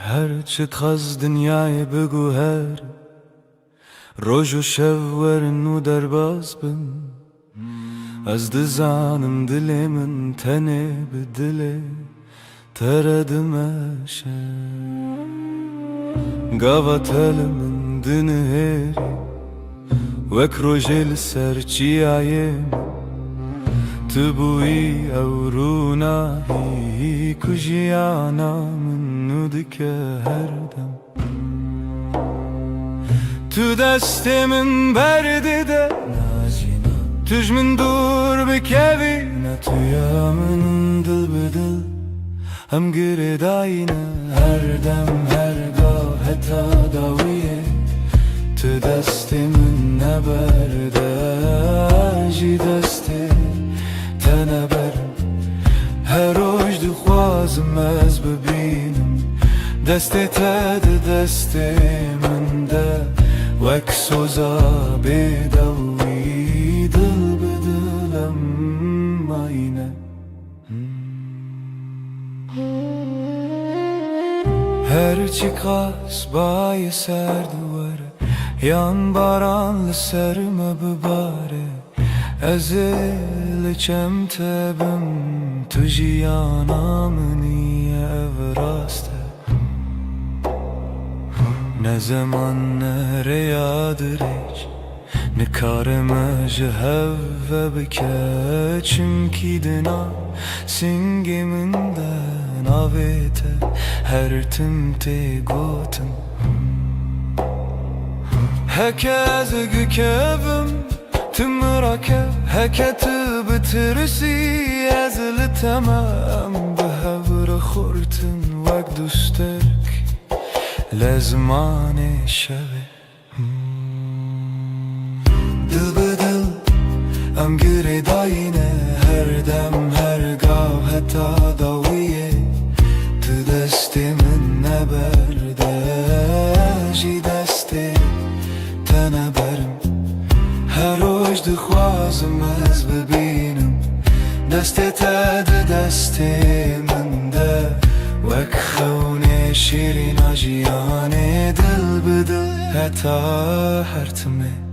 هرچه تخز دنیای بگو هر روز و شب ورن و درباز بم از دزانم دل من تنه به دل تردمشه قاوة من دنهري وك روجل سرچي عيم تبوي أورونا هي كجيانا من ندك هردم تو دست من برده ده تج من دور بكبي نتويا من دل بدل هم گرداینه هر دم هرگاه حتی داویه تو دست من نبرده جی دست تنبرم هر روز دخوازم از ببینم دست تد دست من ده وک سوزا بدوی دل بدلم آینه هرچی قاس بای سر دواره yan baranlı serme bibare ezil çemtebim tujiyana niye evraste ne zaman nereye hiç ne kareme jehve bike çünkü dina singiminden avete her timte gotum هكذا كبم تمركب هكذا بترسي ازل تمام بهبر خورتن وقت دوستك لزمان شبه دل بدل ام گره داینه هر دم هر گاه حتی داویه تو دست من نبرده جی دست تنبرم هر روز دخوازم از ببینم دست تد دست من ده وک خونه شیرین آجیانه دل بدل حتی هرتمه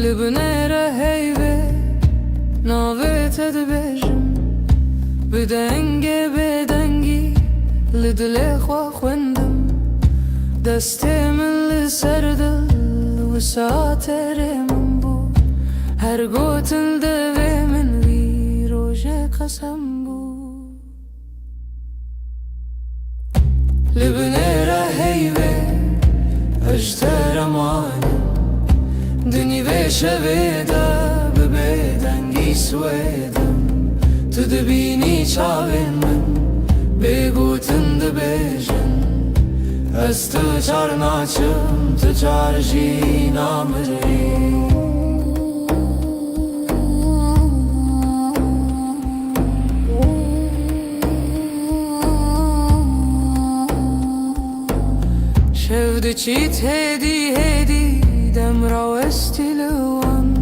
لبنيرة هيبة ناويت دبجم بدنگي بدنگي لدلي خوا خوندم دستي من لسردل وساتر من بو هر قوتل دوي من وي روجه قسم بو لبنيرة هيبة اجتر اماني دنی و شویده ببیدنگی سویدم تو دبینی چاوین من بگوتن دبیجن از تو چار ناچم تو چار جی نامری شفده چیت هدی هدی دم را استیلوان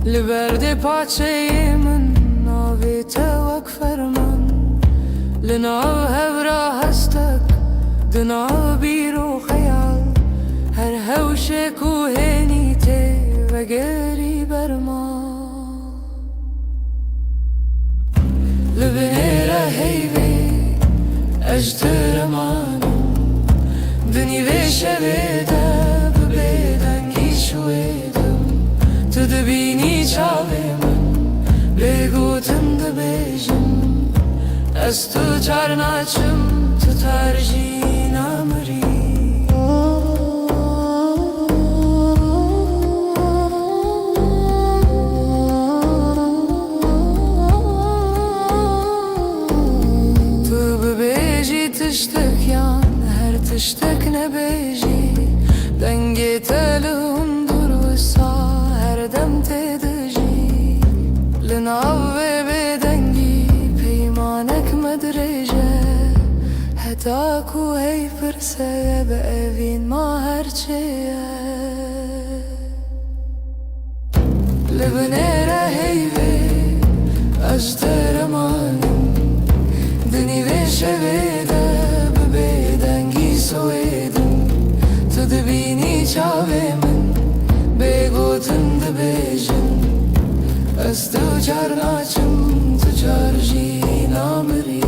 لبرد پاچه من ناویت وک فرمان لناو هورا هستک دناو بیرو خیال هر هوش کوهنی ته و گری برما لبنیره هیوی اجترمانم دنی و شویده شویدم تو دبینی چاوی من بگوتم دبیجم از تو چار ناچم تو ترجی نامری تو ببیجی تشتک یان هر تشتک نبیجی دنگی تلون دور وسا هر دم تدجی لناو بدنگی پیمان تاکو هی پرسه به اوین ما هرچیه لبنیره هیوی اجترمانم دنی وشویده ببیدنگی سویدم تو دبینی چاوی من بگوتن دبیجن از تو چار ناچم تو چار جی نامری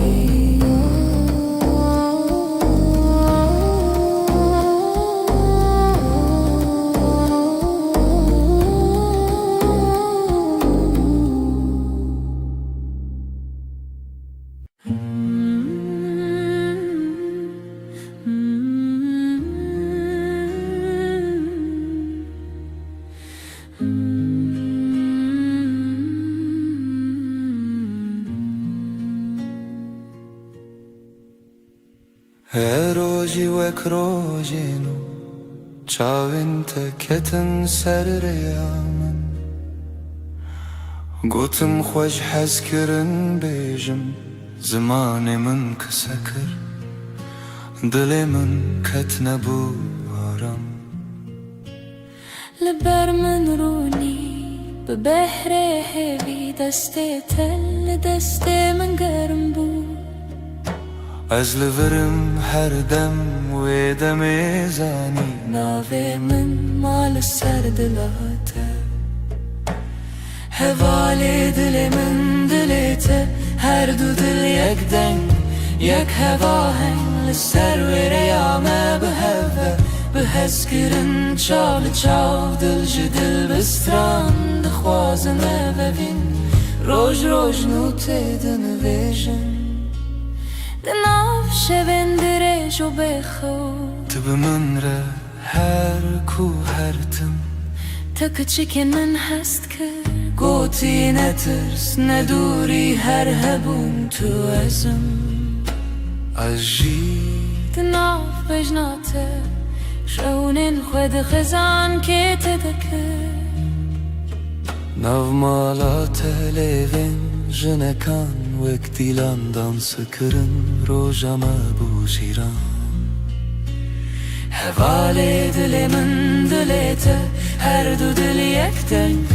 روزی وک روزینو چاوین تکتن سر ریامن گوتم خوش حس کرن بیجم زمان من کسکر دل من کت نبو آرام لبر من رونی به بحر هوی دست تل دست من گرم بود از لورم هر دم و دم زانی ناوی من مال سر دلاته هوال دل من دلته هر دو دل یک دنگ یک هوا هنگ لسر و ریامه به هوا به هسکرن چال چاو دل جدل بستران دخوازنه و بین روش روش نوته دنویجن دناف شوندره جو بخو تو به من ره هر کو هر تم تا کچکن من هست که گوتی نترس ندوری هر هبون تو ازم اجی دناف بجناته شونین خود خزان که تدکه ناو مالات لیوین جنکان وک دیلان دانس کرن روژم بو شیران هوال دل من دلته هر دو دل یک دنگ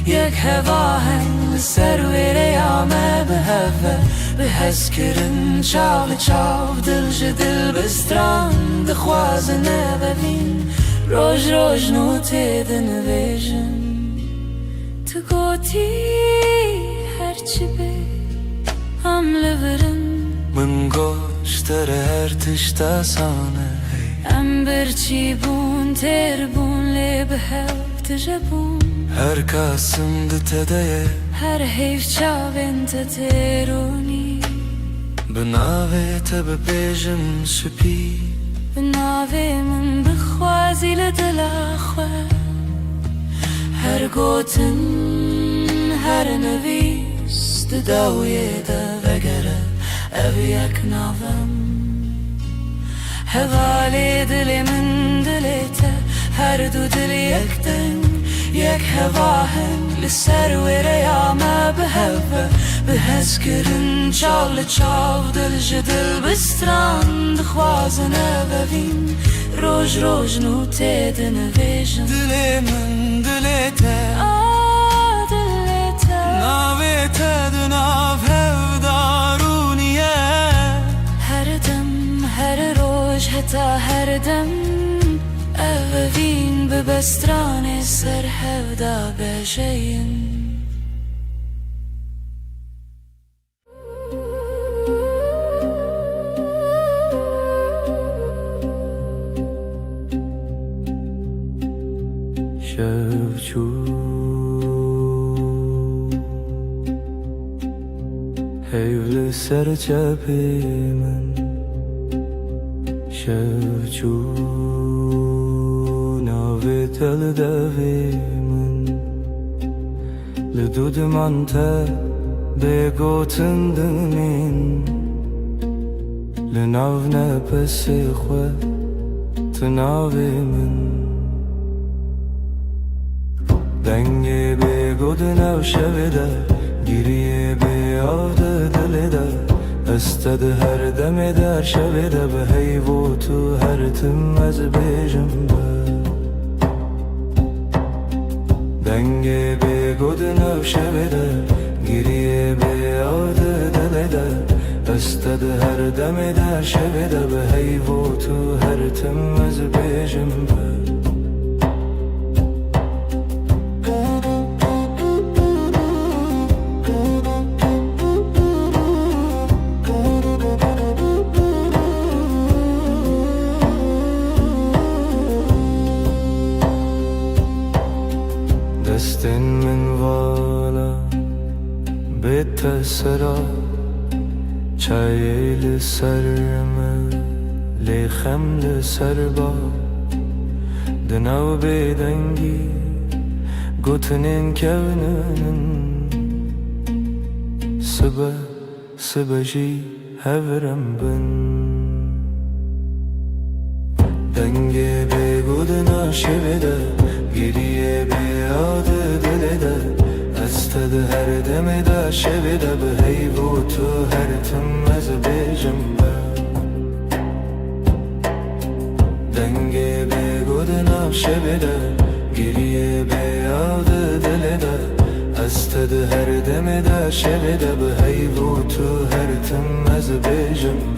یک هوا هنگ سر و ریامه به هوا به هست کرن چاو چاو دل جدل بستران دخوازنه ببین روش روش نوته دنویجن تو گوتی هرچی بی هم لورم من گوشتر هر تشتا سانه ام برچی بون تر بون لی به هف تجبون هر کاسم دتدیه هر حیف چاوین تترونی بناوه تب بیجم سپی بناوه من بخوازی لدل خواه هر گوتن هر نویس داویه دا وگره او یک ناوم هوال دل من دلته هر دو دل یک دنگ یک هوا هنگ لسر و ریامه به هوا به هزکرن چال چاو دل جدل بستران دخوازنه ببین روش روش نوته دنویجن دل من دلته دلته ناوه تدناو هف دارونیه هر دم هر روش حتا هر دم اوین به بستران سر هفدا بجین شفچو هیول سر چپی من شفچو ناوی تل دوی من لدود من تا بگوتن دمین لناو نپسی خواه تناوی من دنگی بگود نو شویده گیریه بیاده دلیده استد هر دم در شب ده به هیو تو هر تم از بیجم دنگ به گود نو شب ده گریه به یاد دل ده استد هر دم در شب ده به هیو تو هر تم از بیجم دستن من والا بتسرا چای لسرم لیخم لسربا دنو بدنگی گوتنین کونن سبجی هورم بن دنگه به گودنا شبده گریه به یاد دل ده استد هر دم در شب ده به هیو تو هر تم از بیجم دنگه به گودنا شبده گریه به یاد دل ده استد هر دم در شب ده به هیو تو هر تم از بیجم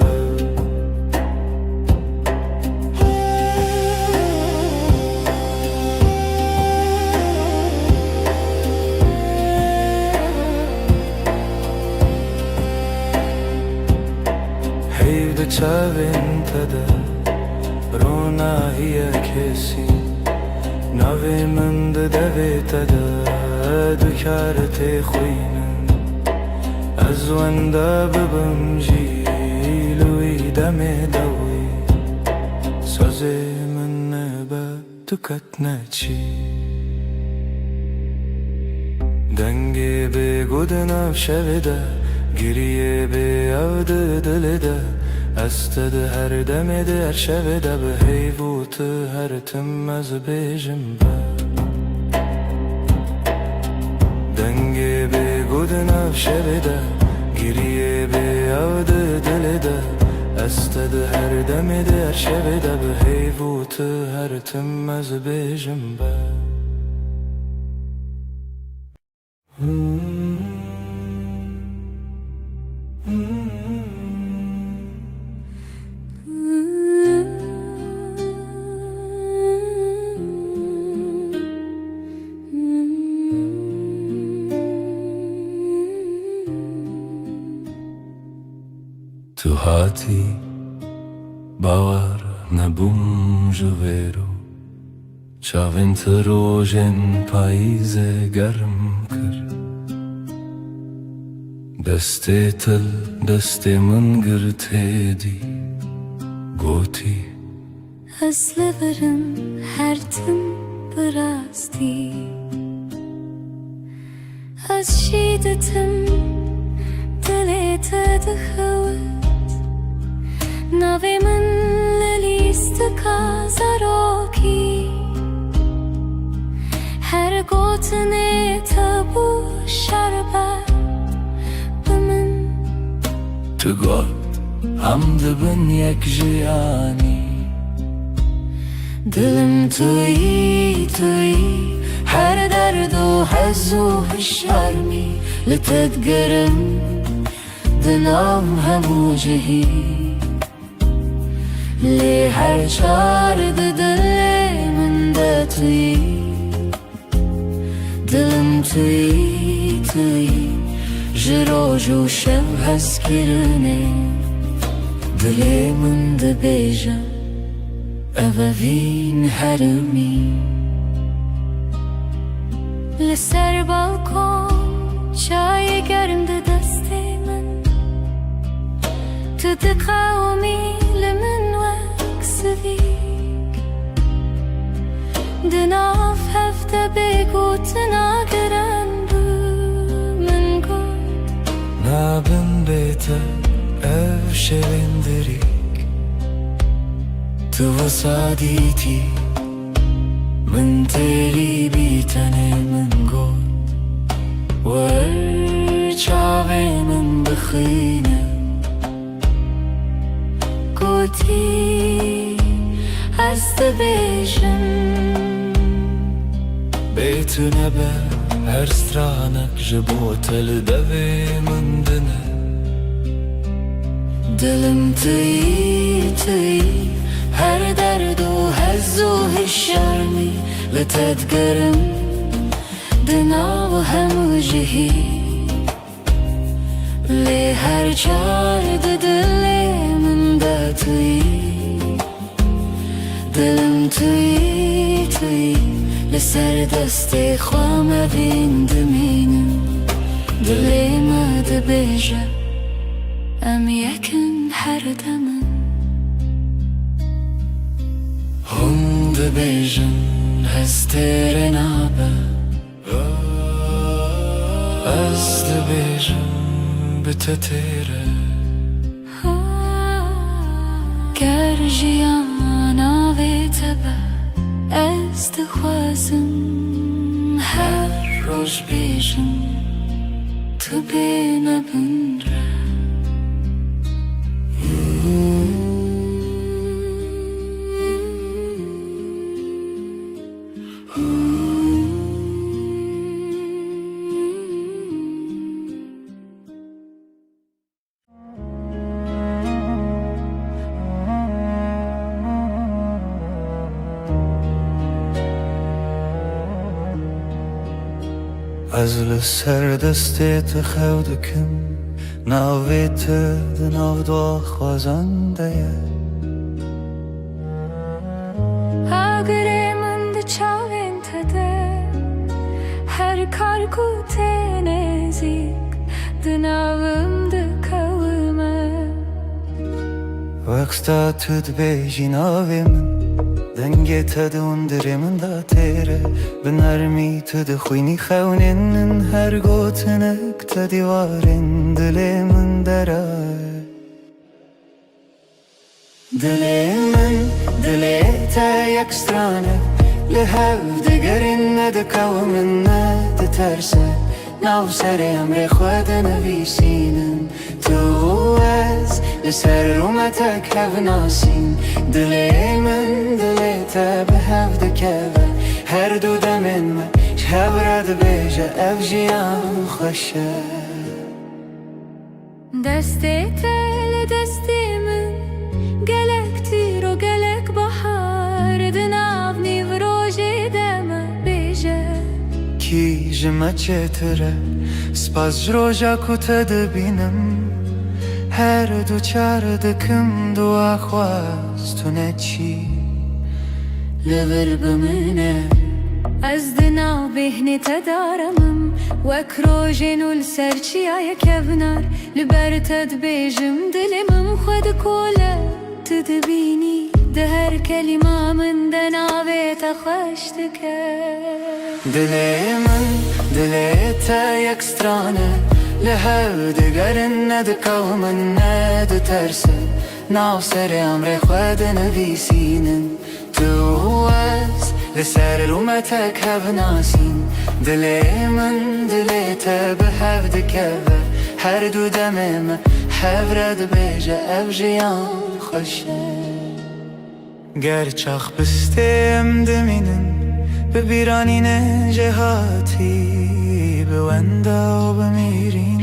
چاوین تده رونا هی کسی نوی من ده دوی تده دکارت خوینن از ونده ببم جیلوی دم دوی سازی من نبا دکت نچی دنگی به گودنم شویده گریه به یاد دل ده استد هر دم در شب ده به هیو تو هر تم از بیجم دنگی به گودنم شب ده گریه به یاد دل ده استد هر دم در شب ده به هیو تو هر تم از بیجم تو هاتی باور نبوم جویرو چاوین تروژن پاییز گرم کر دسته تل دسته من گرته دی گوتی از لبرم هر تم براستی از شیدتم دلت دخوت نوی من لیست کازاروکی هر گوتنه تبو شربت بمن تو گفت هم دبن یک جیانی دلم توی هر درد و حز و هشارمی لتدگرم دلم همو جهی لی هر چار دل من ده توی دلم توی جروج و شب هست کرنه دل من ده بیجم اووین هرمی لسر بالکن چای گرم ده دست من تو ده قومی لمن وکسویک دناف هفته بگو تناگرن بو من گفت نابن بیتا او شویندریک تو وصادیتی من تیری بیتنه من گفت ور چاوی من بخینه وکی از دبیجم بیت نبه هر سترانک جبوتل دوی من دنه دلم توی هر درد و هز و هشارمی لتدگرم دنا و هم جهی لی هر چارد دلی من دا توی دلم توی لسر دست خوام بین دمینم دلی ما دبیجه ام یکن هر دمن هم دبیجن هستر نابه از دبیجن بتتیره گر جیانا وی تبه از دخوازم هر روش بیجم تو بینه بنره از لسر دستت خودکم ناویت دناو دو خوازنده اگر من ده چاوین تده هر کار کو نزیک دناوم ده کومه وقتا تد بیجی ناوی من دنگی تد اندری من دا تیره بنرمی تد خوینی خونین هر گوتنک تدیوارین دلی من درای دلی تا یک سترانه لحو دگرین ندکو من ندترسه ناو سر امر خود نویسینم تو از لسر رومتک هف ناسین دلی من دلی تا به هف دکوه هر دو دمین من شب رد بیجه اف جیان خوشه دستی تل دستی من گلک تیر و گلک بحار دناو نیو روژی دم بیجه کی جمع چتره سپاس جروجا کتا دبینم هر دو چار دکم دو آخواست تو نچی لبر بمنه از دناو بهنی تدارمم وک روژین و لسرچی آیا کبنار لبر تد بیجم دلمم خود کوله تدبینی ده هر کلمه من دناوی تخوش دکر دلی تا یک سترانه لحو دگرن ندکو من ندترسه ناو سر امر خود نویسینم تو از لسر رومتک هف ناسین دلی من دلی تا به هف دکوه هر دو دمم هف رد بیجه اف جیان خوشه گر چاخ بستیم دمینم ببیرانین جهاتی بوندا و بمیرین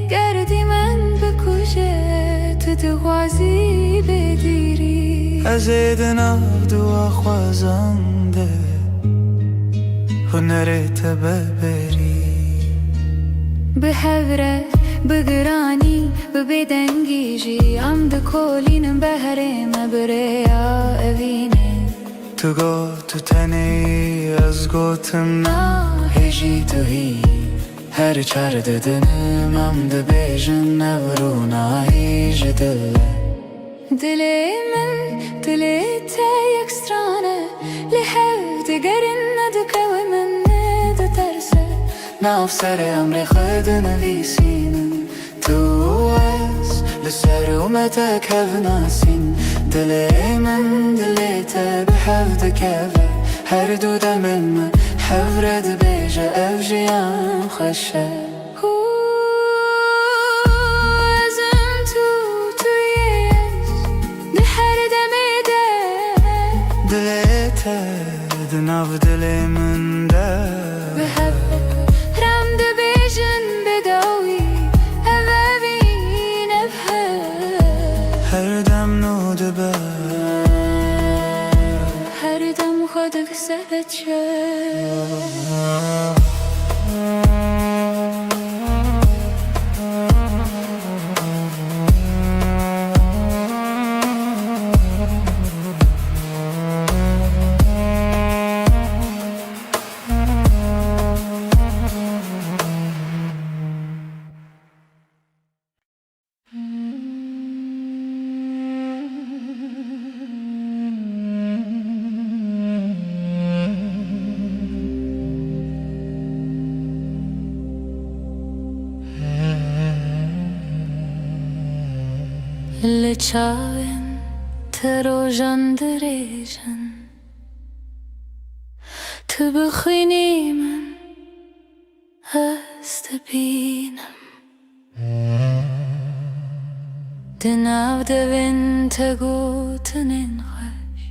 گردی من بکوشه تو دغوازی بدیری از دناو دو خوازنده هنرت ببری به هوره بگرانی ببدنگیجی ام دکولینم بهرم بریا اوینه تو گو تو تنی از گوتم هجی تو هی هر چار ددنم ام دبیجن نورونایی جدله دلی من دلی تا یک سترانه لحو دگرن ندکو من ندترسه ناف سر امر خود نویسینم تو از لسر اومتک هف ناسین دلی من دلی تا به هف دکوه هر دو دمن من هف رد بیجه اف جیان خوشه ازم تویش ده هر nav dilimin de بحبك رمد بيجن بداوي أبابين أبهر her dem nude be هر دم خودك سبت اللي تشاوين تروجن دريجن تبخيني من أستبينم دناو دبن تقوتنين خش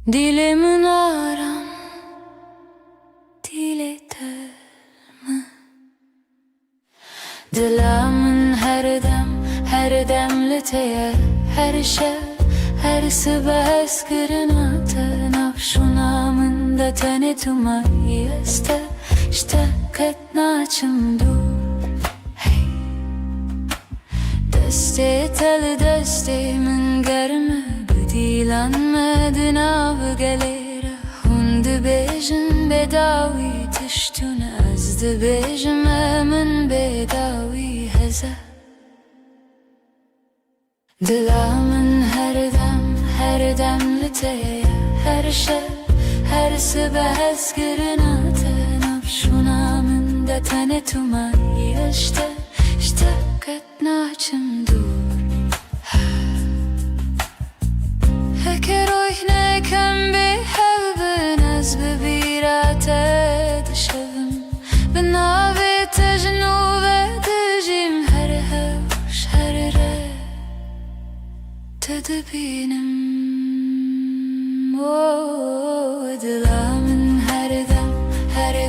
ديلي من آرام ديلي ترم دلا من her demliteye, her şey, her sıba eskirina tenaf şunamında tane tumayı este, işte ketnaçım dur, hey. Deste tel deste min germe, bedilanme av gelere, hundu bejin bedavi tiştun azdı bejim emin bedavi heze. Dilamın her demliteye, her şey, her sıba eskirina tenaf şunamında tane tumayı işte ketnaçım dur. Heker oyne kem bi hevbin az bebirate dışevim Binavi tecnu ve dicim her hevş her re tedbinim Dilamın her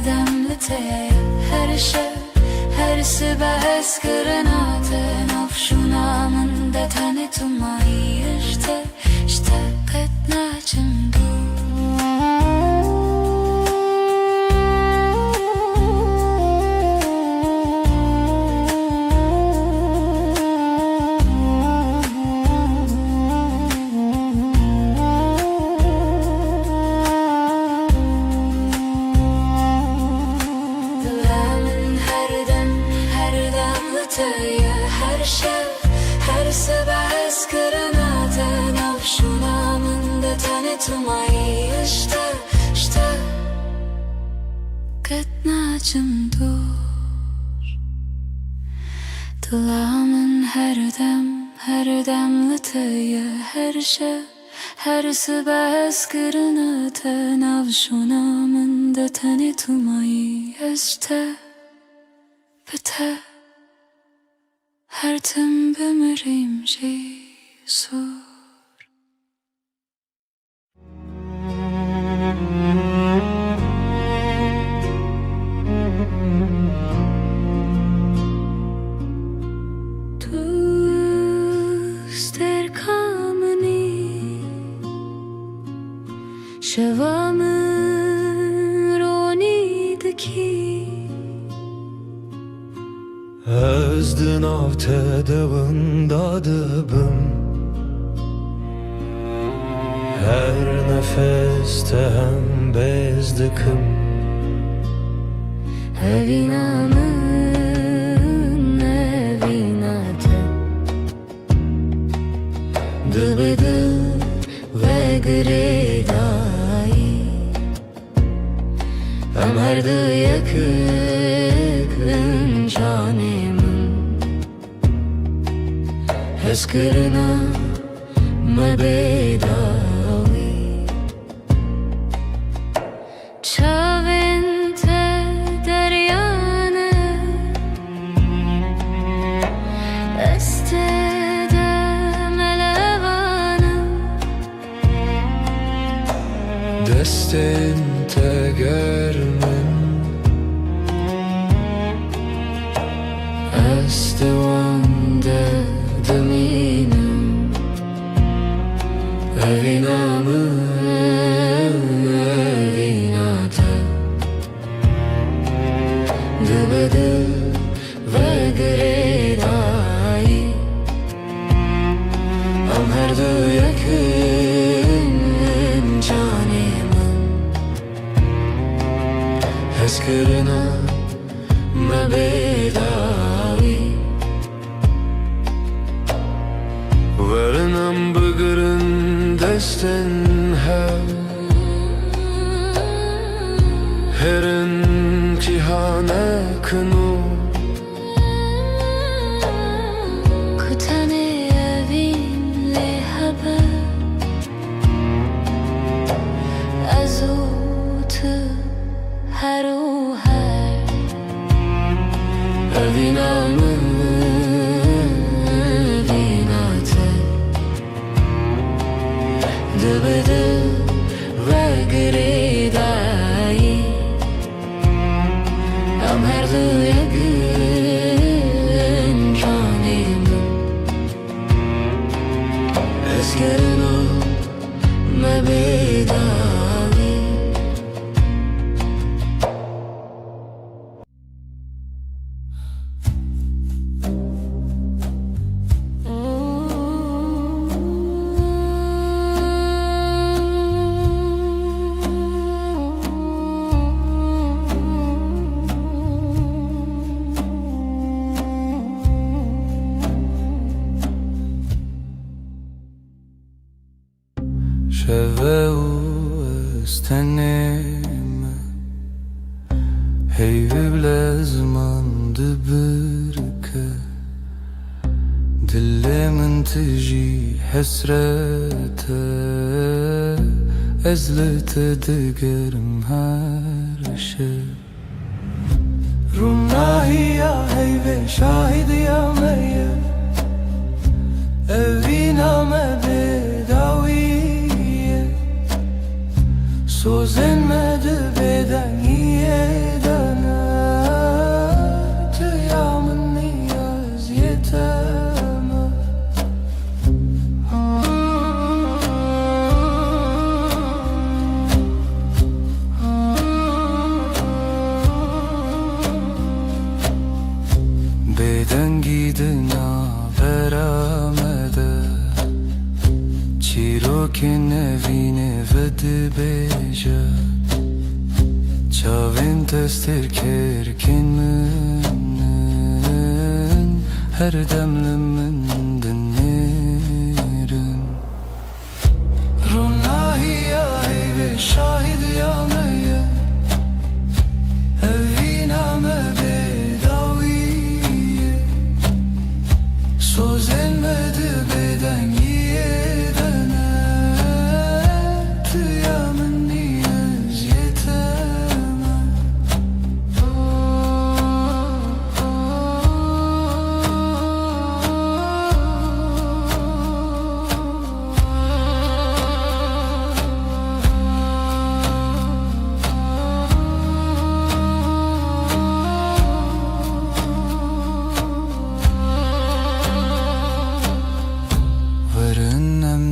demliteye, her şey, her sıba eskirina tenaf şunamında tane tumayı işte ketnaçım dur. Her şey, her sabah eskirina tenaf şunamında tane tumayı işte ketnaçım dur. Dilamın her demliteye, her şey, her sabah eskirina tenaf şunamında tane tumayı işte bite her tim bemirim Jesus. Şevamın ronideki Özdün av tedavın dadıbım Her nefeste hem bezdikim Evinamın evinate Dıbıdı ve gredai Ömerdi yakın canemin Eskirina mebedavi Çavente deryane Estede melevane Dest دست وانده دمینم Evinamı evinate Dıbıdı ve gredai Am her du yakın canımın Heskırına mebedavi Varınam bıgırın desten Herin cihane kınu Kutane evin lehaba Azutu haru har Evinamı evinate Dıbıdı ve gredai Am her du yakın canımın Eskirina mebedavi شوه استنم هی بلازمان دبرکه دل من تجي حسرته ازلت دقرم هر شب رمناهي يا هيبة شاهد يا مية evina me bedaviye Sözün me de bedeniye dana Tıyamın niyaz yeteme Beden gidina veramede Çirokin evine vedi beja Çavin testir kerkin münnen Her demlimin dinlerin Runahi ya ve şahid ya meyye Evina me bedaviye Söz elmedi beden yedene Tıyamın niyaz yeteme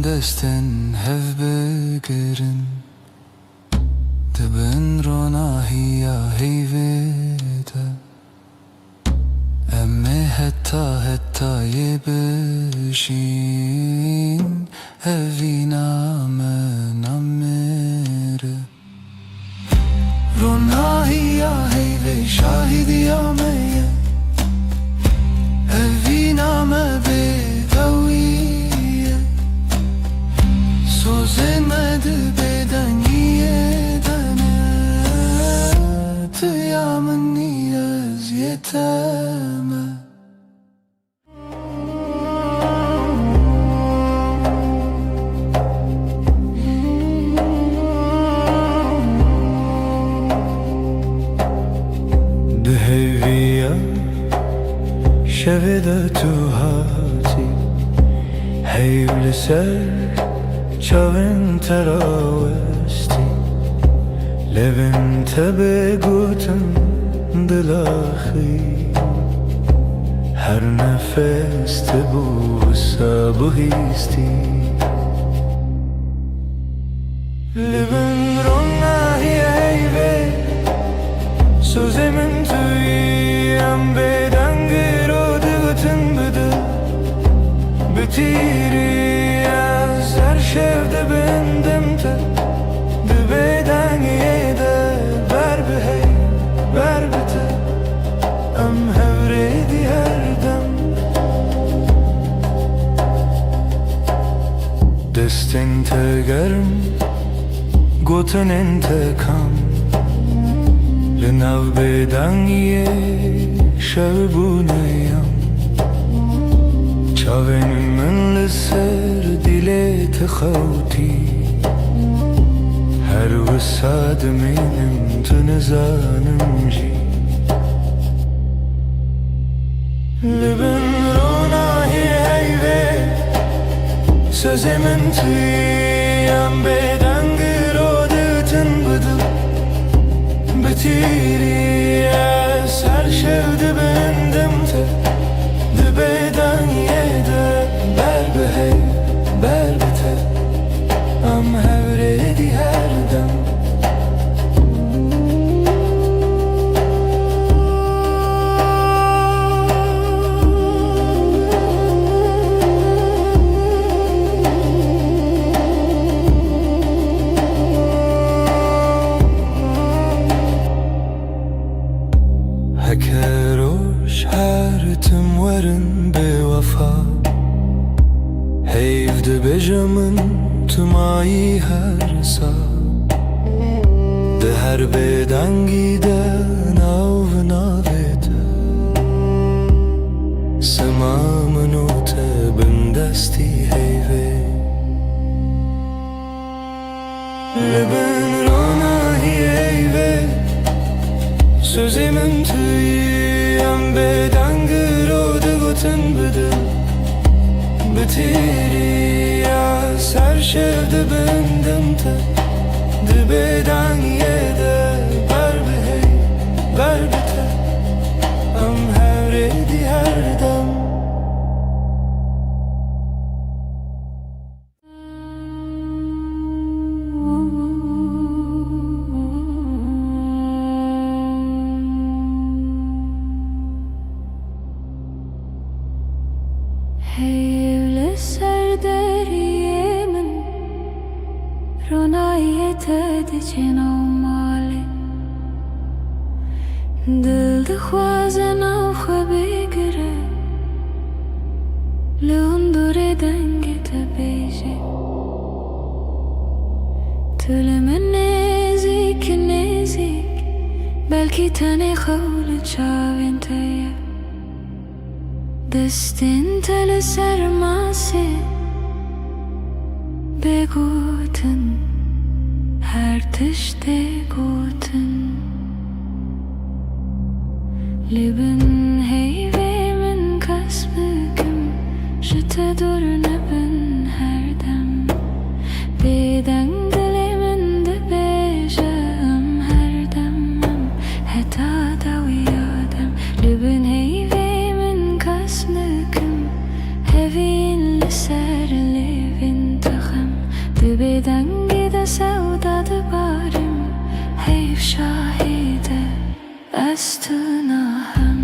desten hev begerin Dibin ronahi ya heyvede Emme hetta yebişin Evina men amere Ronahi ya heyve şahidi ya meye Evina me bedaviye Söz etmedi beden yedene Tıyamın niyaz yeteme Dheviya şevede tu hati Heyvli ser Çavin teravesti Levin tebe gutun dilahi her nefeste bu sabı histi Libin rona hiyeyve Sözemin tüyem bedengir o dıgıtın bıdı Bitiri az her şevde bendimte Dıbeden yede ber behey ber bite Am hevredi her dem Destin tegerim Goten intekam Lenav beden ye şevbuneyam Çaven min liser dile tekhawti Her vsad minim tnezanım ji Libin rona heyve Sözemin tüyem bedengir o dıtın bıdı Bitiri es her şevde bendimte Dibeden yede ber behey ber bite Am hevredi her dem Hekeroş her tüm varın bevafa Heyvde bejamın tüm ayı her sa De her beden giden av navete Semamın o tebin desti heyve Libin rona heyve Sözemin tüyem bedengir o dıgıtın bıdı Bitiri az her şevde bendimte Dibeden yede ber behey ber bite Am hevredi her dem Heyvle ser deriyemin Ronayet edicin o mali Dil dixwazin av xwe bigire Li hundurê dengê te bêje Tu li min nêzik nêzik Belkî tenê xew li çavên te ye Destin tele sermase Begoten her tişte goten Libin heyvemin kasbıkım Jete dur nebin her dem Beden dilimin de bejam her demem Heta da uyadem Libin heyvemin kasbıkım Hevin liser livin takham Dibeden gide sevda dibarim Heyv şahide Estunaham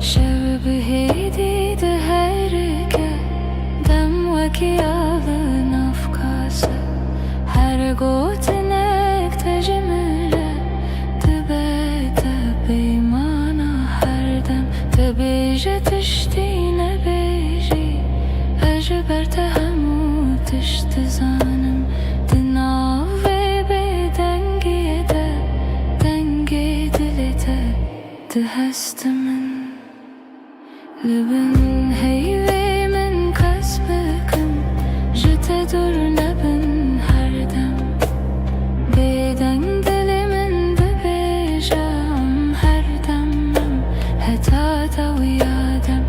Şev behedi de herke Dem veki alın afkası Her gotinek tecmile Tibete beymana her dem Tebije tiştine beji Ejber tehemu tişti zanım Dinav ve bedengiye de Denge dilete Dihestimin Libin heyvemin kasbıkım Jete dur nebin her dem Beden dilimin de bejam her demem Heta da uyadem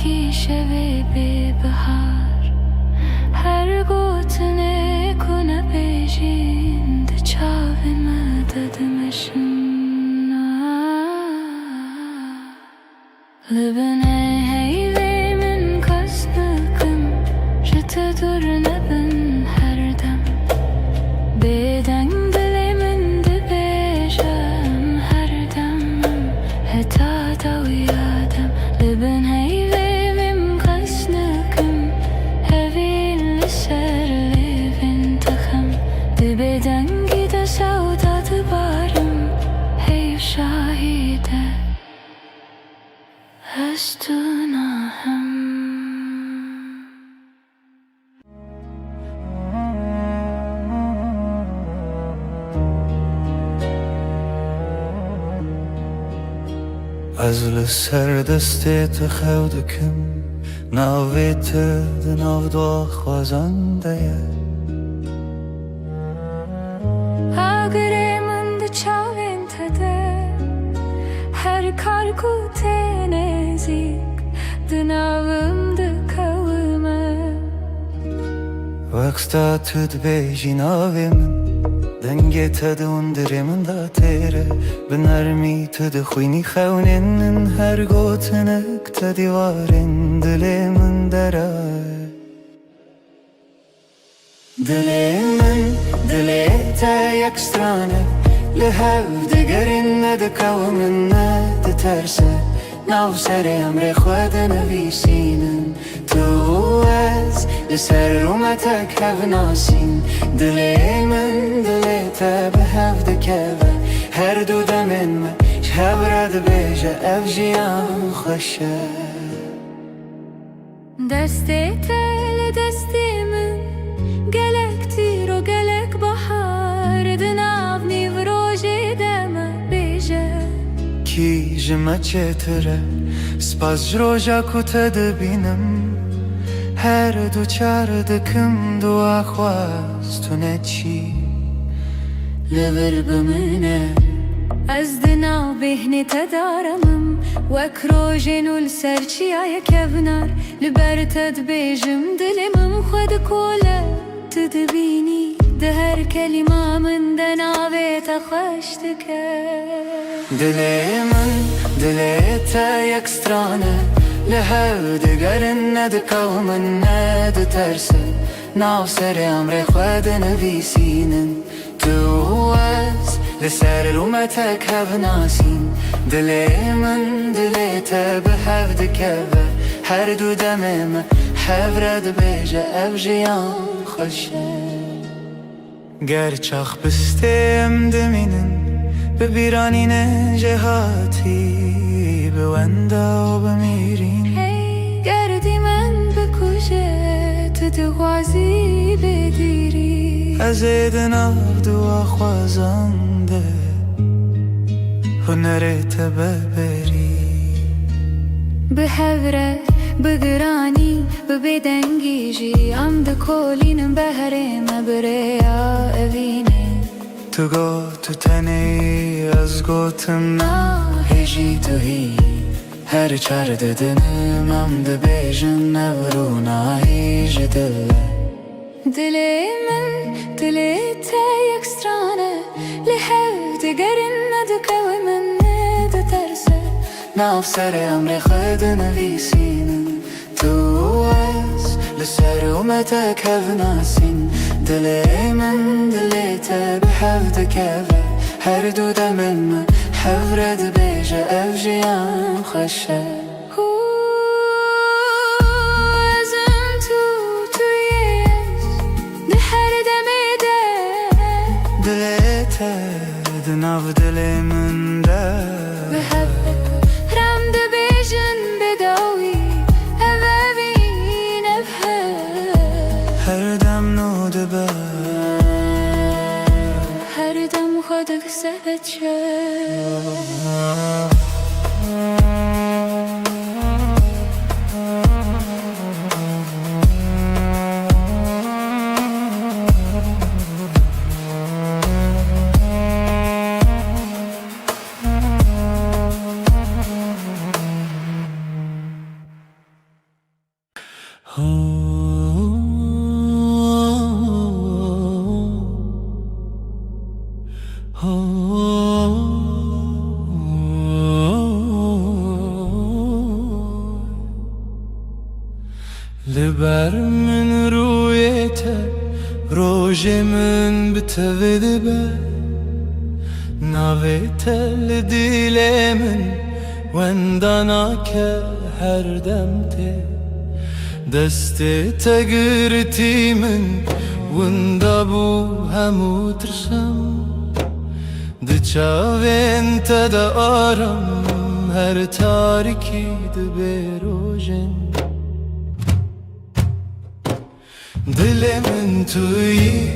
کی شوی به بهار هر گوتنه کنه بیجین ده چاوی مددمشن لبنه هیوی من کس نکم جت دور نبن هر دم بدنگ دلی من ده بیجم هر دمم هتا دوی آدم لبن هیوی من کس نکم هوی لسر لیوین تخم ده بدنگی ده سودا ده بارم هیو شاهیده از تو ناهم از لسر دستت خودکم ناویت دناو دو خوازنده اگر من ده چاوین تده هر کار کوته نزیک دناوم ده کومه وقتا تد بیجی ناوی من دنگی تد اندری من دا تیره بنرمی تد خوینی خونین هر گوتنک تدیوارین دلی من دره دلی من دلی تا یک سترانه لهو دگرین ندکو من ندترسه ناو سر امر خود نویسینن تو از لسر رومتک هف ناسین دلی من دلی تا به هف دکوه هر دو دمن ما شب رد بیجه اف جیان خوشه دستی تل دستی من گلک تیر و گلک بحار دناو نیو روژی دم بیجه کی جمع چتره سپاس جروجا کتا دبینم هر دو چار دکم دو آخواستونه چی لبر بمنه از دناو بهنی تدارمم وک روژینو لسرچی آیا کبنار لبر تد بیجم دلمم خود کوله تدبینی ده هر کلمه من دناوی تخشتکه دلی من دلی تا یک سترانه لهو دگرن ندکو من ندترسه ناو سر امر خود نویسینن تو از لسر رومتک هف ناسین دلی من دلی تا به هف دکوه هر دو دمم هف رد بیجه اف جیان خوشه گر چاخ بستیم دمینن ببیرانین جهاتی بوندا و بمیرین گردی من بکشه تو دغوازی بدیری از دناو دو خوازنده هنرت ببری به هوره بگرانی ببدنگی جی ام ده کولینم بهره مبره یا اوینه تو گو تو تنی از گوتم هجی تو هی هر چار ددنم ام ده بیجن نورو ناهیج دله دلی من دلی تا یک سترانه لحو دگرن ندکو من ندترسه ناو سر امر خود نویسینن تو از لسر اومتک هف ناسین دلی من دلی تا به هف دکوه هر دو دمن من هف رد بیجه اف جیان خوشه ازم تویش ده هر دمی ده دلی تا دناو دلی من ده به هف رم ده بیجن بداوی اوین هر دم نو دبه هر دم خودک سهچه لبر من رویته روژ من بتوید به ناویته لدیل من وندانا که هر دمته دست تگرتی من وندا بو همو ترسم دچاوین تدا آرم هر تاریکی دبروژن دل من توی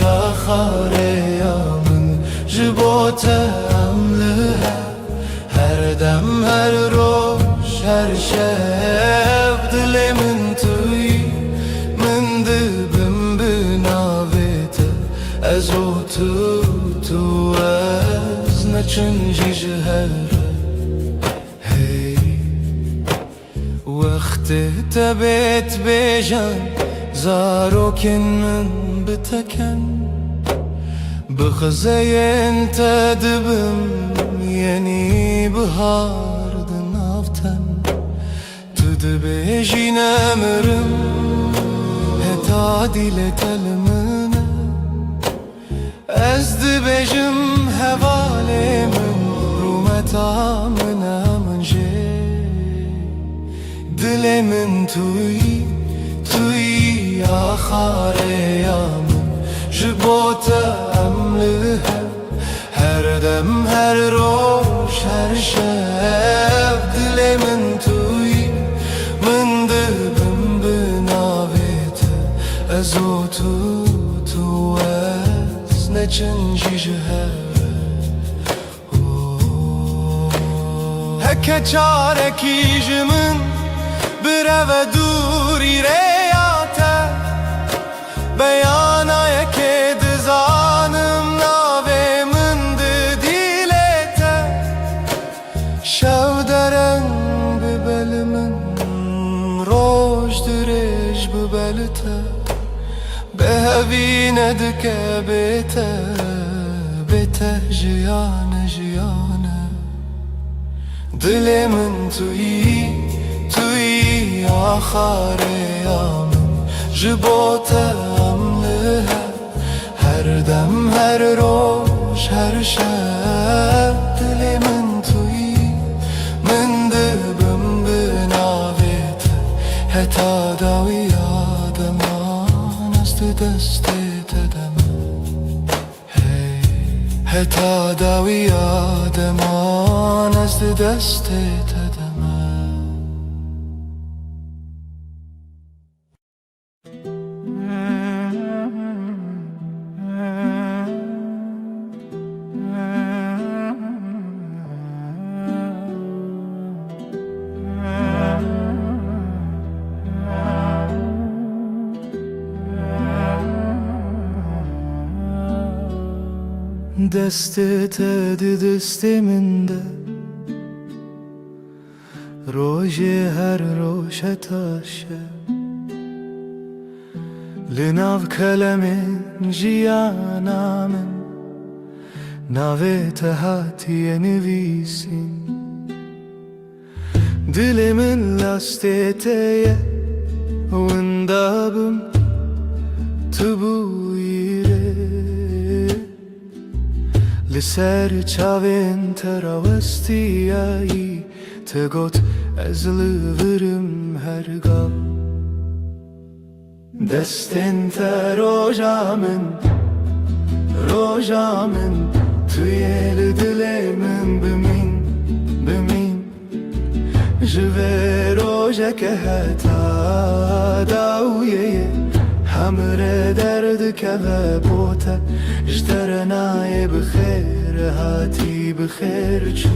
آخاره یا من جبوتم لها هر دم هر روش هر شب دل من توی من دبم بناویته از او تو از نچنجی جهره وقت تبت بیجان زاروکن من بتکن بخزین تدبم یعنی بهار دنافتن تو دبیجی نمرم هتا دیل تلمنه از دبیجم حواله من رومتا من منجه دل من توی آخاره یا من جبوتم لها هر دم هر روش هر شب دل من توی من دبم بناویته از او تو از نچنجی جهره هکه چارکی جمن بره و دوری ریاته بیانای که دزانم ناوه من دیلیته شو درنگ ببل من روش درش ببلته به هوی ندکه بیته جیانه دل من توی آخاره یا من جبوتم لها هر دم هر روش هر شب دل من توی من دبم بناویته هتا داوی آدمان است دست تدم هتا داوی آدمان است دست تدم دستت دست من ده روژ هر روش تاشه لناو کلمه جیانا من ناویت هاتی نویسین دل من لاستیته وندابم تبویره لسر چاوین تراوستیایی تگوت از لورم هرگاه دستن تا روژا من توی دل من بمین جوه روژا که حتا داویه همره درد که بوته جترنای بخیر هاتی بخیر چو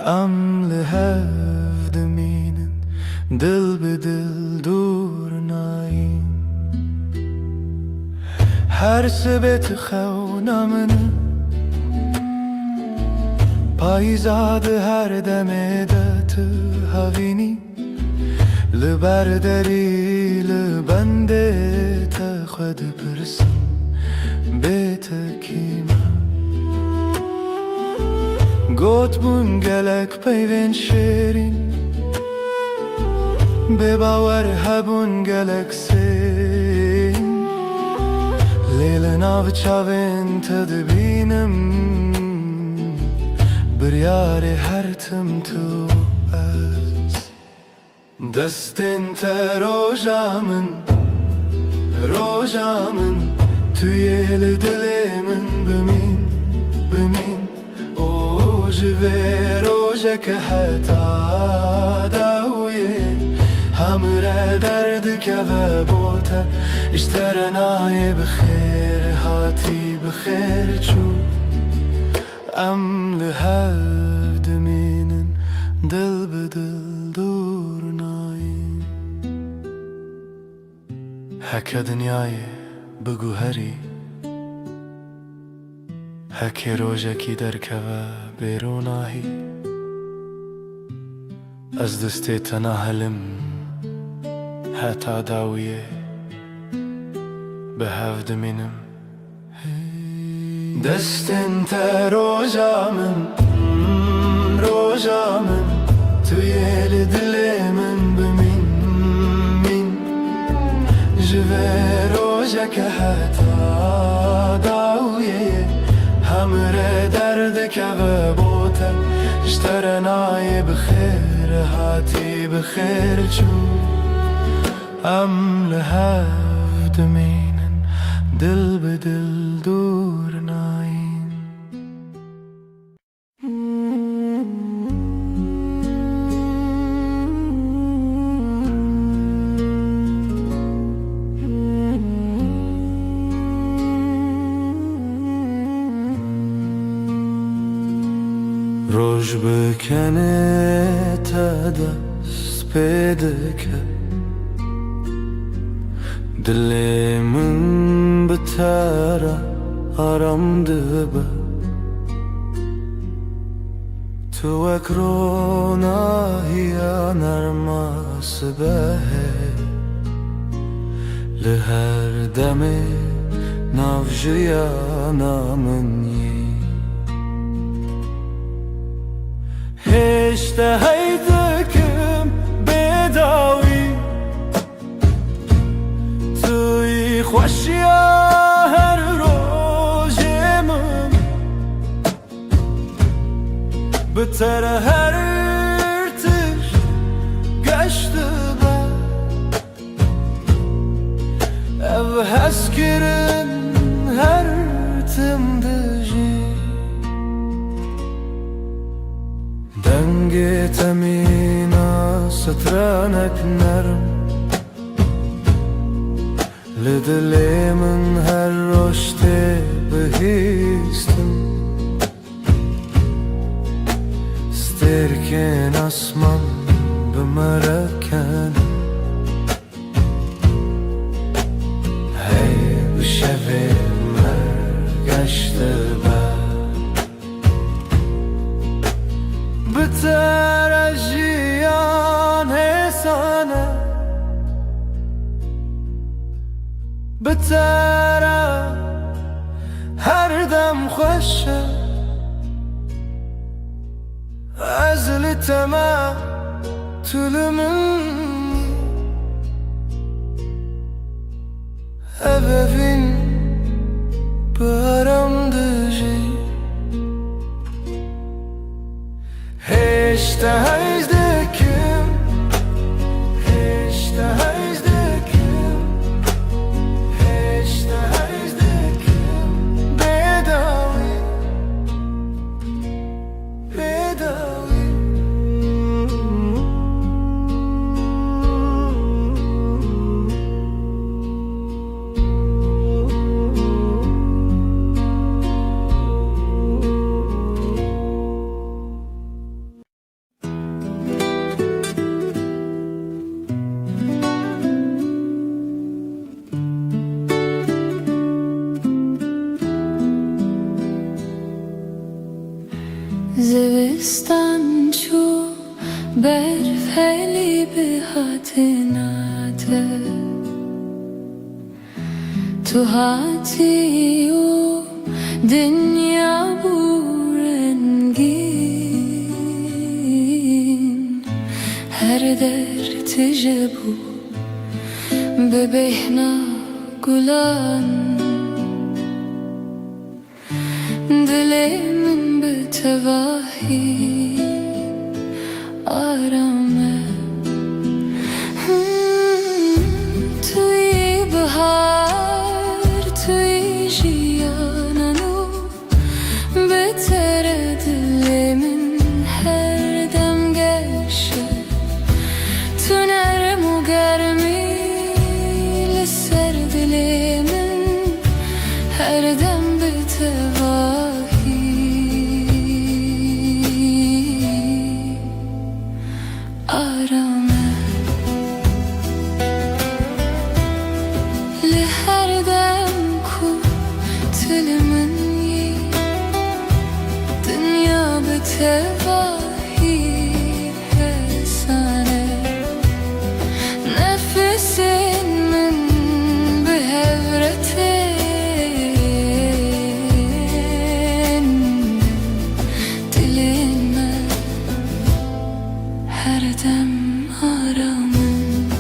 ام لهف دمینن دل بدل دور نایم هر سبت خونا من پایزاد هر دمه دت هاوینی لبرداری لبنده تا خود پرسم بیت کیما گوت بون گلک پیوین شیرین بباور هبون گلکسین لیل ناو چاوین تدبینم بریار هر تم تو از دستین تا روژامن توی دل من بمین او جوه روژه که حتا داویه همراه درد که و بوته اشترنای بخیر هاتی بخیر چو ام لحد مینن دل بدل دور ناین هکه دنیای بگو هری هکه روژه کی درکه و بیروناهی از دسته تناهلم حتا داویه به هفت منم دستن تا روژامن توی دل من بمین جوه روژه که حتا داویه همراه درد که و بوته اشترنای بخیر هاتی بخیر چو ام لحفت مینن دل به دل دور ناین روش بکنه تا دست پیدا کرد دل من بتره آرام دبه تو اکروناهی نرماس به لهر دم نافجیا نامنی هشته هیدکم بداوی توی خوشیا هر روزم بتر هر ارتش گشته با او هست کرن هر تم دجی دنگ تمینا سترانک نرم لدل من هر رشته بهیستم سترکن اسمان بمرکن هی بشوه مرگشته بتر اجیان حسانه بتر هر دم خوشه ازل تما طول من ابفین برام دجی هشته هیزدکم هشته هیزدکم هشته هیزدکم بداوی زوستان چو برف خیلی به هاتناته تو هاتی و دنیا بورنگین her dert bu bebehna gulan dilimin betevahi arame Tui bahar tui jiyananu betere dilimin her dem gelşe tüner mu germi ser dilimin her dem betevahi arame li her dem ku tilimin yi dünya betevahi hesane nefesin min behevretin diline her dem aramın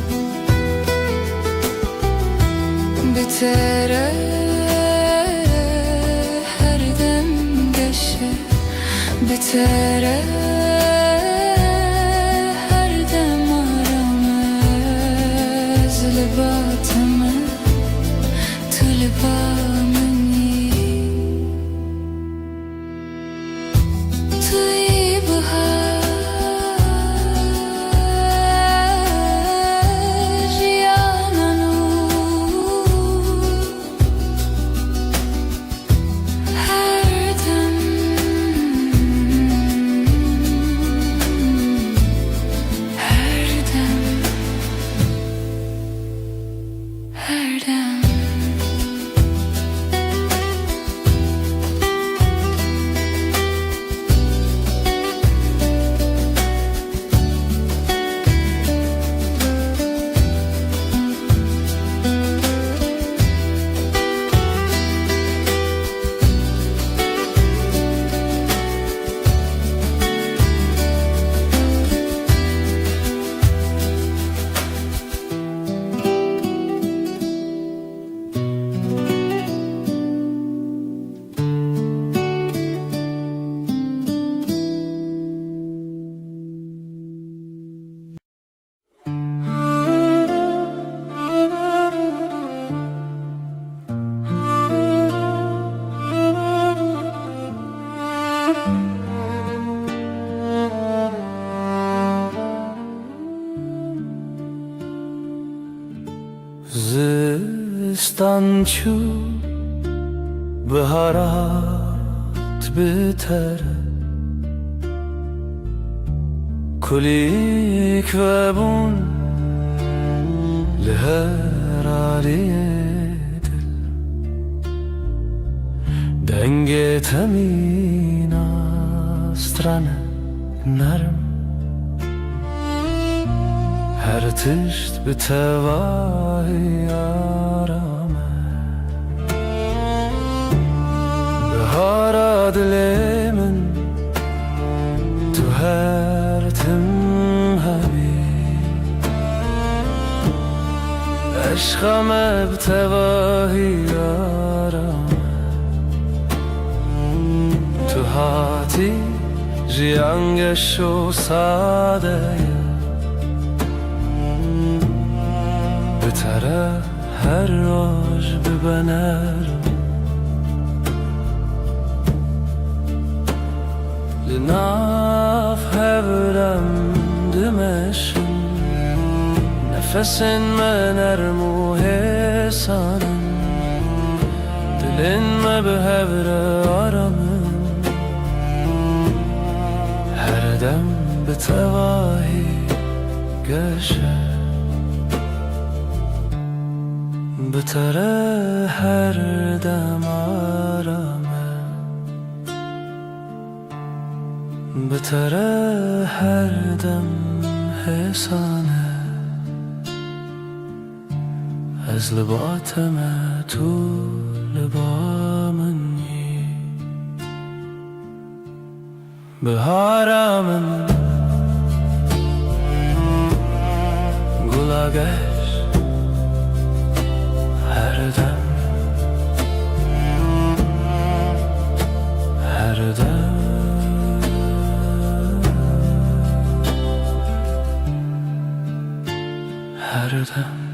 bitere her dem geçe bitere her dem aramız libatımı tulibamını tuy bahar yananu her dem her dem her dem Zistançu baharat biter kulik ve bun liher aliyedir denge temina strane narm her tişt betevahi arame Bahara dilimin tu her tim habi Eşkame betevahi arame Tu hati jiyangeşo sadeye Betere her roj bibener Linaf hevrem dimeşin Nefesin mener muhesanın Dilin me behevre aramın Her dem betevahi geçer Betere her dem arame Betere her dem hesane Ez libateme tu libameni Beharamın yola geç her dem, her dem, her dem.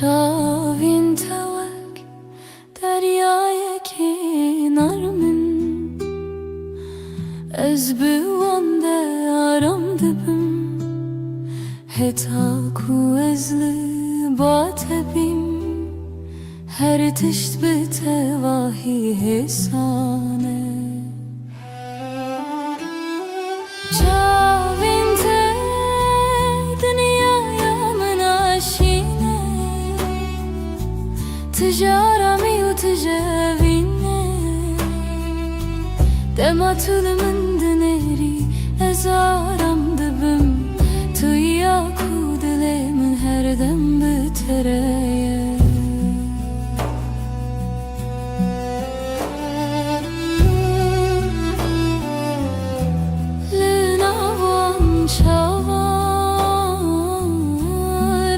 چاوین توک دریای کنار من از بوانده آرام دبم هتا کو از لبات بیم هر تشت به تواهی حسانه چاوین ته دنیای من آشینه تجارمي وتجاويني دما طول من دنيري ازارم دبم تو ياكو دلي من هر دم بترايا لناوان شاوان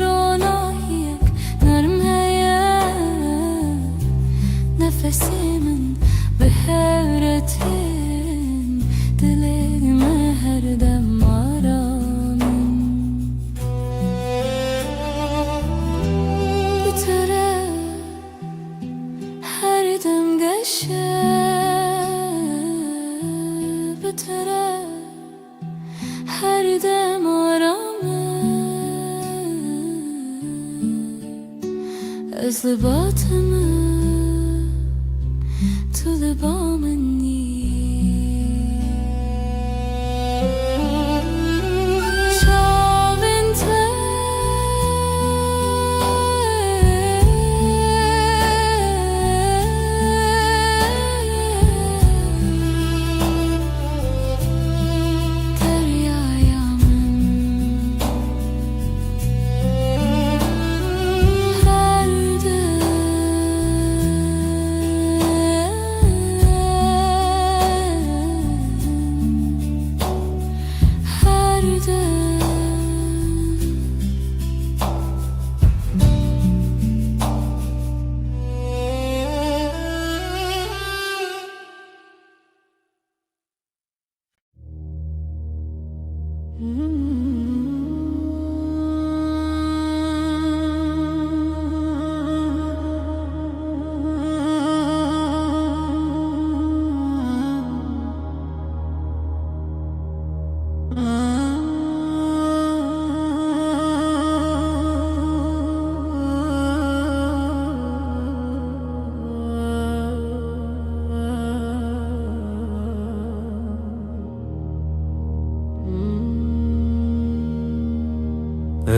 روناهيك نرم نفسي من بهارتين دليما هر دم آرامن بتره هر دم گشه بتره هر دم آرامن از لباتمه to the bomb and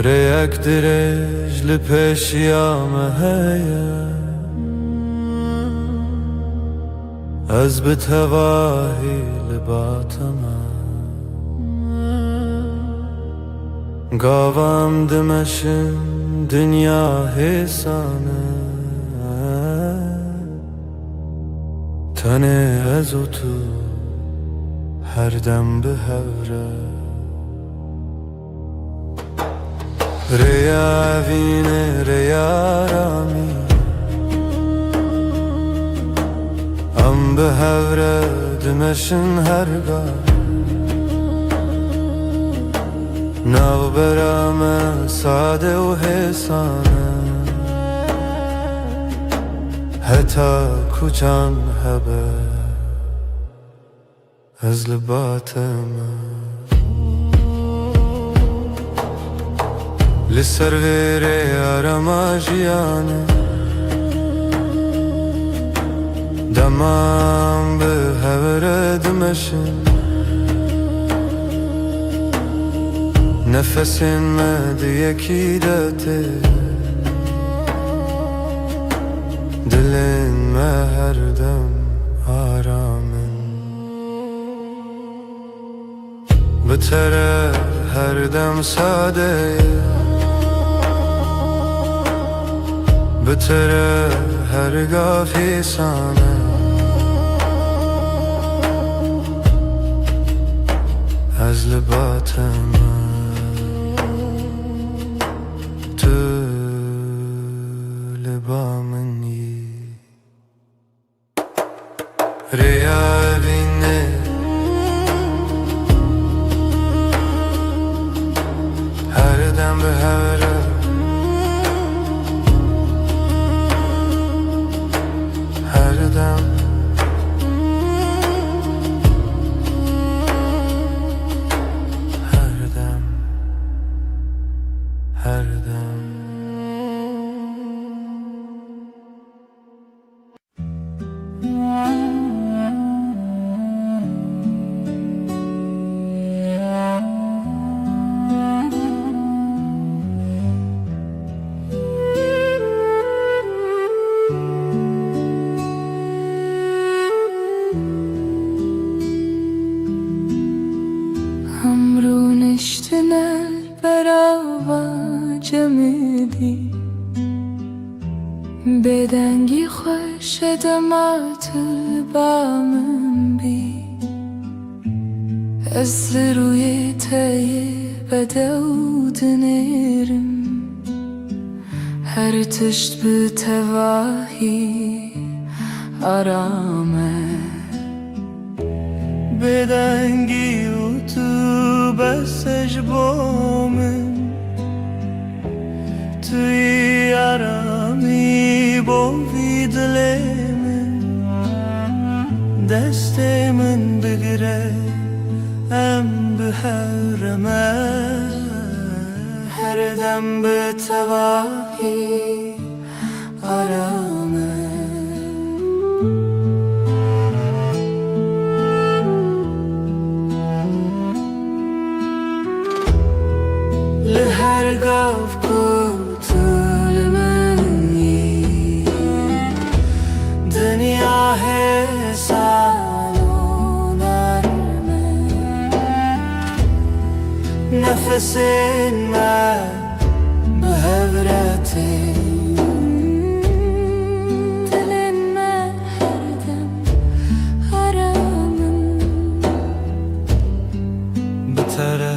ريك درج لبشيام هيا از بتواهي لباتما قاوام دمشن دنيا حسانه تنه ازو تو هر دم بهوره ريا فيني ريا رامي ام بهوره دمشن هرگاه ناو برام ساده و حسانه حتی کوچان هبه از لباتم لسر ویره آرما جیانه دمام به هوره دمشن نفسین مد یکی داته دلین ما هر دم آرامن به بتره هر دم ساده بتره هر گافی سانه از لباتم تو لبا منی ریا بینه هر دم به هره هر دم هر دم هر دم همرونشتن برا جمدی بدنگی خوش دمات بامن بی از روی تای بدود نرم هر تشت به تواهی آرامه بدنگی و تو بسش بامن توی آرامی بوی دل من دست من بگیره ام به حرمه هر دم به تواهی آرامه لهر گاف کتل منی دنیا حسان و نرمه نفس من به هورتی دل من هر دم آرامم بتره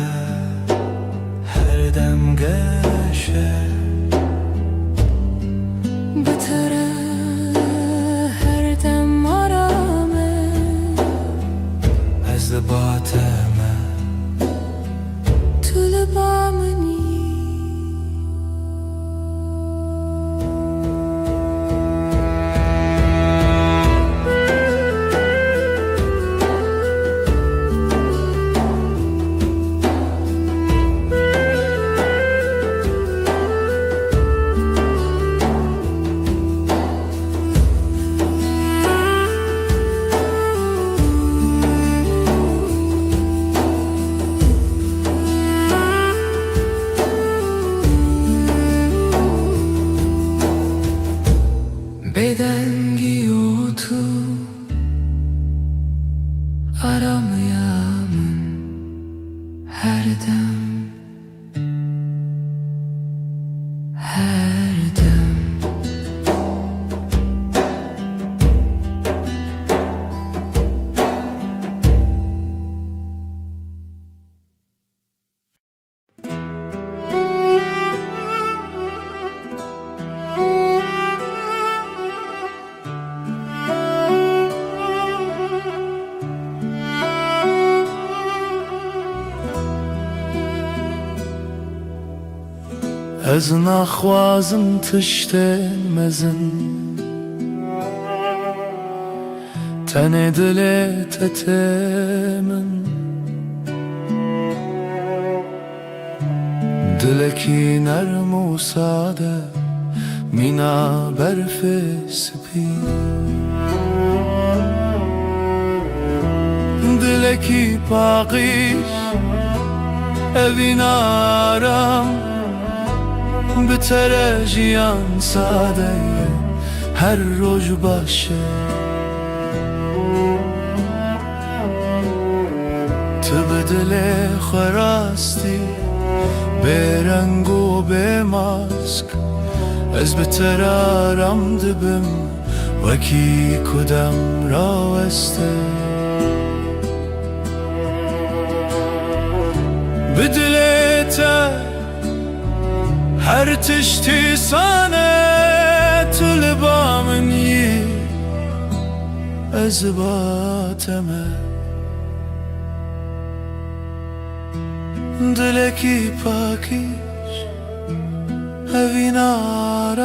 هر دم گشه بتره هر دم آرامه از لباتم تو لبا منی بدنگی و تو آرامیم هر دم هر دم از نخوازم تشتن مزن تن دل تتمن دلکی نرم و ساده مینا برف سپی دلکی پاقیش اوین آرام بتره جیان ساده هر روز باشه تو به دل خراستی به رنگ و به ماسک از بترارم دبم وکی کدام راوسته بدلتا هر تشتی سانه طلبا منی از باتمه دلکی پاکیش هوی نارا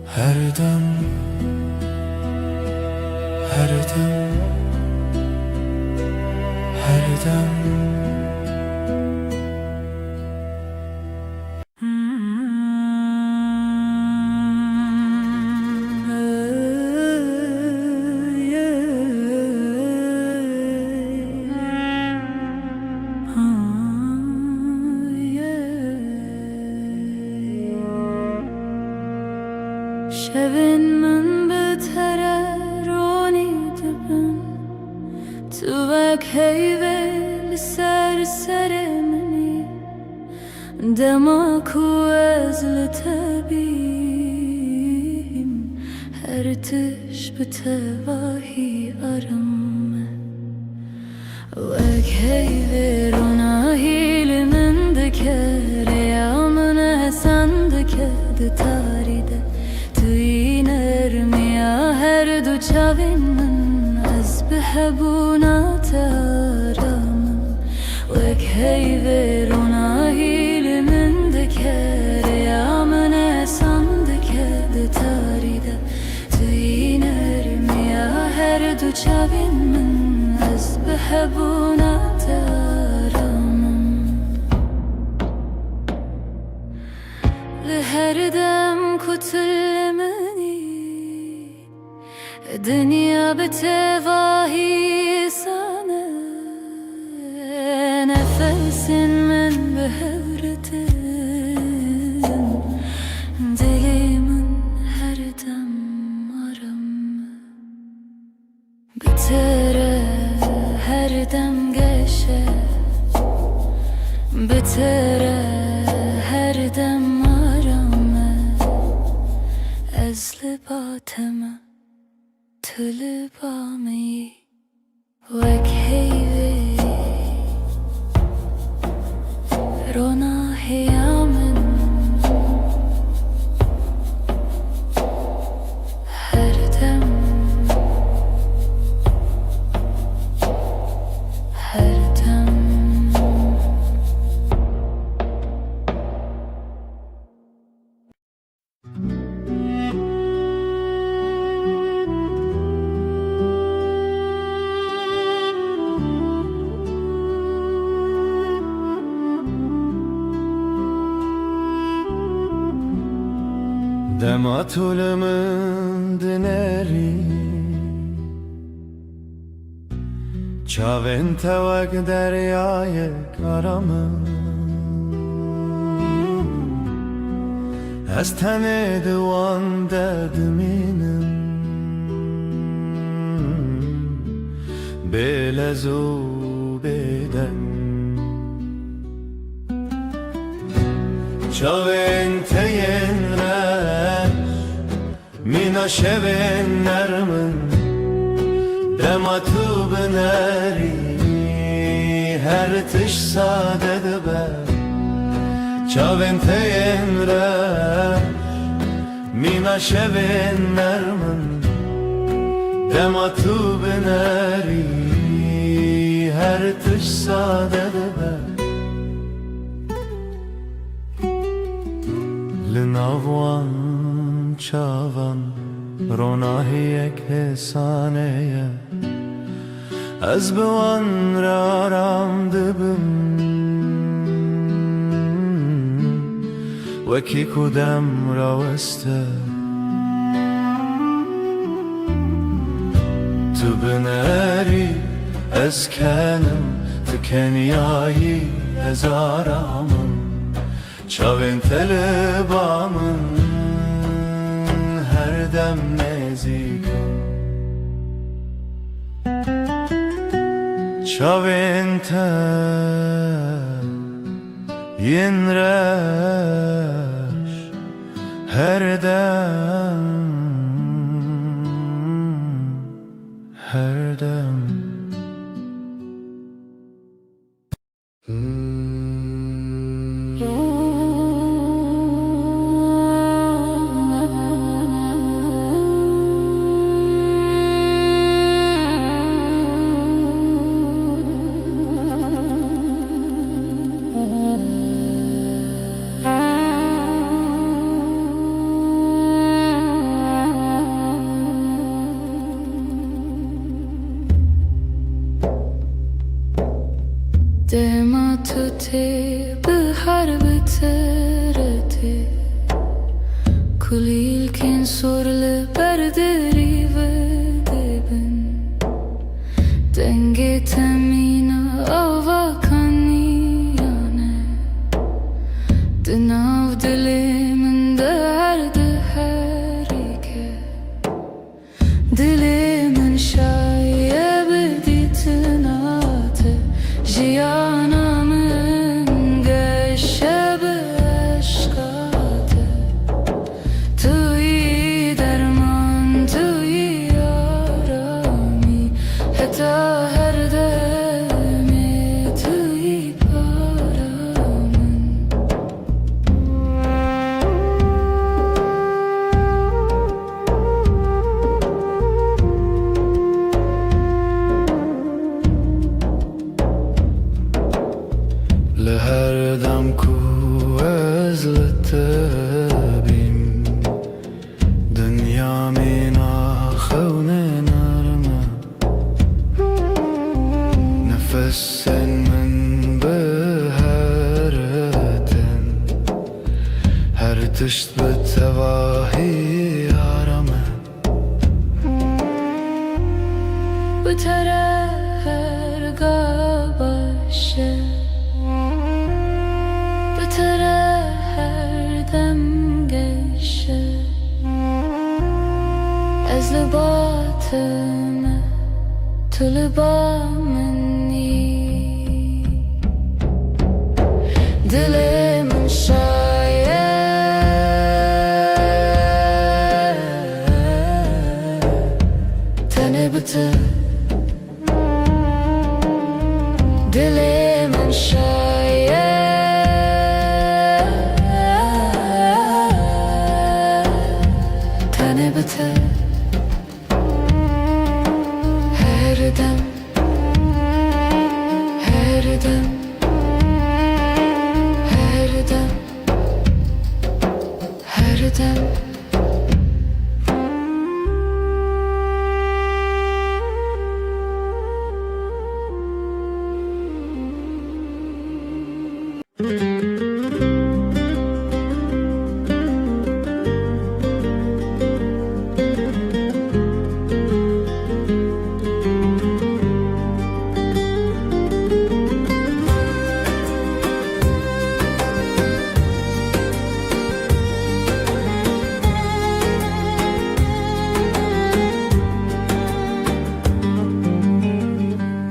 هر دم هر دم هر دم شبن من بتره رونی دبن تو وک هیوه لسر سر منی دماکو از لتبیم هر تش بتواهی آرم وک هیوه روناهی لمن دکر یا من حسن دکد تاریده توی نرمیا هر دو چاوین من از بهبونات آرامم وک هیوه روناهی لمن دکر یا من احسان دکد تاریده توی نرمیا هر دو چاوین من از بهبونات آرامم لهر دم کتل دنیا بتواهی سانه نفس من بهورتن دلی من هر دم آرام بتره هر دم گشه بتره هر دم آرامه از لباتمه طلبامي وك هيوي رونا هيامن هردم هردم دما طولمن دنری چاوین توک دریای کارمن از تن دوان ددمینم بلزو بدن چاوین تین مینا شبن نرمن دما تو بنری هر تش ساده دبر چاوین تین رش مینا شبن نرمن دما تو بنری هر تش ساده دبر لناوان چاوان روناهی یک حسانه از بوان را رام دبم وکی کدام راوسته تو بنری از کنم تو کنیایی از آرامم چاوین طلبامن هر دم نزی Çavente yenreş her dem, her dem. دما تو تی به هر بترتی کلیل کن سرل بردری و دبن دنگ تمینا آوا کنیانه دناو دلی من درد هری که دلی من شایب دیتناته جیانمın گشه به عشقاته توی درمان توی آرامی حتی هر دمی توی پارامın لهر دم کو ازلتبیم دنیا مینا خون نرمه نفس من به هرتن هر تشت به تواهی آرامه بتره هر گابشه بتره هر دم گشه از لباتمه تو لبا منی دل من شاید تنه بته دل من شاید تنه بته her dem her dem her dem her dem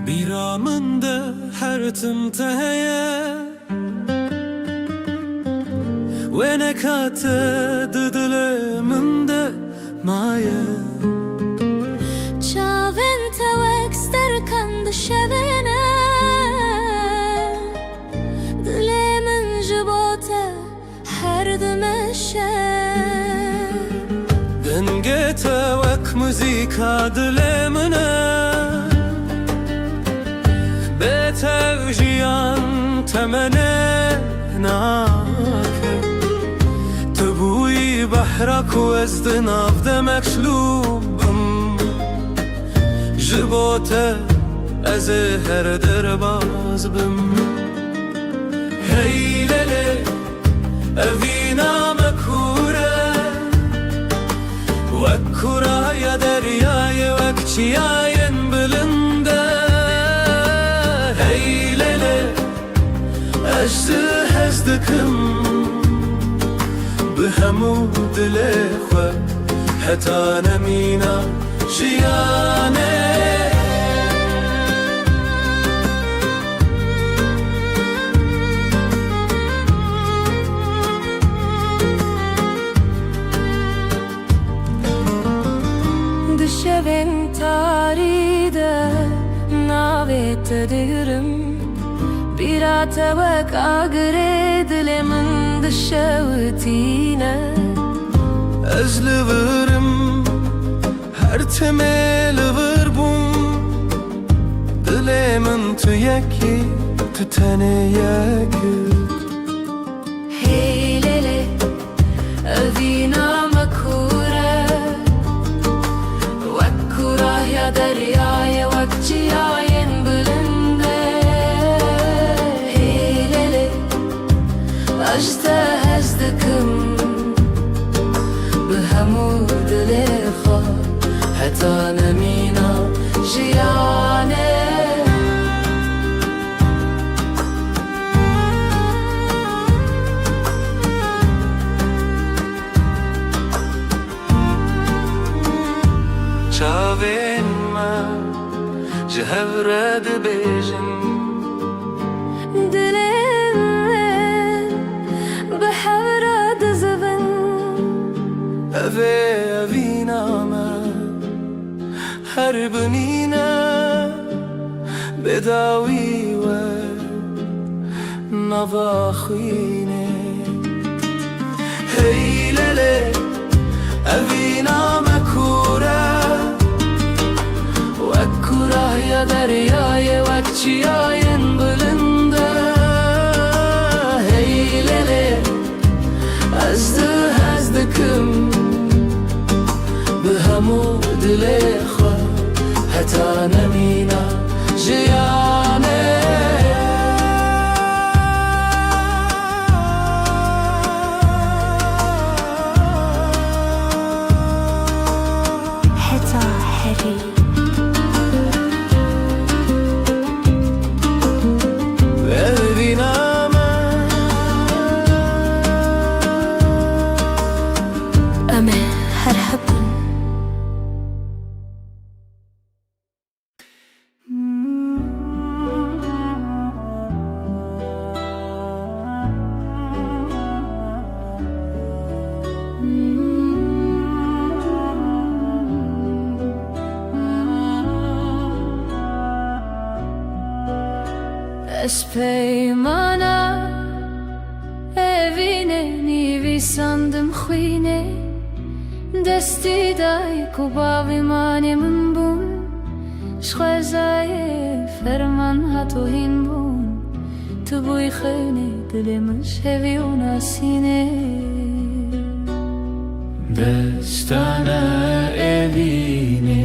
بیرامنده هر تمتهیه و نکاته ددل منده مایه چاوین توکستر کند شبینه دل من جبوته هر دمشه دنگت وک موزیکا دل منه به توجیان تمنه ناکه تبوی بحرک و از دناف دمک شلوبم جبوته از هر درباز بم هیلله اوینا مکوره وکورای دریای وکچیاین بلنده هیلله اجده هزدکم به همو دل خو حتی نمینا جیانه evin taride navet diyorum bir atavak agre dilimin dışavutine Ezlivirim her temeli vir bum Dilimin tüyeki tütene yakıt Heylele evina makure Vakkura ya deryaya vakciyayen bülünde Heylele ajda hezdikim بهمو دل خوا حتی نمینا جیانه چاوین من جهورد بیجن دلم بحورد زبن اوی نامه هر بنینه بداوی و نواخینه هیلله اوی نامه کوره و کوره یا دریای وکچیاین بلنده هیلله از دکم بهمو دل خوا حتی نمینا جیانه حتی هری ببینم أما هرحب Espeyman'a evine nivi sandım khine Desti dai kubavi mane min bun Shkhazaye ferman hato hin bun Tu buy khine dilimin shevi u nasine دستانه evine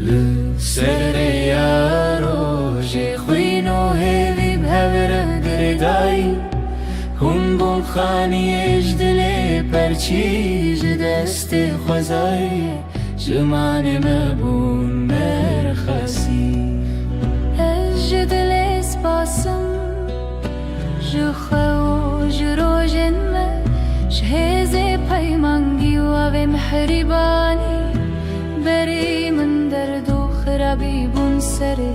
لسر یاروژی خوینو هیوی بهوره گردایی هون بون خانیش دلی پرچیج دست خوزایی جمان مبون مرخصی اجد الاسباسم جخو جروجن ما شهزي پیمانگی و اوی محریبانی بری من درد و خرابی بون سره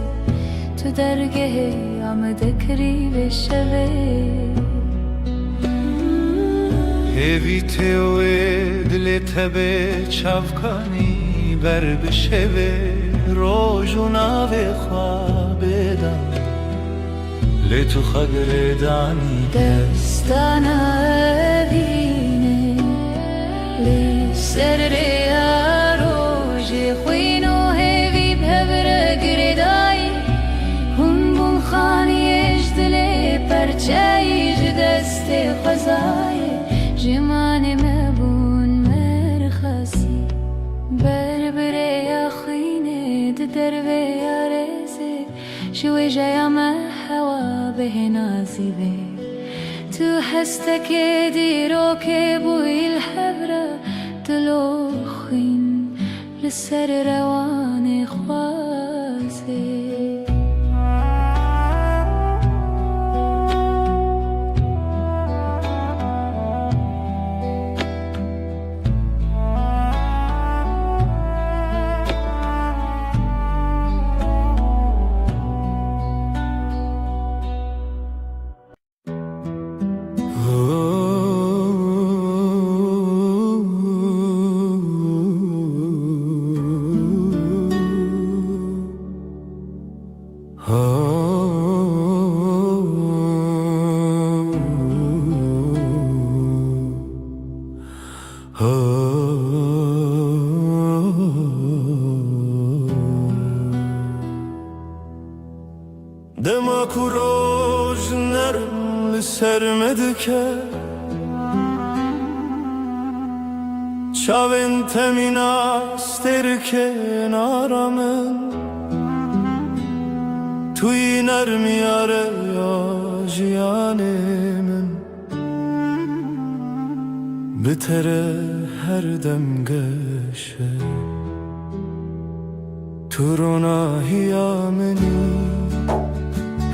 تو درگه آمده کری بشوه هیوی تیوه دل تبه چافکانی بر بشوه روژو ناوه خوابه دم لتو خگردانی دستانا اوینه لسر ریاروژی خوینو هیوی بهوره گردایی هون بون خانیش دلی پرچایش دست خوزایی جمان مبون مرخصی بربره یا خوینه دربه یا رزه شوی جایا ما هوا به نازیبه تو هستك ديرو كبوي الحبرة دلو خوين لسر رواني خوازي دما کوروش نرم لسرمدکه چاوین تمینا سترکه نارامن توی نرمیاره یا جیانمن بتره هر دم گشه تو روناهیا منی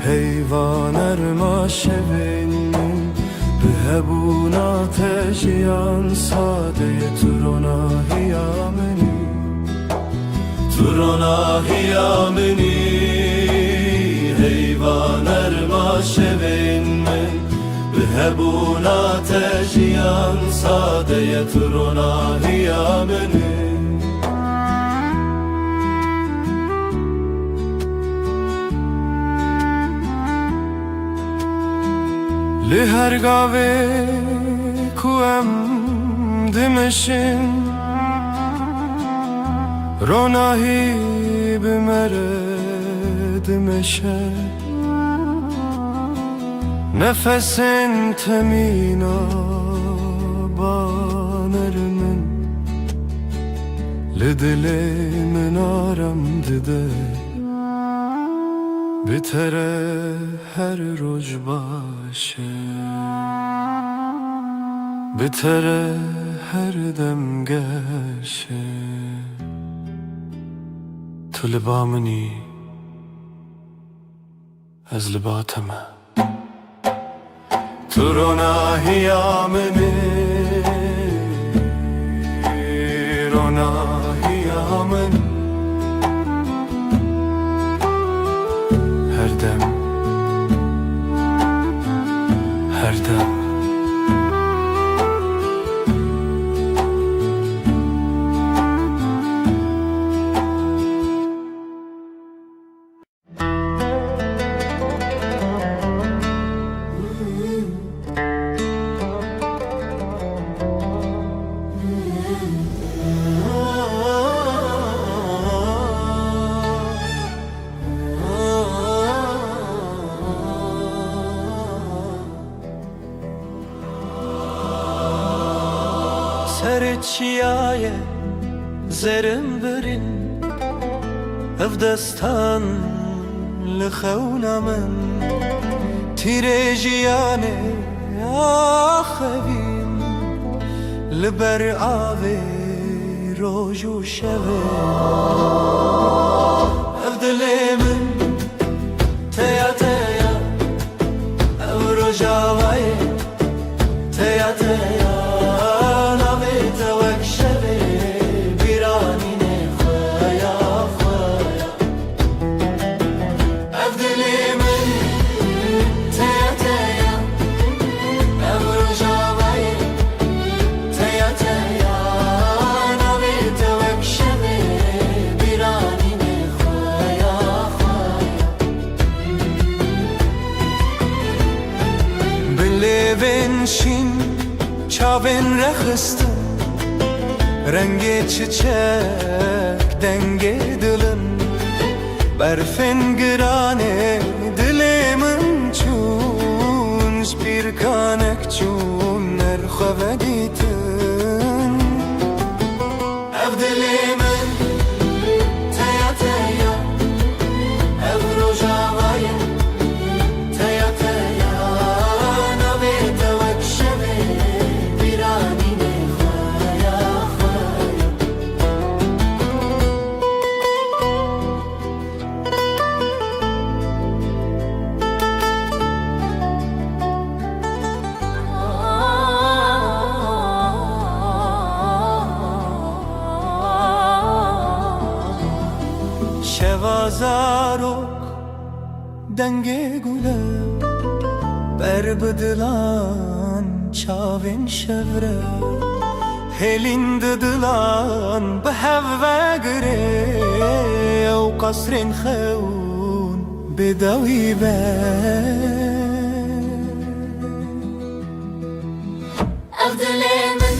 حیوان ارما شبین به هبونا تجیان ساده تو روناهیا منی تو روناهیا منی حیوان ارما شبین من به هبونا تجیان ساده تو روناهیا منی لهر گاوه کوام دمشن روناهی بمره دمشه نفسن تمینا بانرمن لدل من آرام دده بتره هر روز باشه بتره هر دم گشه تو لبا منی از لباتمه تو روناهیا منی روناهیا منی هر دم هر دم سرچیای زرم برین افدستان لخونمن تیرجیانه آخوین لبر آوی روز و شبه افدلمن تیا تیا او رجاوی تیا تیا شین چاوین رخستم رنگ çiçek denge دلم برفن گرانه دلمن چون سپیرکانک چون نرخوه دیتن اف دلمن تیا تیا اف روژاوایه تیا تیا نویت وکشمه بیرانی نخوایا خوایا شوازارok denge gule berbedilan çavin şevre helin dıdılan behevve gre o kasrin khun bedawi be أفضل من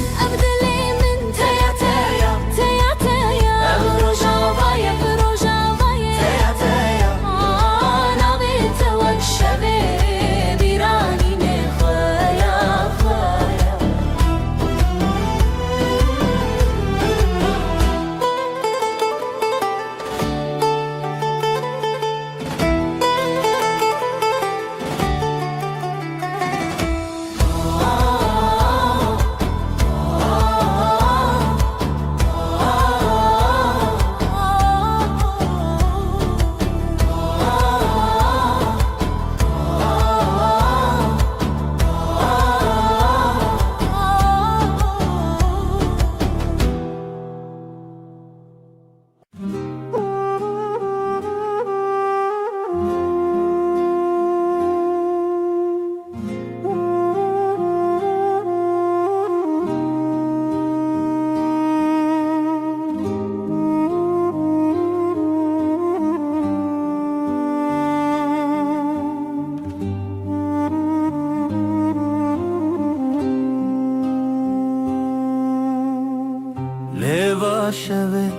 شوه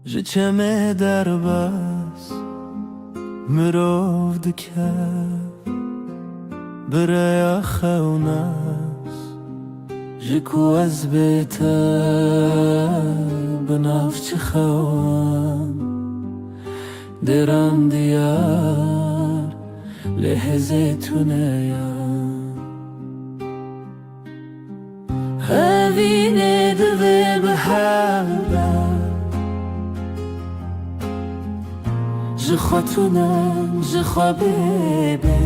ji çeme derbas mirov dike biraya xewnas ji ku ez bête bi navçi xewan deran diyar lê hêzê tuneyan hevînê divê bi hevbe ji xwe tunem ji xwe bêbê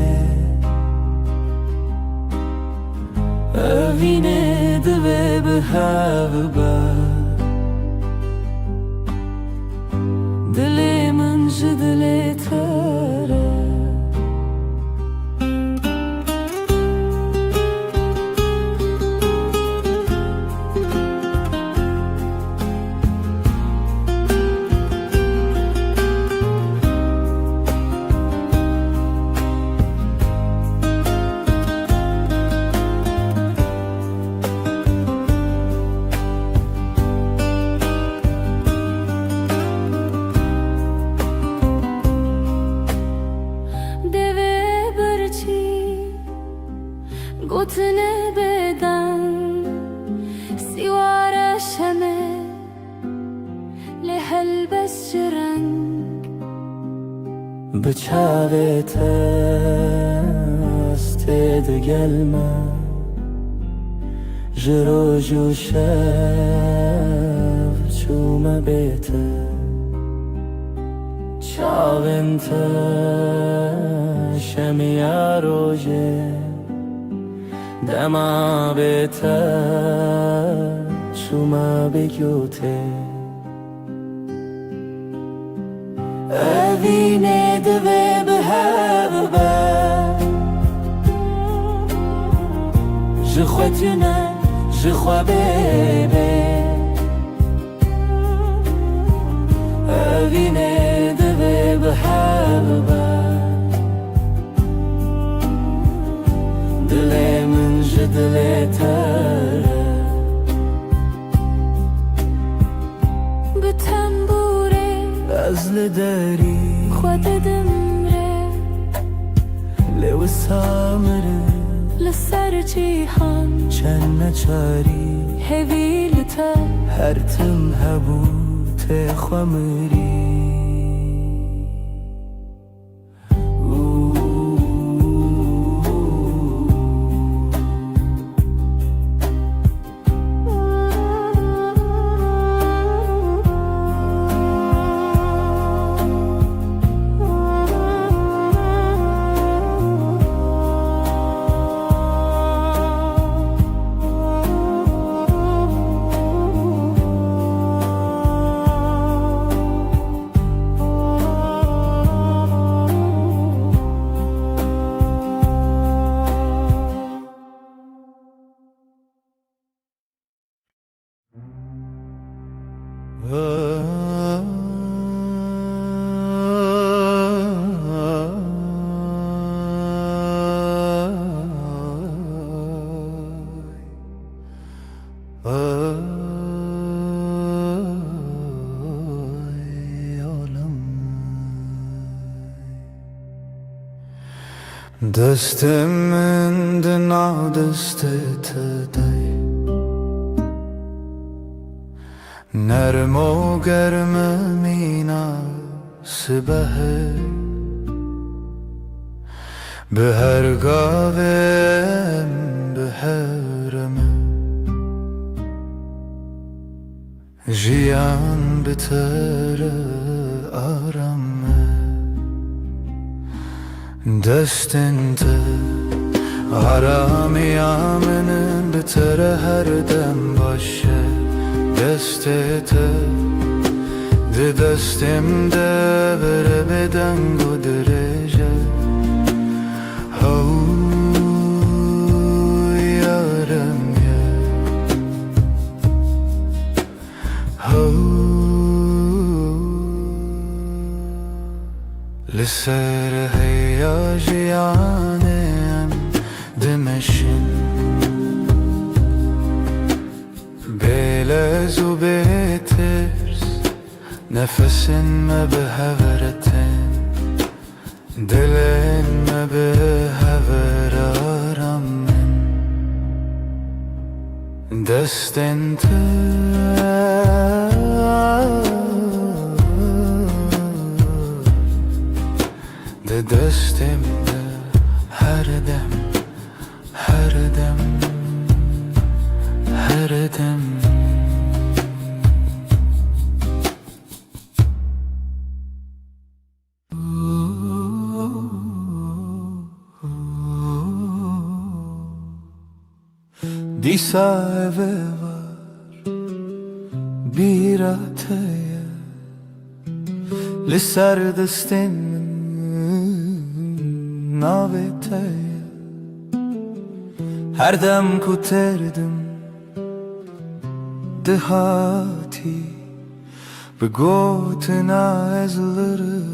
evînê divê bi hev be dilê min ji dilê te re گوتنه بدن سیوار شمه لحل بس جرنگ بچاوت استد گلمه جرو جو شف چومه بیته چاونت شمیا روژه دما بته شما بگوته evînê divê bi hev be ji xwe tune ji xwe bêbê evînê divê bi hev be dilê min ji dilê te re bi tembûrê ez li derî xwe didim re lê wisa mirim li ser cîhan çend neçarî hevî li te her tim hebû tê xwe mirî دستم دنا دست تدای نرم و گرم مناسبه به هر گاوم به هرمه جیان بتر آرامه دستنت آرامی آمنن بتر هر دم باشه دستت ده دستم ده بره بدنگ و درجه هو یارم یه هو لسر هیاجیانم دمشن بله هزو بيترس نفسن ما بهفرتن دلن ما بهفر آرامن دستن ده دستم ده هر دم هر دم هر دم Disa eve var bir ataya Lisar destin navetaya Her dem kuterdim dehati Begotina ezlerim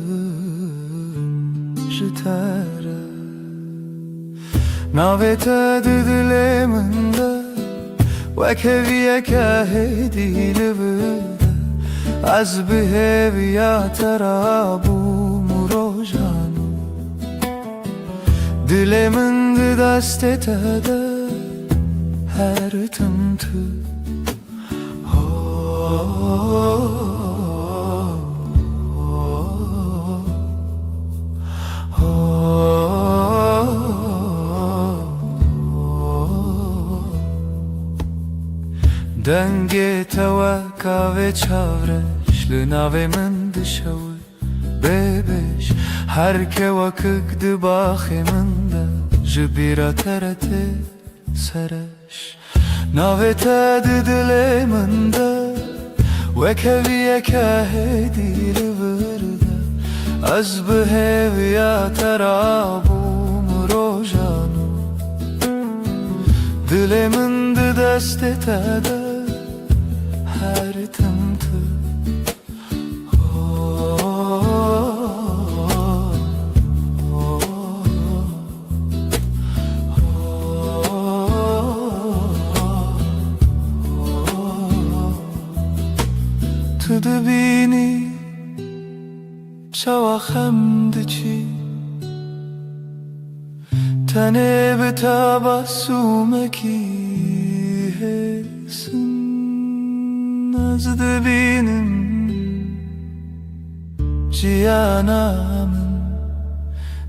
jitara Navete didileminde Vekeviye kahedi livide Az biheviya terabu murojanu Dileminde dastetede her tımtı Denge tevaka ve çavreş Lınave min dışavu bebeş Her kevakık dıbaxe min de Jibira terete sereş Navete didile min de Vekeviye kahedi livırde Az biheviya terabu murojanu Dilemin de destetede her tımtı Tudu bini çavakhem diçi Tane betabassumeki hesin Nazdı benim ciyanamın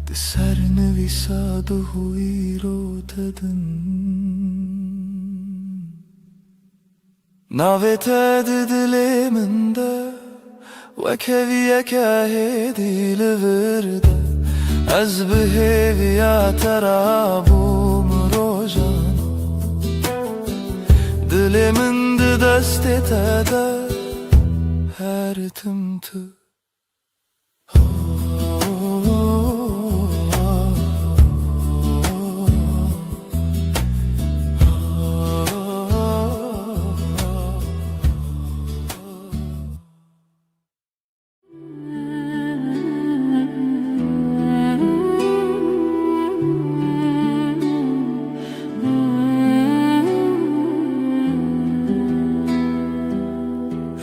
Deserni visaduhu irotedin Navete didileminde Vekeviye kahedi livırde Az biheviya terabu murojanu Dilimin de destetede her tımtı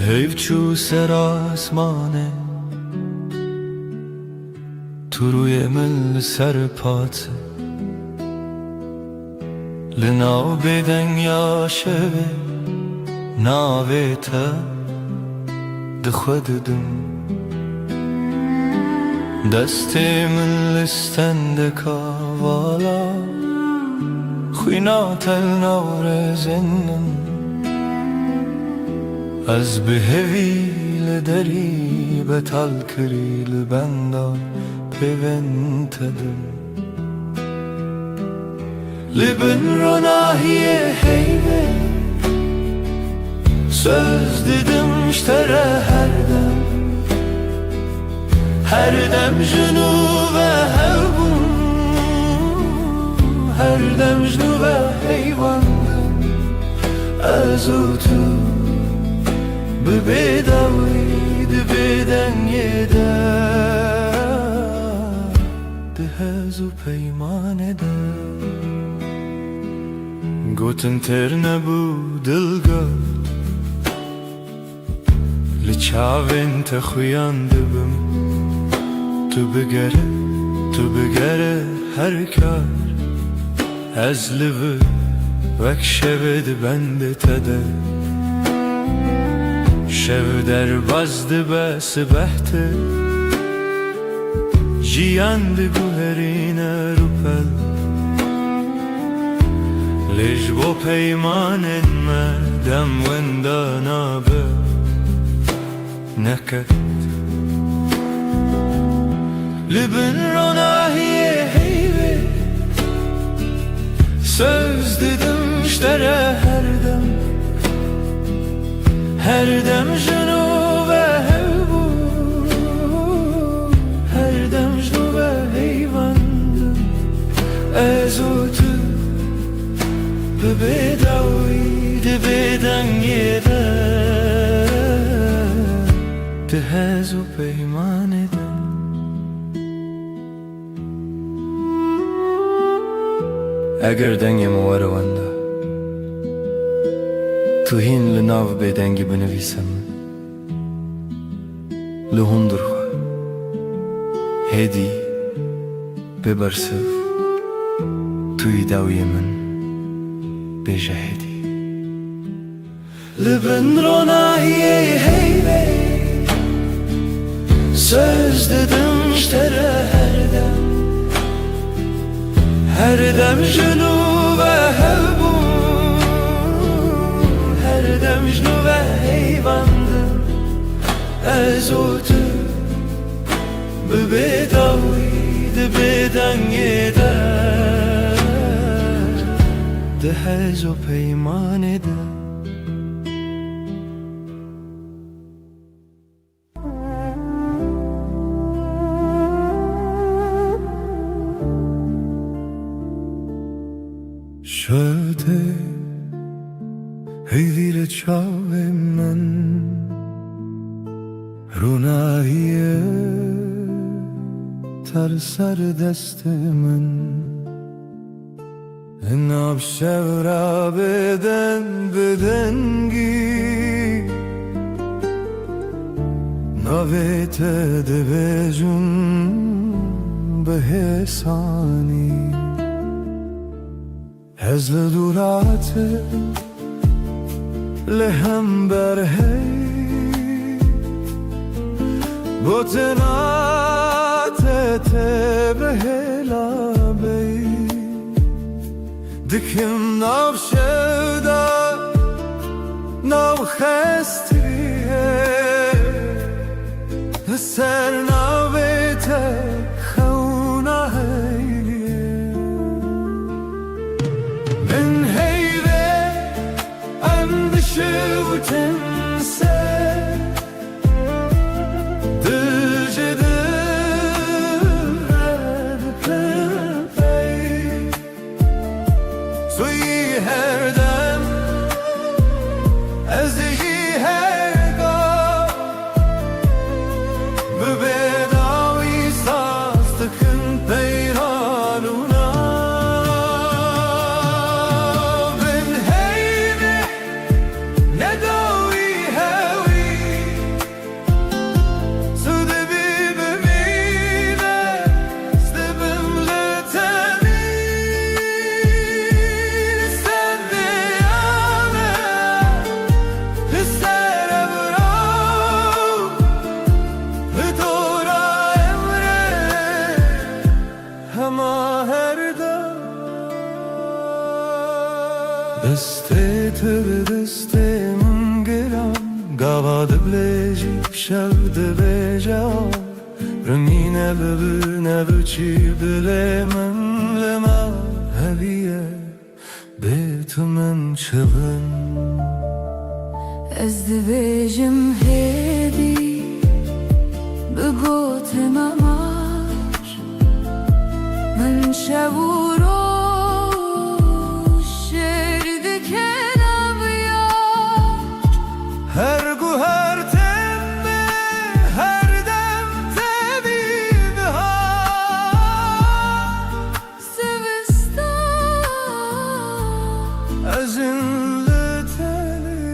Hevçu ser asmane Tu ruye mil serpate Linav beden yaşeve Navete Dixwedidim Destê min li stendeka vala Xwîna telnawrezên Ez bihevî li derî betal kirî li benda pêventedim Li bin ronahiyê heyvê Söz didim ştere her dem jinû ve hevbûm Her dem jinû ve heyvandim Ez û tu Bi bêdawî di bêdengê de Di hez û peymanê de Gotin têr nebû dilgir çavên te xuyan dibim. Tu bigere her kar. Ez li vir vek şevê dibende te de. Şev derbas dibe sibeh te. Jiyan diguherîne rûpel. Lê ji bo peymanên me dem wenda nabe neket. Li bin ronahiyê heyvê söz didim ştere her dem jinu ve hevbû, her dem jinu ve heyvandım. Ez û tu bi bêdawî di bêdengê de di hez û peymanê de. Eger dengê me were wenda, tu hîn li nav bêdengî binivîse min. Li hundir xwe hêdî bibersiv tu yî dawiyê min bêje hêdî. Li bin ronahiyê heyvê söz didim ştere her dem jinu ve hevbû, her dem jinu ve heyvandım. Ez û tu bi bêdawî di bêdengê de di hez û peymanê de. Şöte heyvîle çavê min rûnahiyê ter ser destê min. Nav şevra bêdengî navê te dibêjim bi hêsanî. Ez li duratê li hember hey gotina te bi hêla bey. Dikim nav şevda nav xestiyê li ser navê te xewna heyê. Min heyvê endişe û timse dilce dikirim pey. Tu yî her dem ez yî her gah bi bêdawî saz dikin peyranûna. Bin heyvê nedawî hewî tu dibî bimîne dibim li tenî. Sen diyame li ser evraw li dora emre hema her dem. Destê te bi destê min giran gava dibilêjî şev dibêje rengîne bibir nebiçî dilê min li me heviye bê tu min çibin. Ez dibêjim hêdî bi gotin me mar. Min şev û roj şêr dikin evyar. Her guher temme her dem te bihar. Sivistan Ezin li tenî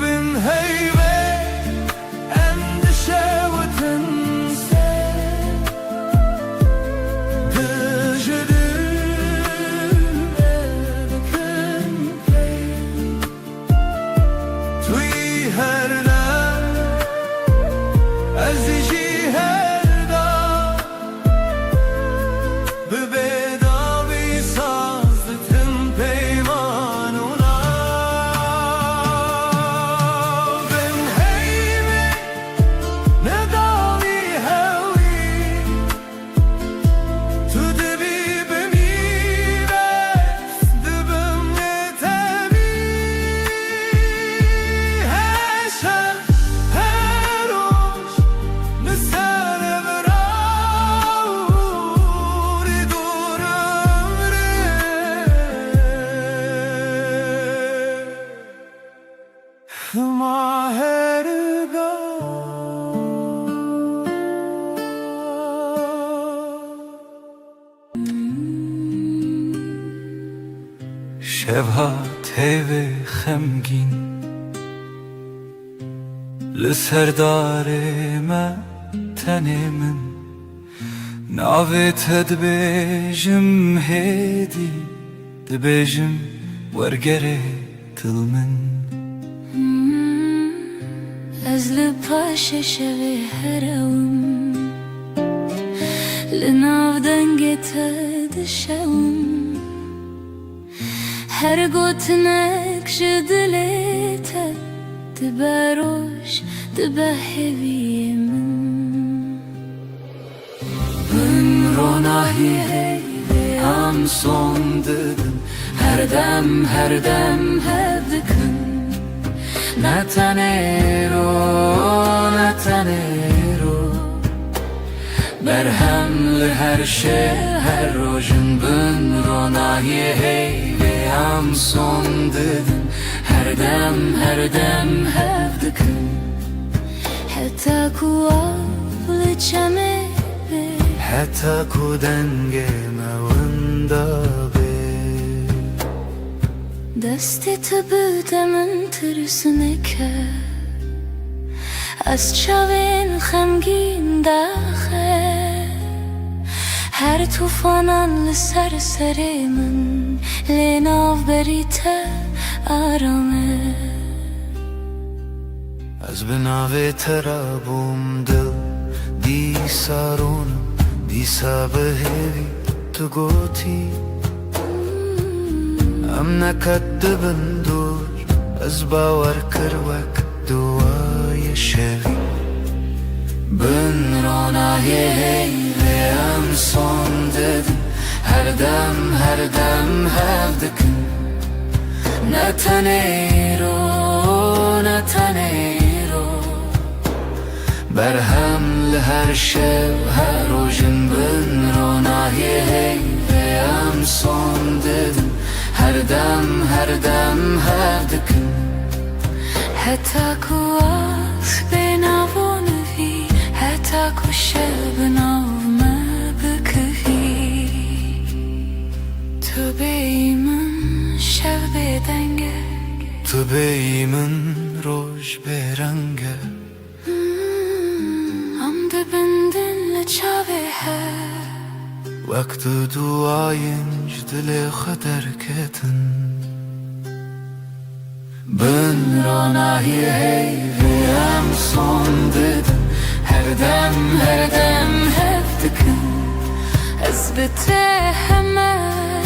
bin heyvê هر لب از جی هر دا به بداوی سازدتم پیمانونا بم هیمی نداوی هوی تو دبی بمیرس دبم نتبی هشم هروش نسر براوری دورم ره ماهرگاه شبها تیوه خمگین لسردار ما تنه من ناوت دبیجم هیدی دبیجم ورگره دل من از لپاش شوی هرم لناو دنگت دشم هر گوتنک جدلیت دبروش دبهوی من من روناهی هی هم son dedim her dem hep dikın Natanero Berhemli her şey her rojun bün ronahi hey ve am son dedim her dem hep dikın حتی کوافل چمه به حتی کودنگ موندا به دستی تو بودمن ترسونه که از چاوین خمگین داخل هر توفانان لسر من لیناو بریته آرامه از بناوی ترابوم دل دی سارونم دی سابهوی تو گوتی ام نکدبن دور از باور کروک دوای شوی Ben ronahi hey ve am son dedim her dem hep dikın Natanero Berhemli her şev her rojun ben ronahi hey ve am son dedim her dem hep dikın حتی کوات بناونوی حتی کشه بناومه بکوی تو بیمن شب بدنگه تو بیمن روش برنگه ام دبندن لچاوه هر وقت duayınc dile kadar keten Ben ronahi hey ve am son dedim her dem hep dikın ezbete heme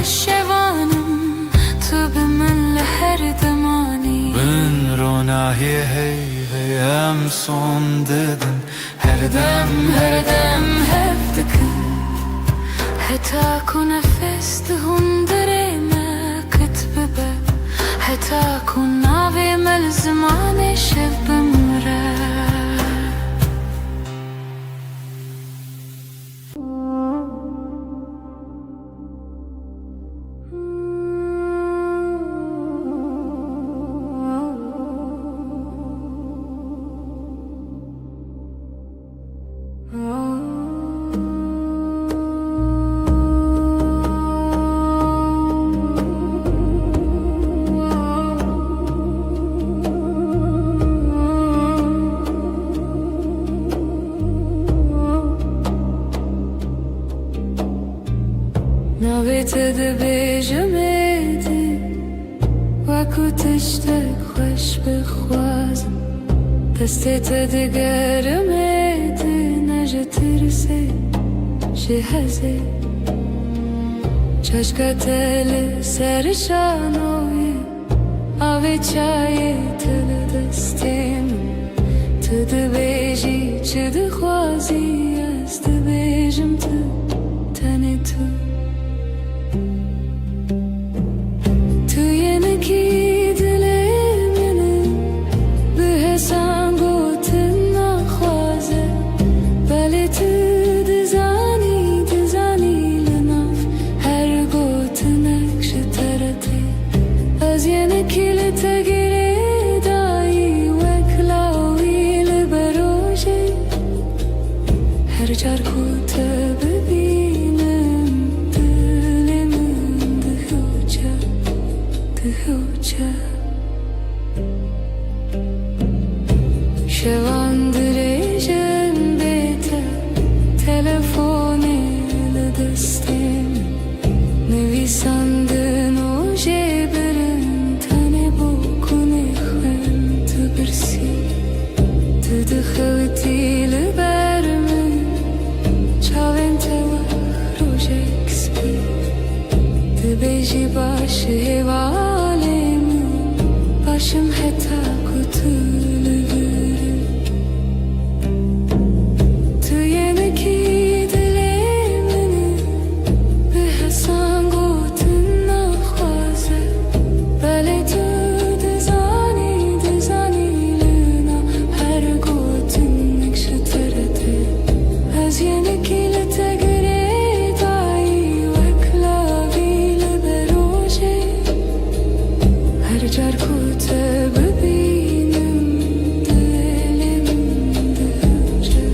şevanım tu bimin her demani Ben ronahi hey ve am son dedim her dem hep dikın حتی کو نفس دهون دره ما کتبه حتی کو ناوی مل زمان شب بمره ناویت دبیجمدی وکو تشتک خوش بخوازم دستت دگرم نجترسه جهزه چشکتل سرشانوی آوی چای تل دستیم تد بیجی چد خوازی است بیجم تنی تو ینکی دلی منه به حسان گوتن نخوازه بله تو دزانی لناف هر گوتنک شترته از ینکی لتگیری دایی وکلاوی لبروجه هر جار کوته ببینم دلمون دهوچه شوان درجم بیته تلفونی لدستیم نویسندن و جبرن تنه بکنی خون تو برسی تو دخوتی لبرمن چاوین تو روژک سپی تو بیجی باشه والیم باشم حتی کتول برم تو ینکی دلی منه به حسان گوتن نخوازه بله تو دزانی لنا هر گوتن نکشترده از ینکی لتگری دایی وکلاوی لبروجه هر جار کوته ببینم دلم دهوچه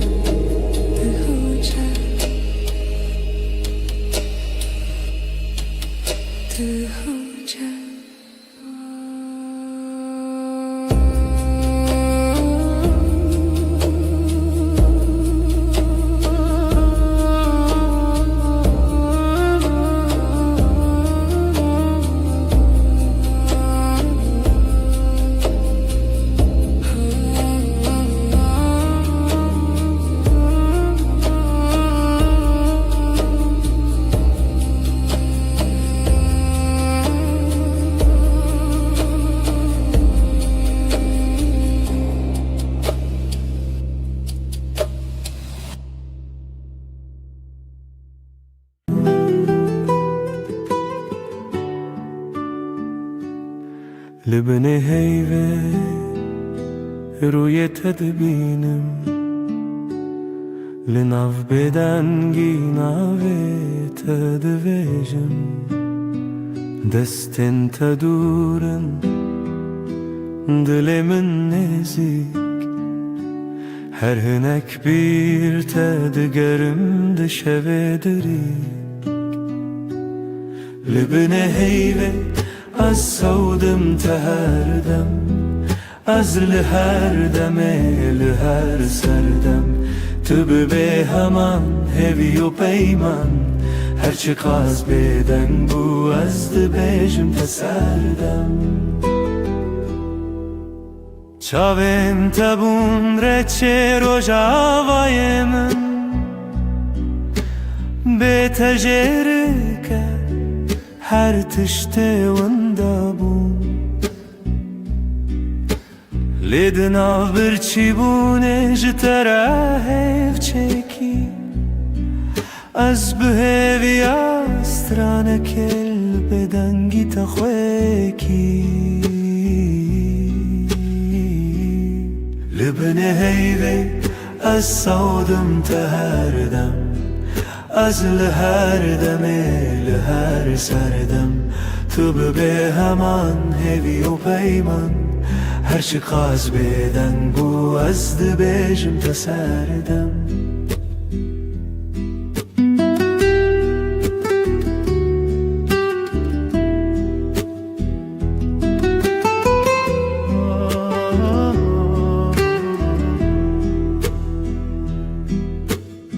لبني هيفه روی تدبینم لناف بدنگی ناوی تدویجم دستن تدورن دلمن نزیک هر هنک bir تدگرم دشوه دریک لبني هيفه از سودم تهردم از لهر دمه لهر سردم تو به همان هوی و پیمان هرچی قاز بدن بو از دبیجم تسردم چاویم تبون رچه روژاوای من به تجره که هر تشته وندابون لیدنا برچی بونه جتره هف چکی از بهوی استرانه کل بدنگی تخویکی لبنه هیوه از سودم تهردم از لهر دمه لهر سردم تو به همان هوی و پیمان هرچی قاز بدن بو از دبیجم تسردم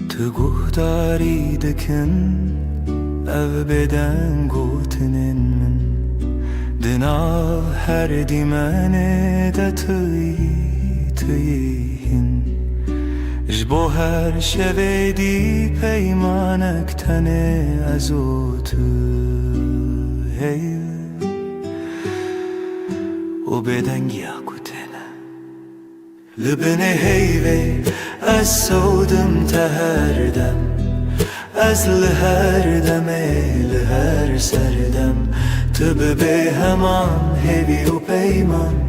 تو گهداری دکن او بدن گوتنن من دنا هر دیمنه ده توی تیهن جبو هر شوی دی پیمانک تنه ازوت هی و بدنگی اکوتنه لبنه هیوی از سودم تهردم از لهر دمه لهر سردم تب به همان هیوی و پیمان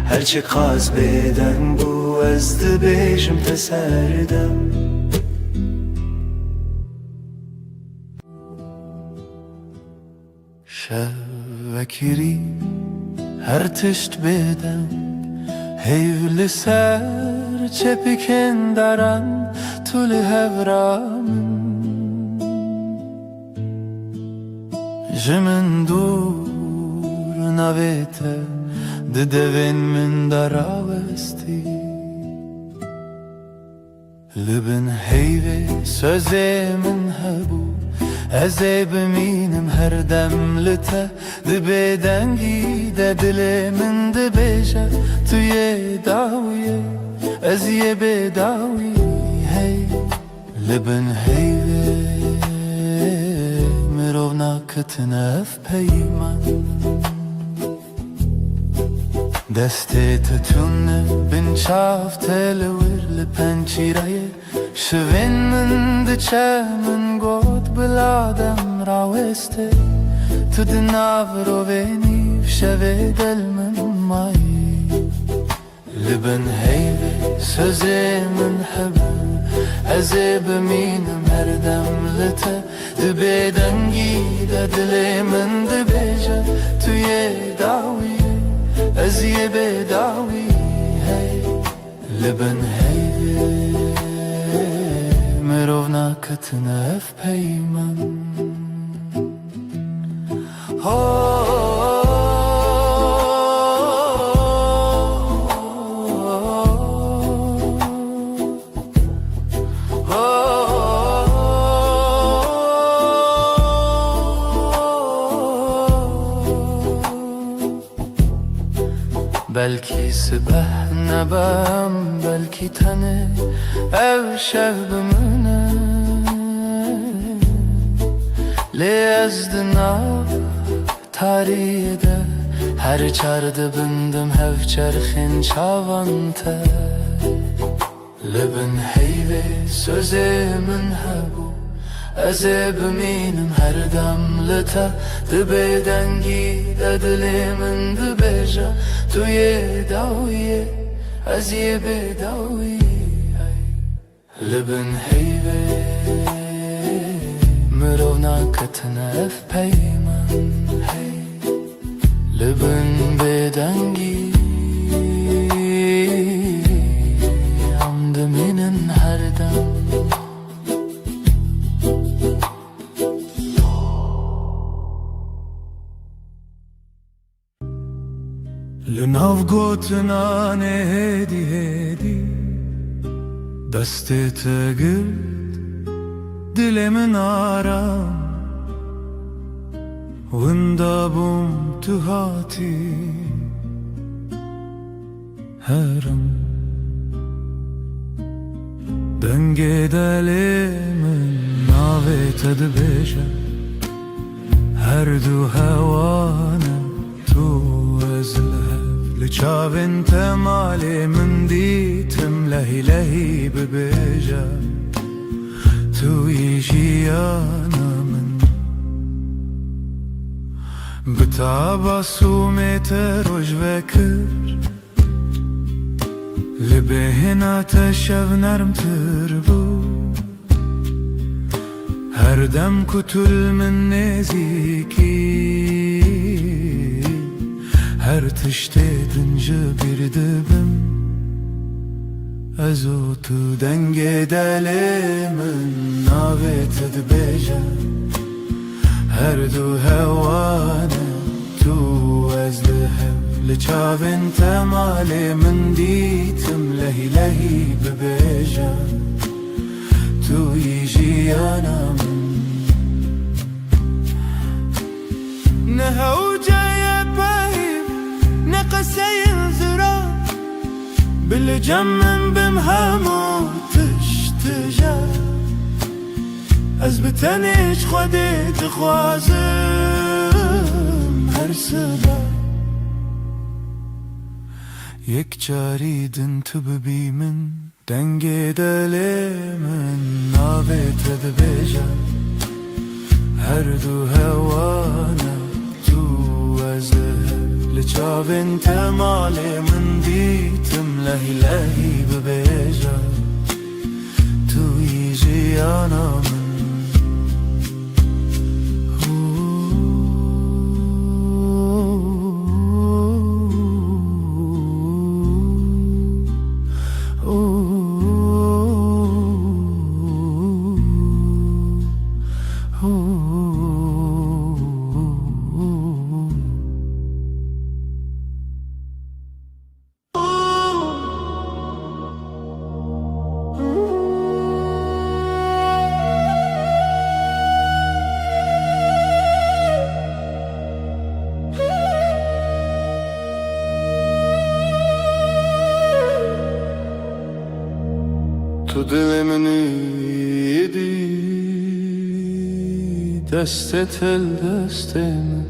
هرچی قاز بدن بو از دبیشم تسردم شوکری هر تشت بدم هیو لسر چپکن دارن طول هورام جمن دور نویته ددوین من دراوستی لبن هیوی سوزی من هبو ازی بمینم هر دم لته دبی دنگی دل من دبیجه توی داویه ازی بداوی هی لبن هیوی مرو ناکتنف پیمان دستی تتونه بین چاف تلور لپنچیرای شوین من دچه من گود بلادم راوسته تو دناو رو بینیف شوی دل من مایی لبن هیوی سوزی من حبو ازی بمینم هر دم لته دبی دنگی دل من دبیجه توی داوی ازی بداوی هی لبن هیوی مرو ناکتنف پیمان بلکی سبه نبم بلکی تنه او شب بمونه لی از دناف تاریده هر چارده بندم هف چرخین چاوانته لبن هیوی سوزی من هبو ازی بمینم هر دم لته دبی دنگی دلی من دبیجه توی داویه ازی بداوی لبن هیوی مرو ناکتنف پیمان هی لبن بدنگی عمد منن هر دم لناو گوتنان هدی هدی دستی تگرد دل من آرام وندابم تو هاتی هرم دنگ دل من ناوی تدبیجه هر دو هوانه تو از لهف لچاوین تمالی من دیتم لهی لهی ببیجه توی جیانا من بتاباسومت روش وکر لبهنا تشف نرم تربو هر دم کتل من نزیکی هر تشتی دنج بیردبم ازو تو دنگ دل من ناویت دبیجه هر دو هوانه تو از لهف لچاوین تمالی من دیتم لهی لهی ببیجه توی جیانا من نهو جای بایب نقسی الزرار بلجم من بم همو تشتجه از بتنش خودی تخوازم هر سبب یک جاری دن تو ببی من دنگ دلی من نابت دبیجه هر دو هوانا تو ازه لچاب انت مالي من ديتم لهي لهي ببيجا تو يجي انا من تو دل منی یدی دست تل دست من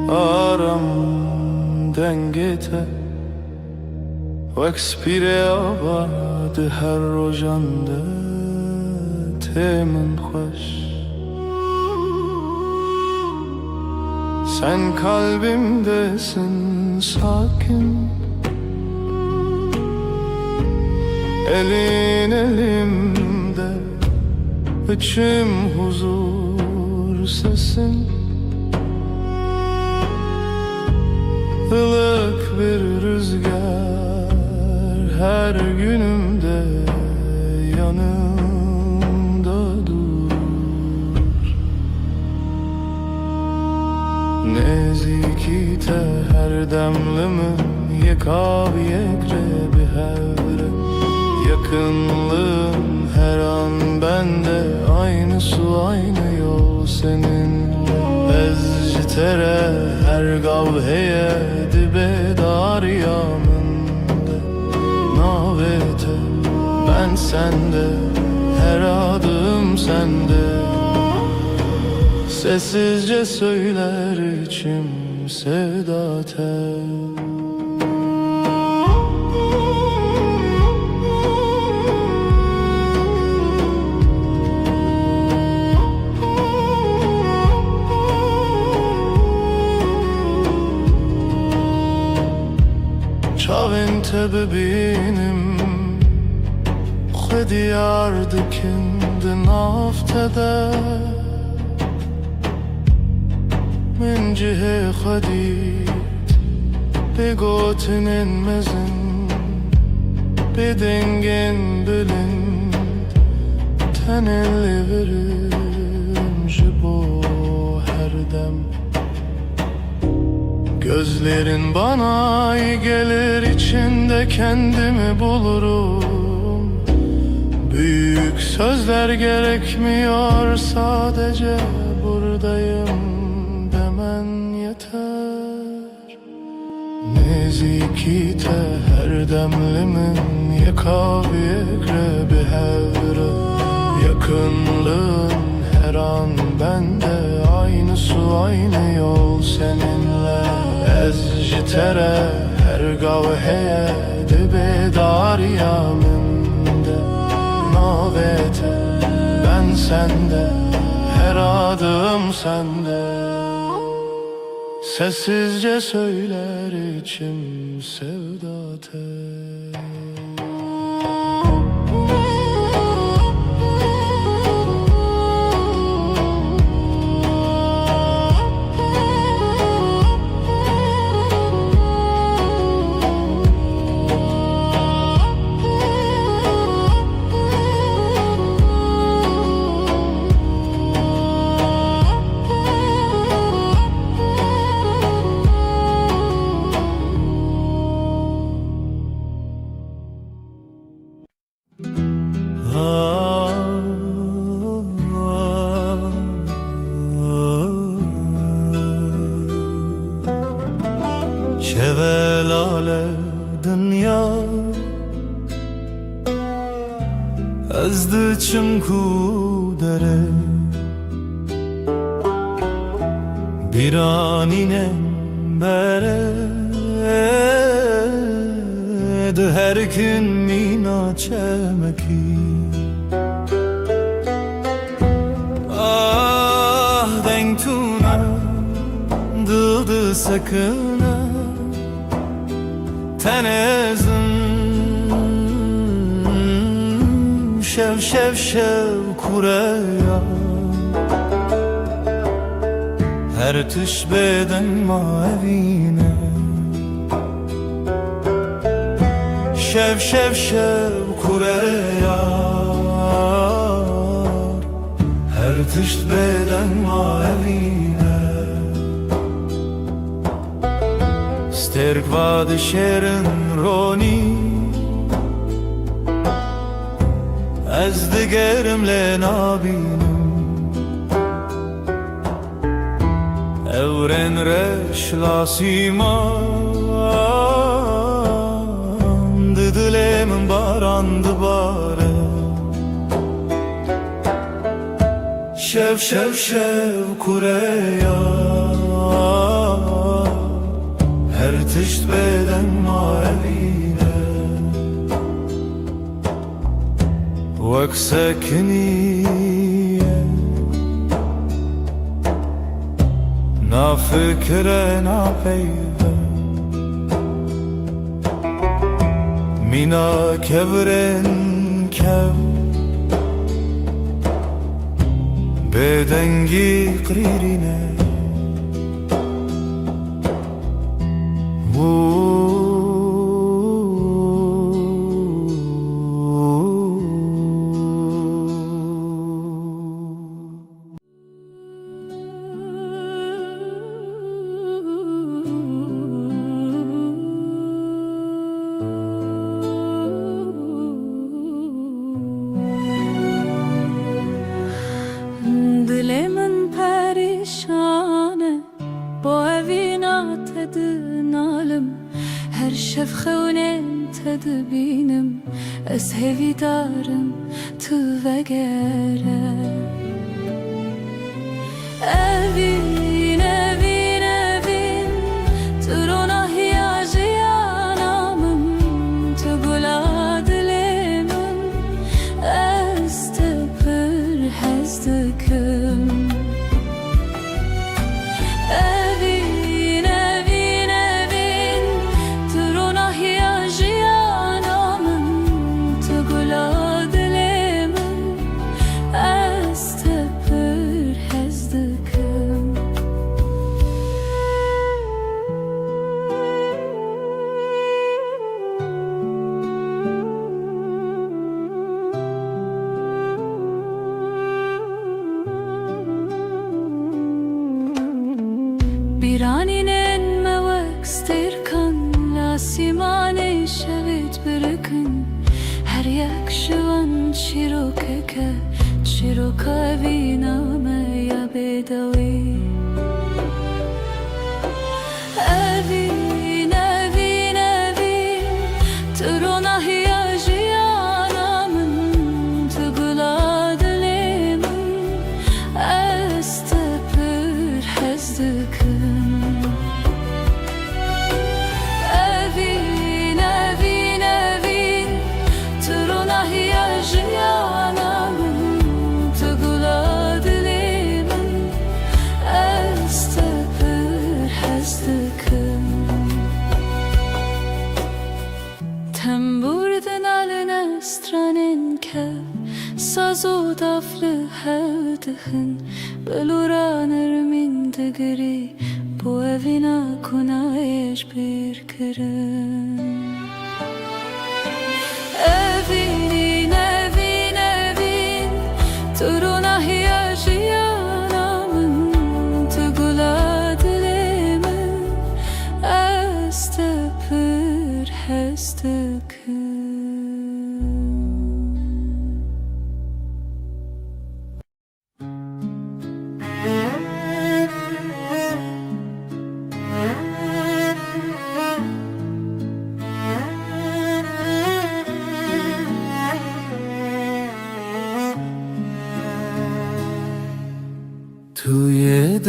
آرام دنگته وکس پیره آباد هر روزانده تمن خوش sen kalbimdesin sakin elin elimde içim huzur sesin ılık bir rüzgar her günümde yanımda dur nezikite her demlimin yekav yekrebi hevre yakınlığın her an bende aynı su aynı yol seninle ezcitere her gavheye dibe dar yanında navete ben sende her adım sende sessizce söyler içim sevda tel شاو انت ببینم خودی یاردکند نافتده من جه خودیت بگوتنن مزن بدنگن بلند تنلی verem جبو her dem gözlerin bana iyi gelir içinde kendimi bulurum büyük sözler gerekmiyor sadece buradayım demen yeter nezikite her demlimin yekav yekrebi hevre yakınlığın her an bende aynı su aynı yol seninle ezcitere her gavheye dibe dar yanımda navete ben sende her adım sende sessizce söyler içim sevda tel شولال دنیا از دچم کو داره بیرانینم بره ده her gün mina çemeki ah denk tuna dıldı sakına tenezim şev şev şev kureya her tüş beden mavine şev şev şev kureyar her tüş beden mavine sterk vad şerin roni az digerimle nabinim evren reş lasiman dilemin barandı bare şev şev şev kureya her tişt beden mavine vak sekniye na fikre na peyve mina kevren kev bedengi qririne Dilemin perişane bu evina tedinalım her şefxevnen tedbinim ez hevidarım tu vegere evin evin evin turuna hiyajiyanamın tu gula dilemin ez tepir hezdikim evin evin evin turuna hiyajiyanamın tu gula dilemin ez tepir hezdikim بیرانینن موک سترکن لاسیمانه شوید برکن هر یک شوان چیروکه بینامه یا بدوی evin evin evin turuna hiyajiyanamın tugula dilemin ez tepir hezdikim evin evin evin turuna hiyajiyanamın tugula dilemin ez tepir hezdikim Temburdun aline stranen kev Sazı daflı hevdihin Beluranır min digri Bu evina kunayeş bir kirin Evin evin evin Turuna hiyajiyanamın Tugula dilemin Ez tepir hezdikim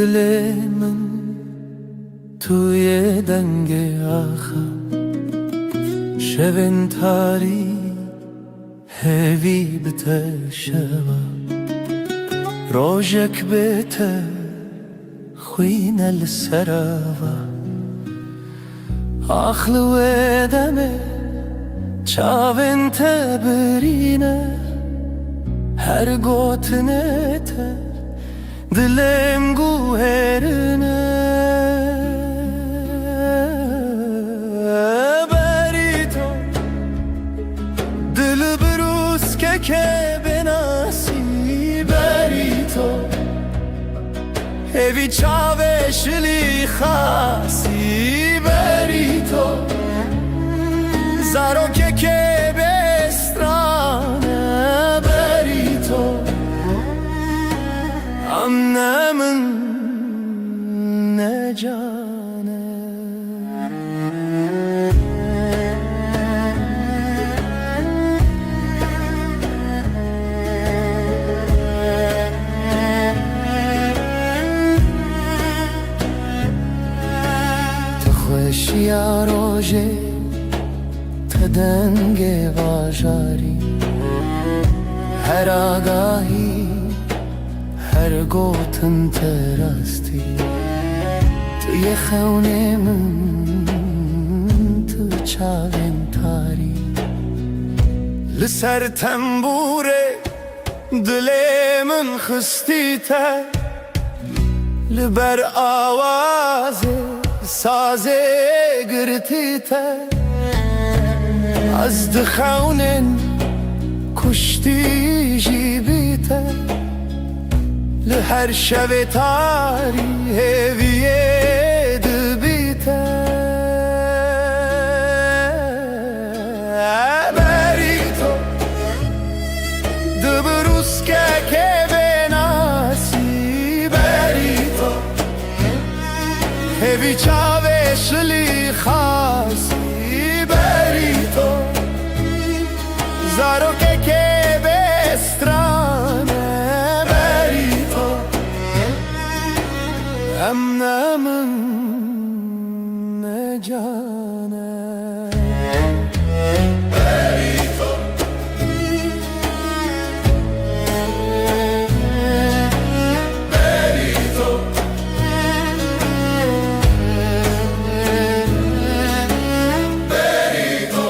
دل من توی دنگ آخر شبن تاری هوی بته شوا روژک بته خوین السراوا آخل و دمه چاون تبرینه هر گوتنه ته دلم گوهرنه بری تو دل بروز که بناسی بری تو هوی چاوشلی خاصی بری تو زارو که بسترانه بری تو امنه من نجانه تخوشی روژه تدنگ واجاری هر آگاهی هر گوتن تراستی توی خونه من تو چاوین تاری لسر تنبوره دل من خستی تر لبر آوازه سازه گرتی تر از دخونن کشتی جیبی تر لهر شب تاری هویه دبیته بری تو دبروز که بناسی بری تو هوی چاوشلی خاصی بری تو زارو که بسترانه امنه من نجانه بری تو بری تو بری تو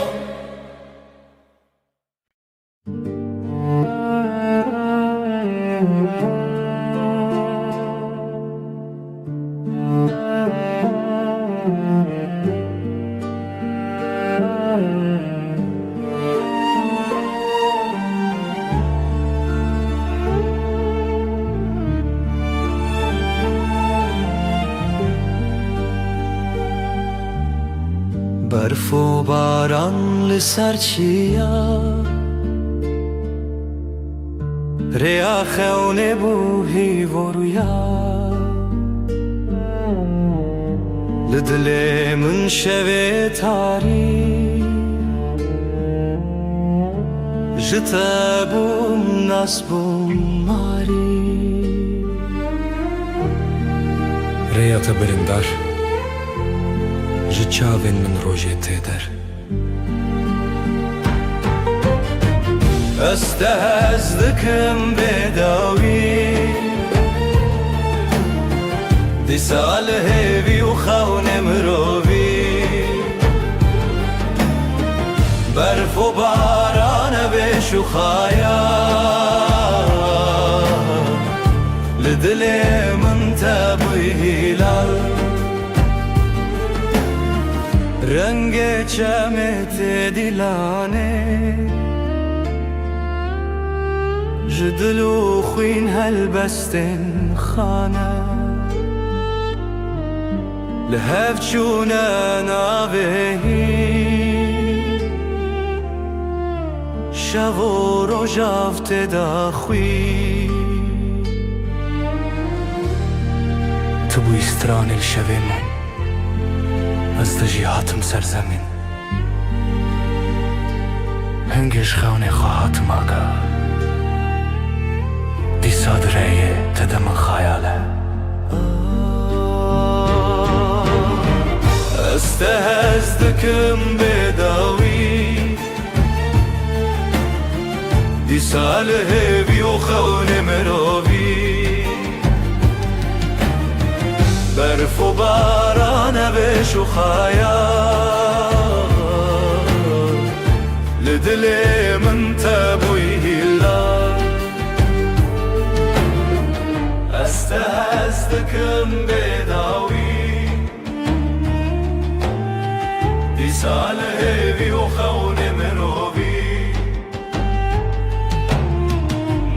برف و باران لسر چیا ریا خونه بوهی و رویا لدل من شوه تاری جتا بوم ناس بوم ماری ریا تبرندار جچاوین من روژه تیدر استهزدكم بداوي دي سال هيبي وخون مروبي برف وباران بشخايا لدلي من تبوي هلال رنگ چمت دلانه جدلو خوين هالبستن خانه لهف چونه ناوهی شو و روژافت داخوی تو بو استران الشوه من از دجیهاتم سرزمین هنگش خونه خواهاتم آگاه دی صادره تدم خیاله دکم بداوی دی سال هیوی و خون مروی برف و باران بش و خیال لدل من تبوی هلا استهزدكم بداوي دي سال هيفي وخون مروبي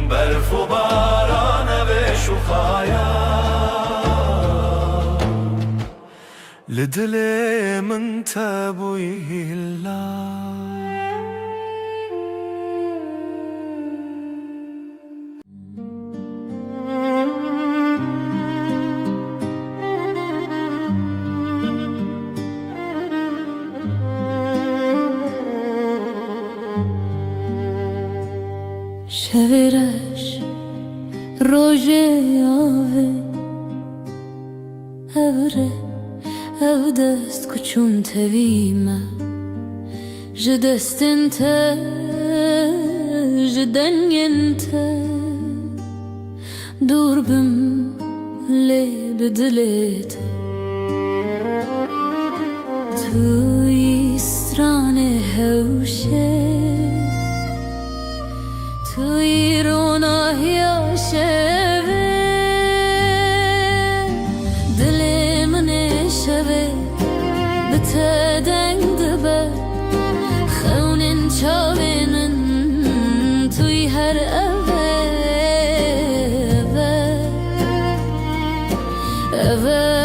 برف و باران بش و خیال لدل من تبوی هلا شویرش روژه آوه اوره او دست کچون تویمه جدستن تا جدنگن تا دور بم لی بدلیت توی استران هوشه توی روناهیا شوه دل من شوه بته دنگ دبه خونین چاوه من توی هر اوه اوه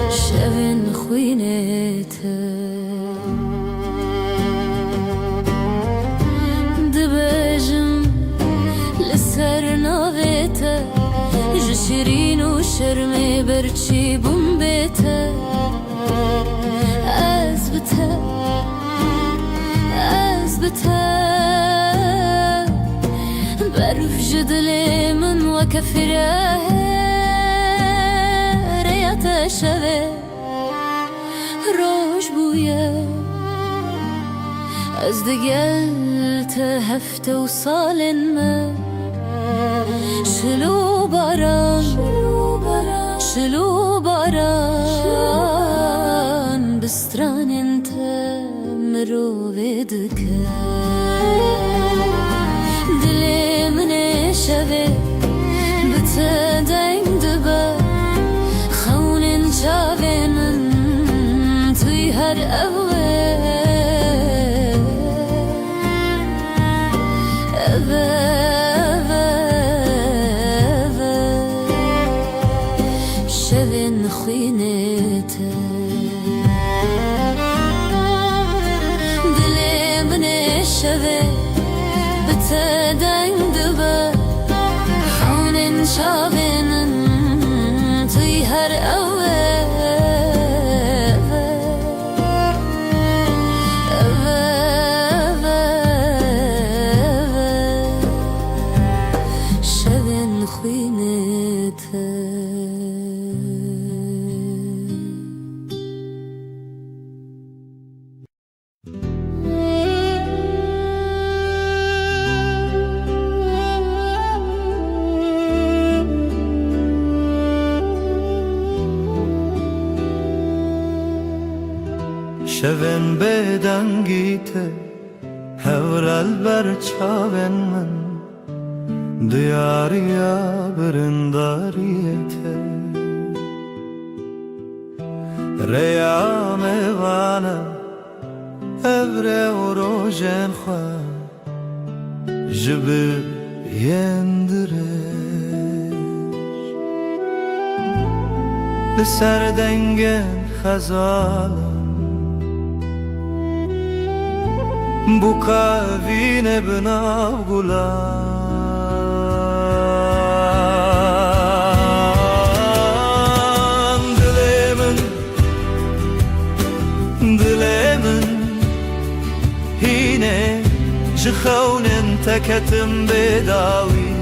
شوین خوینته شیرین و شرم برچی بوم بیته از بته برف جدل من و کفره ریت شوه روش بویه از دگل هفته و سال من شلو باران بستران انت مرو بدك دلي من شبه بتدين دبا خون شابن توي هر شوین خوینته دل من شوه بته دنگ دبه خونین شابن توی هر شوین خوینته شوین بدنگیته هورال بر چاوین من دیاریا برنداریته ریام وانا ابره و روژن خواه جبه یندرش لسر دنگن خزالم بو کاوین بناو گلان دل من هینه جخونن تکتم بداوی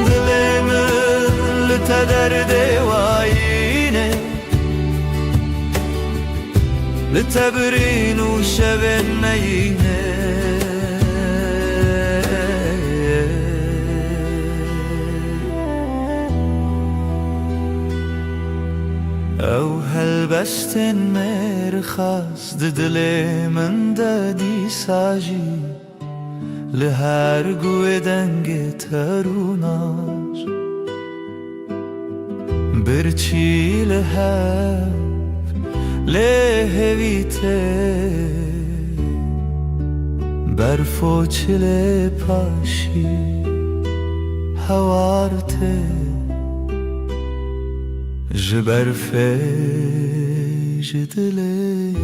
دل من te derde wayine لتبرين وشبن نينه او هلبستن مرخص ددل من دادی ساجی لهر گوه دنگ تروناش برچی لهر لهویته برفو چله پاشی هوارته جبرفه جدله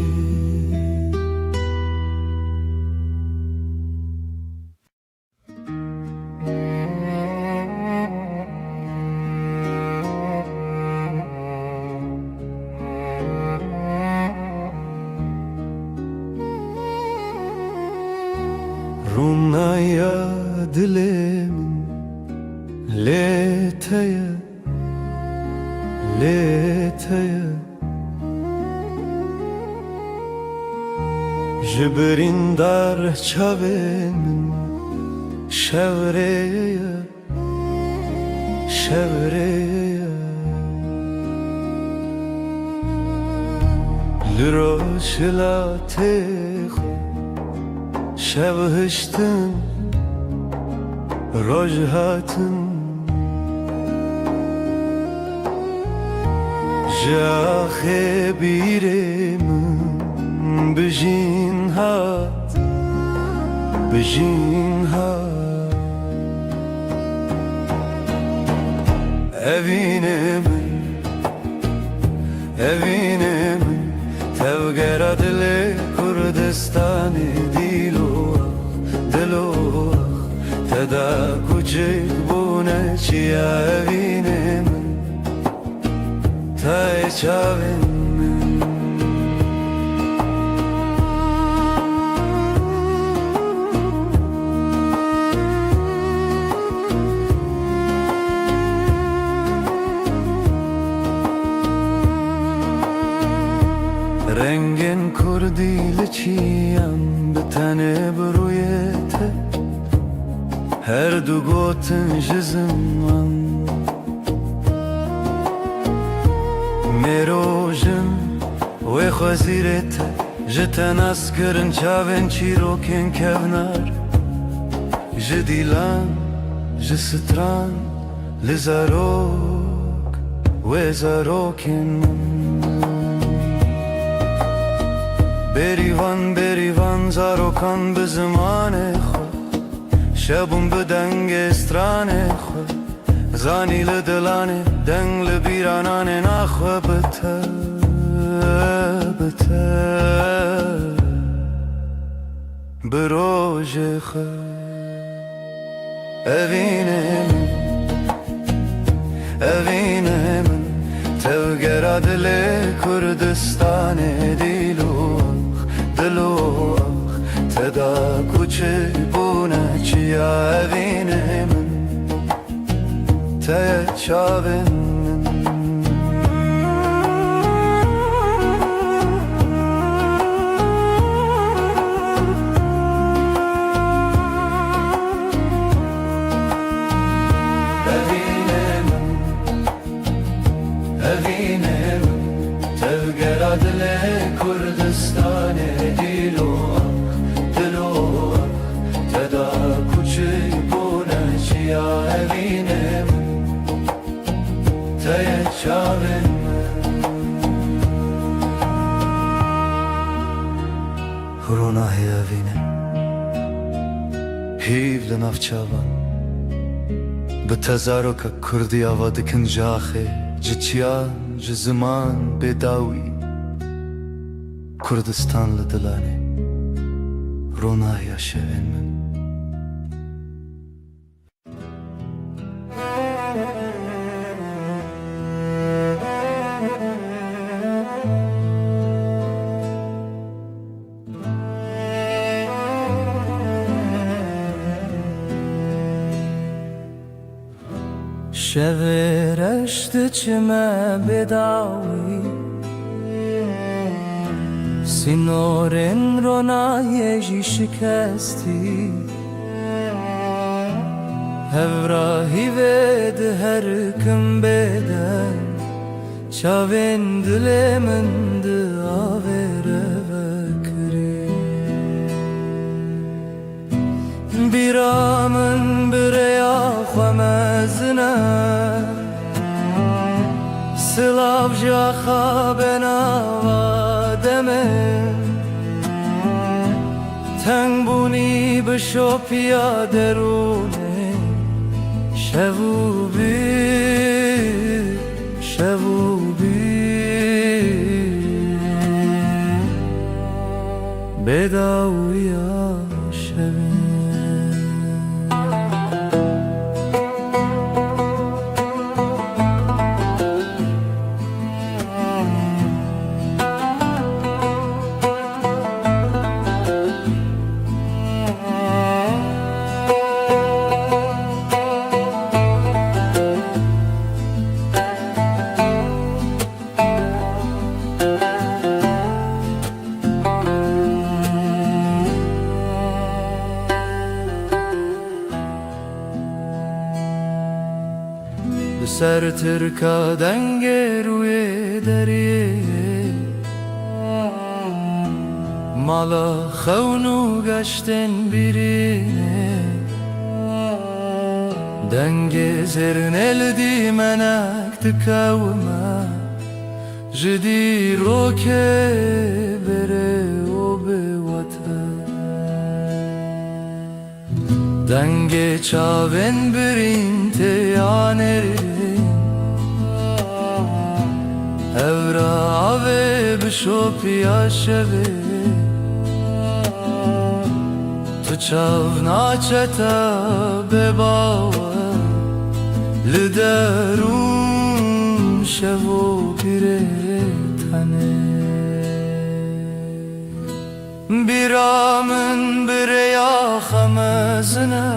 Rumnaya dilim leteye leteye Jibrin dar çavin şevreye şevreye Liroşilate شبهشتن رجهاتن جاخه بیرم بجین هات evine من تفقر دل کردستان دیلو تدا کوچک بونه چیا evine من تای چاوین رنگین کردی لچیم به تنه برویته هر دو گوتن جزمان میروژن و خوزیرته جتن اسکرن چاوین چیروکن کونار جدیلان جستران لزاروک و زاروکن بریوان زاروکان به زمان خود شبون به دنگ استران خود زانی لدلانه دنگ لبیرانان نخواه بته بروژ خود evine من توگرا دل کردستان دلوخ تدا کوچه بونه چیا evine من ته چاوین تفقر دل کردستان دلوخ تدا کوچه بونه چیا evine من تای چاوین رونای evine هیو لناف چاوان به تزارو که کردی آوا دکن جاخه جچیان جزمان بداوی کردستان لدلانه رونایا شوین من شورشت چمه بداوی سینورن رو نایجی شکستی هفراهی ود هر کم بدن چاوین دل من آوره بکری بیرامن بریا خمزنه سلاف جا خوابنا وادمه تنگ بونی بشو پیادرونه شبو بیر شبو بیر بداویا شبین سر ترکا دنگ روی دریه مالا خونو گشتن بیرینه دنگ زرنل دی منک تکاوما جدی رو که بره و به وطن دنگ چاون برین تیانره Evra ave bişopya şeve Tu çav naçeta bebava Liderun şevo pire tane Biramın bireya xamezine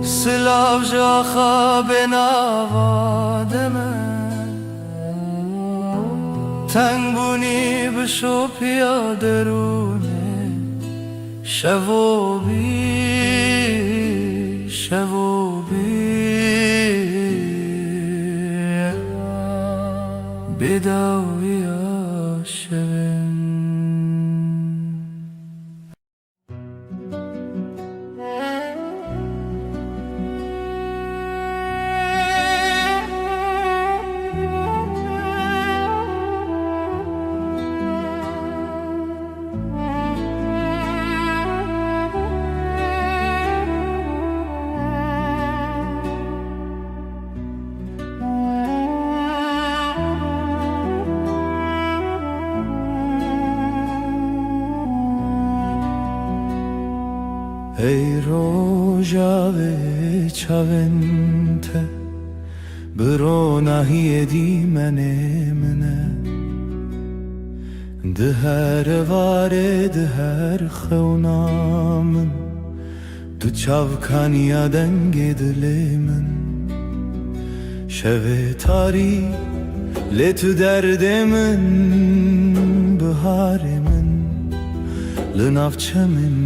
Silav jaxa benava deme تنگ بونی بشو پیادرونه شبو بی شبو بی بداوی شبن ای روژاوه چاونته برو نهی دی منه ده هر واره ده هر خونامن دو چاوکانیا دنگ دل من شوه تاری لتو درد من بهار من لنافچه من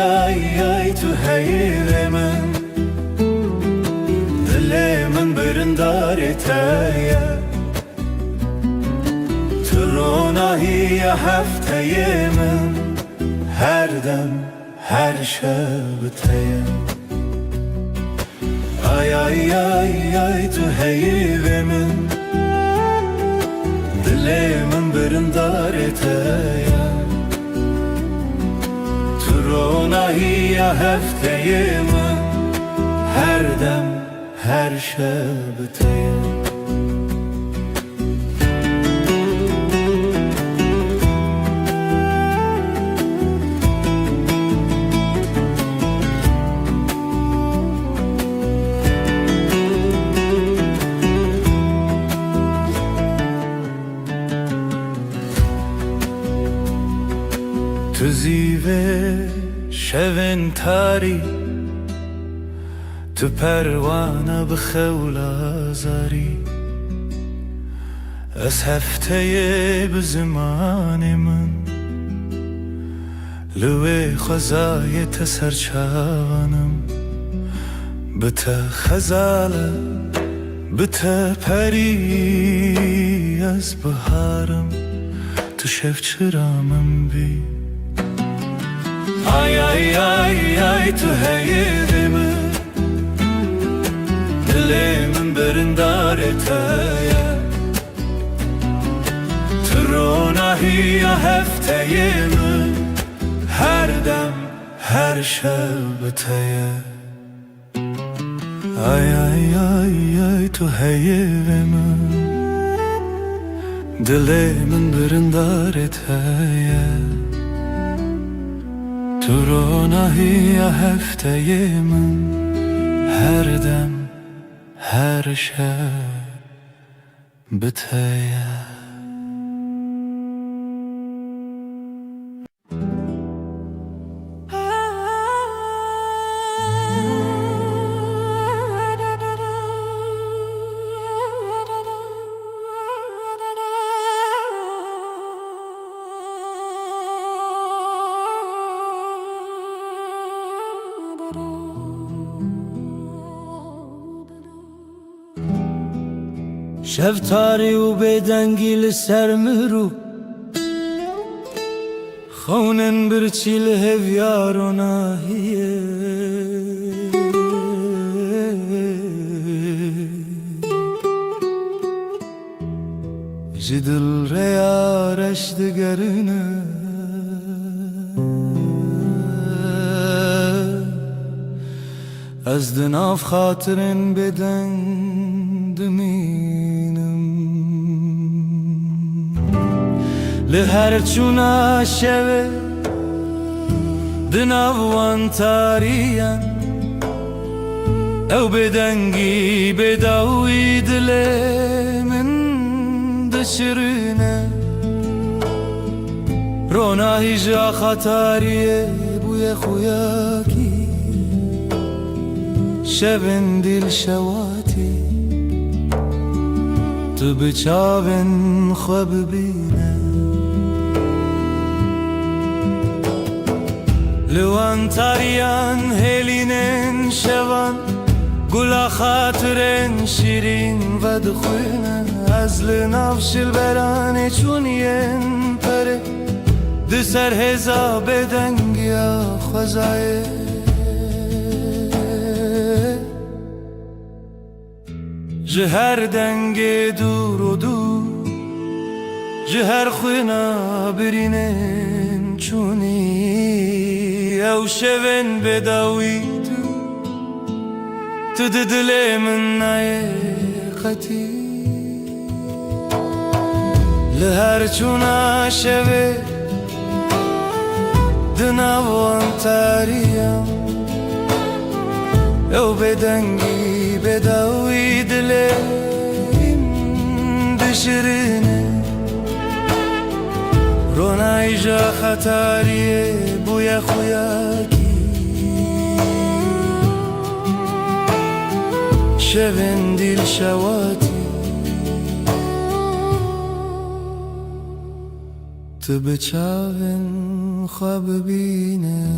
Ay ay tu heyre min Dile min birindar eteye Tu ronahiye hefteye min Her dem her şebteye Ay ay ay ay tu heyre min Dile min birindar eteye Ronahiye hefteye min Her dem her şebteye Tu zive شون تاری تو پروانه بخول آزاری از هفته به زمان من لوی خزای تسرچانم بته خزاله بته پری از بهارم تو شف چرامم بی آی آی آی آی تو هیدم دلم برنداره تایه تو روناهی هفته من هر دم هر شب تایه آی آی آی آی تو هیدم دلم برنداره تایه تو روناهی هفته من هر دم هر شب بتایه شب تاری و بدنگی لسر مرو خونن برچی لهویار و ناهیه جدل ریارش دگرنه از دناف خاطرن بدن دمینم لهر چونا شوه دناوان تاریان او بدنگی بداوی دل من دشرنه روناهی جا خطاریه بوی خویاکی شبن دل شواتی تو بچاون خواب بینه لوان تاریان هلینن شوان گلا خاطرن شیرین و دخوینه از لناف شلبرانه چونین پره دسر هزا بدنگیا خوزایه جهر دنگ دور و دور جهر خوینا برینن چونی او شون بداوی تو دل من نای خطی لهر چونا شوه دناوان تاریم او بدنگی بداوی دلم دشرنه رونای جا خطاریه بوی خویاکی شون دل شواتی تو بچاون خواب بینه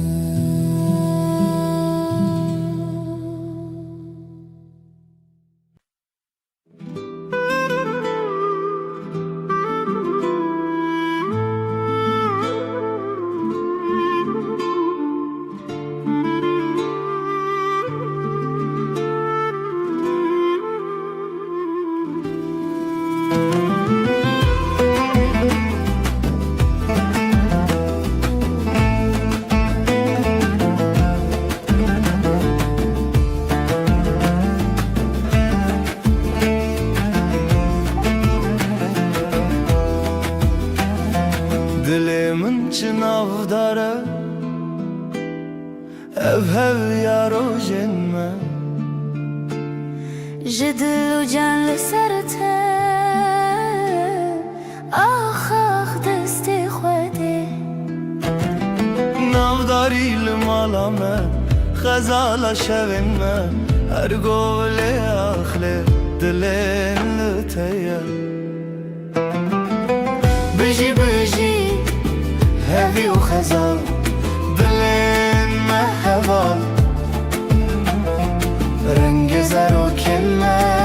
دلمن چناو داره هف یارو جنمه جدل و جان لسرته آخ دست خوده ناو داری لمالا yame Khazala şevinme Her gole ahle Dilin lüteye Biji biji Hevi u khazal Dilin meheval Rengi zero kelle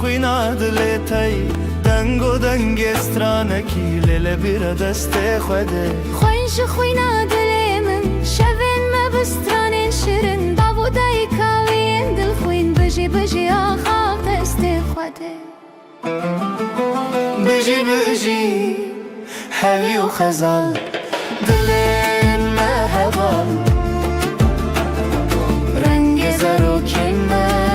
خوینا دلتای دنگو دنگ استرانکی لیل بیر دست خوده خوینش خوینا دلمن شوین ما بسترانین شیرین داوودای کاوین دل خوین بجی بجی آخاق دست خوده بجی بجی هوی و خزال دلین مهوال رنگ زرو کمه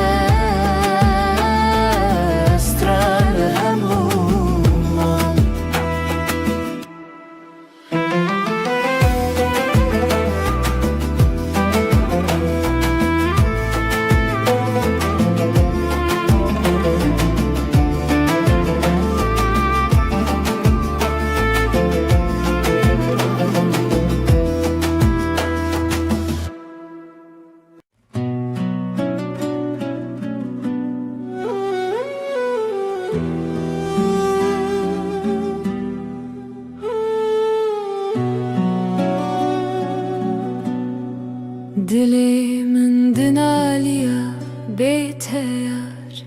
Dilimin dinaliya beteyar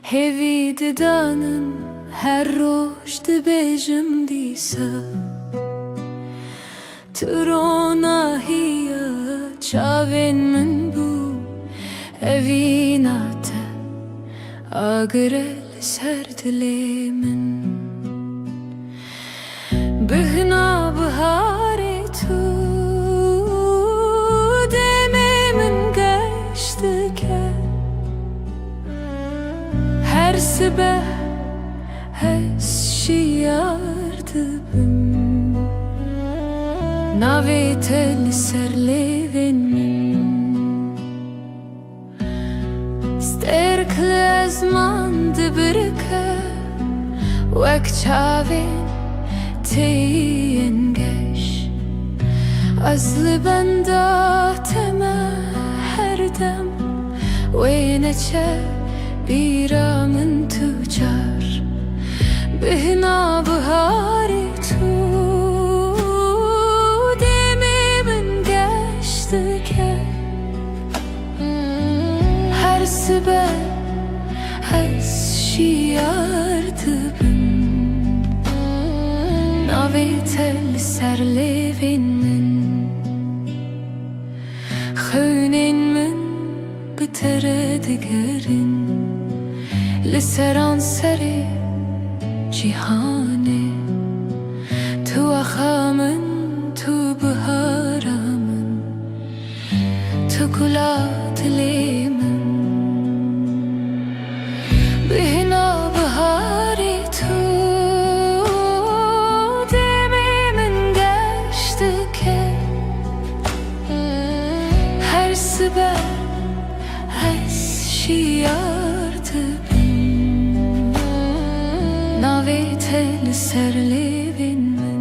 Hevi didanın her roş dibejim disa Trona hiya çavin min bu Evinate agrel ser dilimin Bihna bahari tu Her sabah şiyardı bim Navetel serlevin Sterkle azman dibirke Vek çavin teyin geş Azlı benda tema her dem Ve neçe بیرامن تجار بهنا بهاری تو دمی من گشت که هر سبب از شیار دبم ناویتل سرلیوین من خونین من بتردگرین لسران سری جیهانه تو آخامن تو بهارامن تو گلات لیمن بهنا بهاری تو دمی من گشت که هر سبب از شیار Navetel serlevin min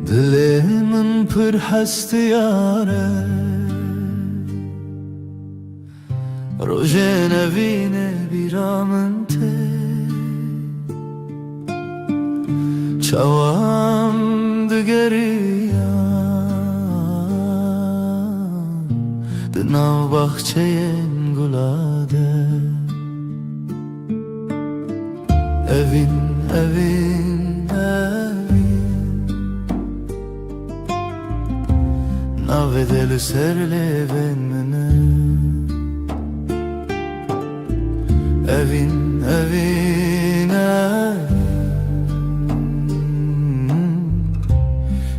Dilimin pır hest yare Rojen evine biramın te Çavam digeriyan Dinav bahçeyen gulade Evin Navedel serleven mene Evin evine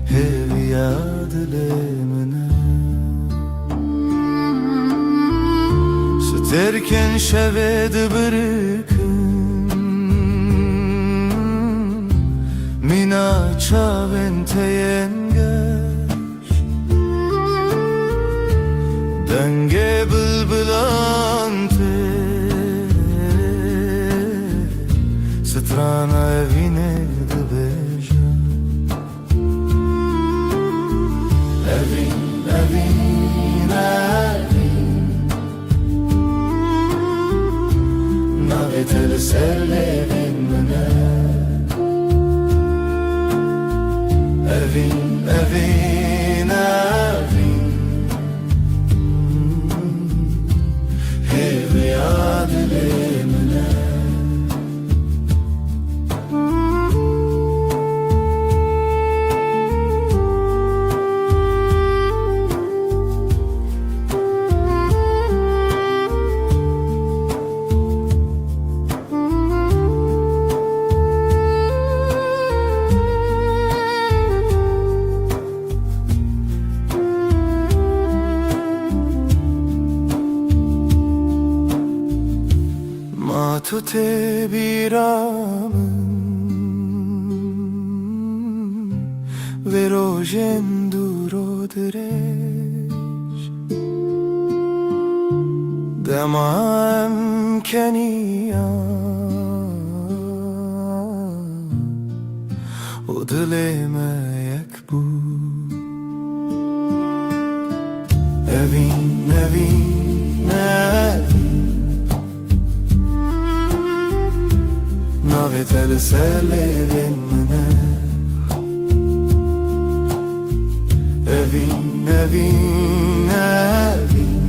Heviya dilemine Sterken şeved bırıkın Mina çavente yengeç Denge bılbılante Strana evine dbeja Evin, evin, evin Navetel serlevin mine Evin, evin, evin Heviya dilemine Matute biramın Ve rojen duro direş Demam keniya O dileme yekbu Evin, evin, evin Navetel serlevin mine Evin, evin, evin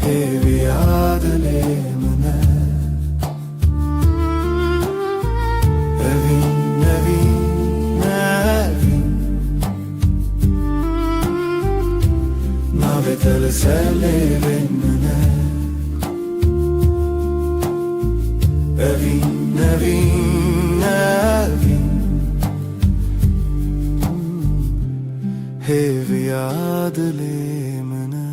Heviya dilemine Evin, evin, evin Navetel serlevin mine Evin, evin, evin Heviya dilemine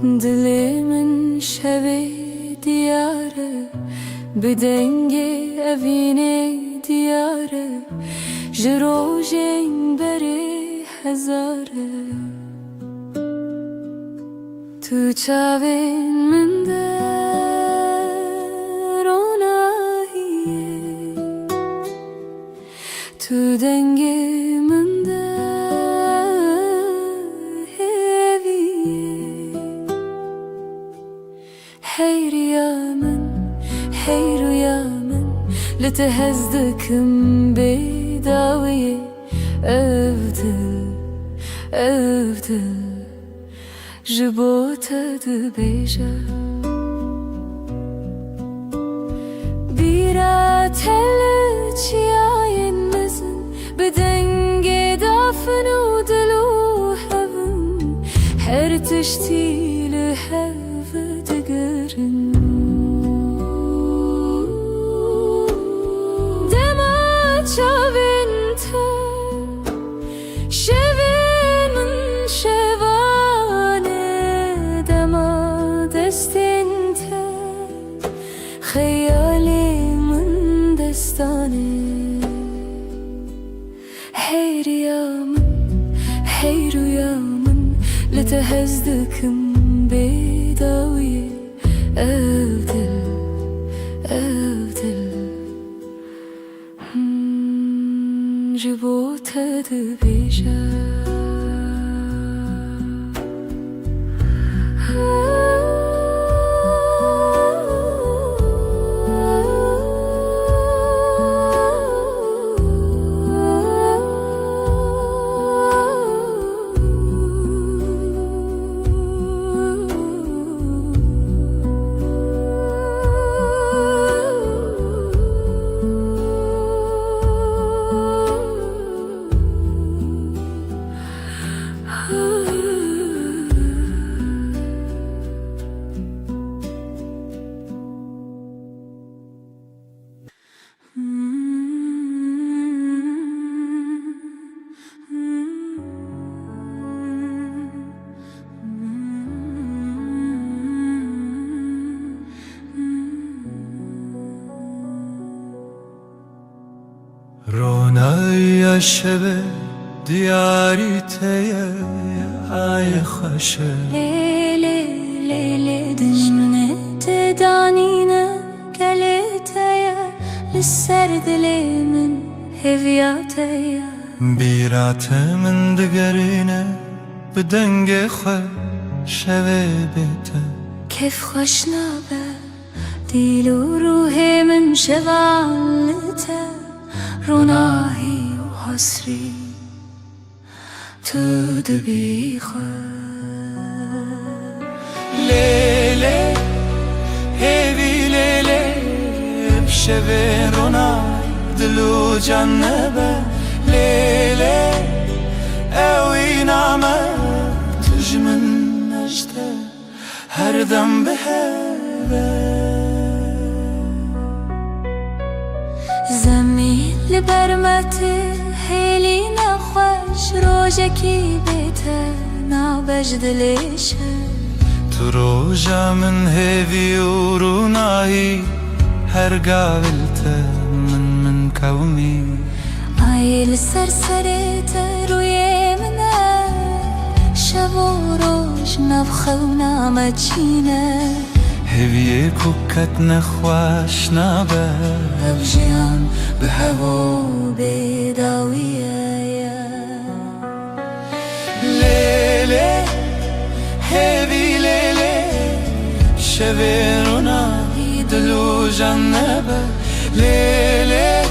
Dilimin şevi diyarı Bedenge evine diyarı Jirojen beri hezarı Tu çavin min der onahiye Tu denge min der heviye Hey rüyamın, hey rüyamın Letehezdekim bedaviye Evdil, evdil Jibota dbeja Bira tel çiyayen mezin Bedenge dafnu dilu hevin Her tiştili hev دگرن دما چاوین تا شوین من شوانه دما دستین تا خیالی من دستانه هی ریامن هی رویامن لتهزدکم بداویه evdil, evdil Jibota dbeja شب دیاری تیه ای خوشه لیلی لیلی دجمنه تدانینه گلیتیه لسر دلی من هویاتیه بیرات من دگرینه بدنگ خواه شوه بیته كيف خوش نابه ديل وروحي من شغالته روناهي وحسري تدبي لیلی هیوی لیلی بشوه رونای دلو جنبه لیلی اوی نامه تجمن نجده هر دم به زمین لبرمتي هيلي نخوش روجكي بيته نابجد ليشه تو روژا من هیوی و رونایی هر قابلته من قومی عيل سرسريته روي منه شب وروج نفخه ونامتشينه هیوی کوکت نخواش نابه بجيان بهوا بداويه لیلی هیوی لیلی شوه رونای دلو جنبه لیلی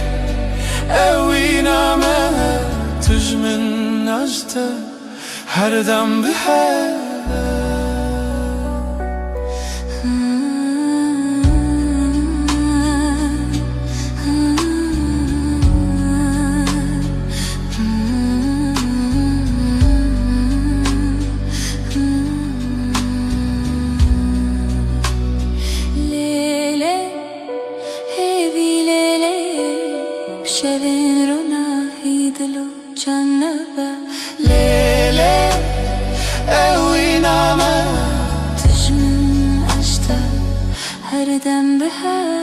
اوی نامه تجمن نجده هر دم به شبين روناهي دلو جنبه لیلی اوی نامه تجمن أجده هر دم بهوا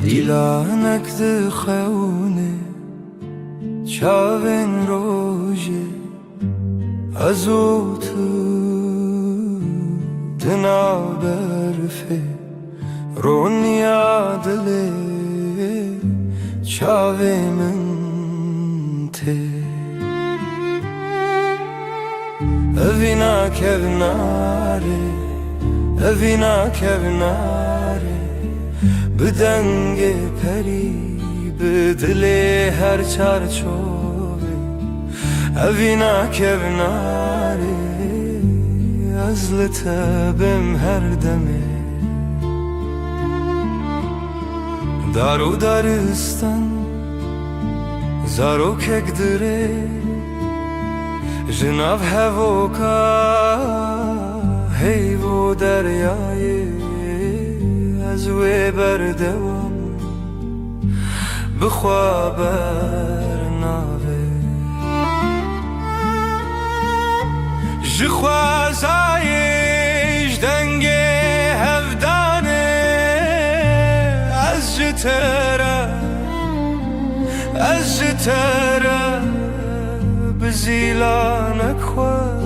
دیلانک دخونه چاوین روژه ازو تو دنا برفه رونیا دله چاوی من ته اوینا کبناره اوینا کبناره بدنگ پری بدل هر چارچوبه اوینا کبناره از لطبم هر دمه دارو دارستان زارو کک دره جناب هوکا هیو دریای از وی بردوام بخوا برناوه جخوازایش دنگ هفدانه از جتره بزیلانک خواه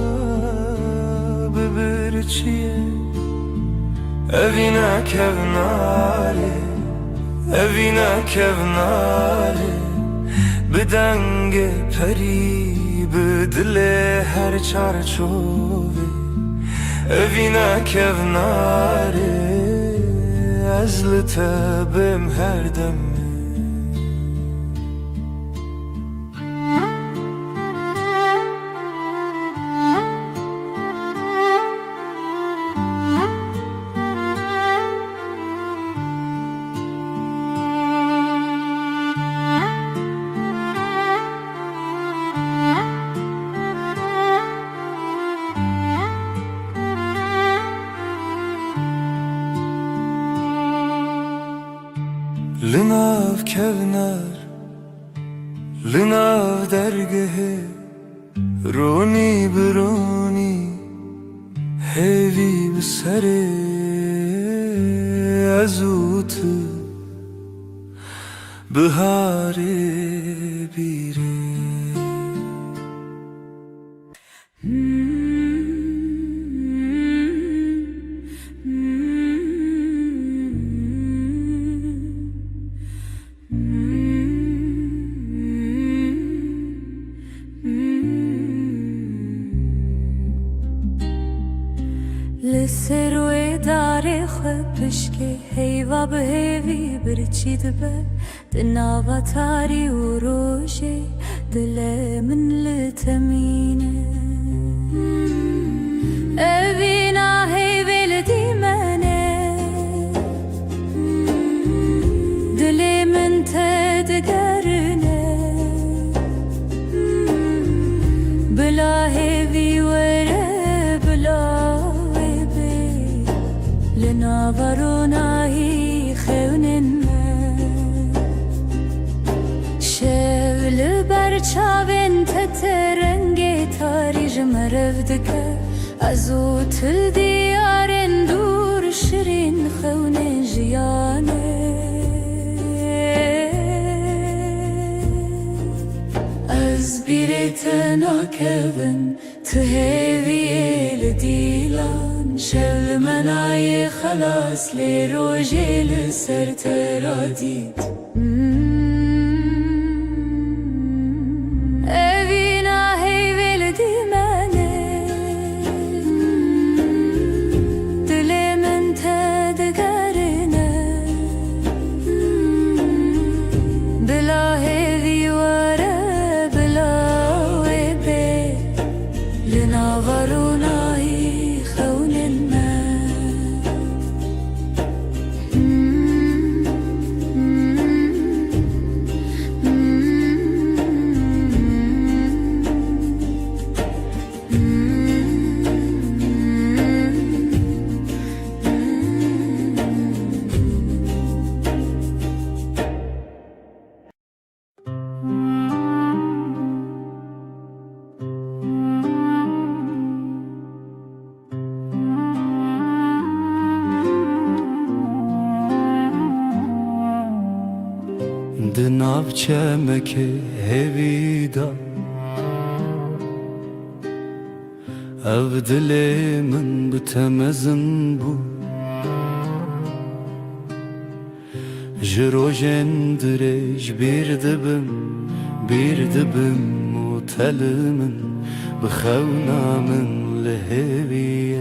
ببرچیه اوینا کوناره بدنگ پری بدل هر چارچوبه اوینا کوناره از لطبم هر دمه کونر لناو درگه رونی برونی هیوی بسره ازوت بهاره بیره لسروی داره خبشکه هیوا به هیوی برچید به دناوا تاری و روشه دل من لتمینه اوینا هیویل دیمنه دل من تدگرنه بلا هیوی وره بلا لناوروناهی خونن شول برچاوین تترنگی تاری جمرف دکه ازو تل دیارن دور شرین خونن جیانه از بیرت ناکبن تهوی لدیلان شل منای خلاص لی روژی لسر ترادید اوینا هیویل دیمنه دل من تدگرنه بلا هیوی وره بلا ویبه لناورونایی خونن دناو چمکه هویدا او دل من بتمزن بو جروجن درج بیردبم و تل من بخونا من لهویه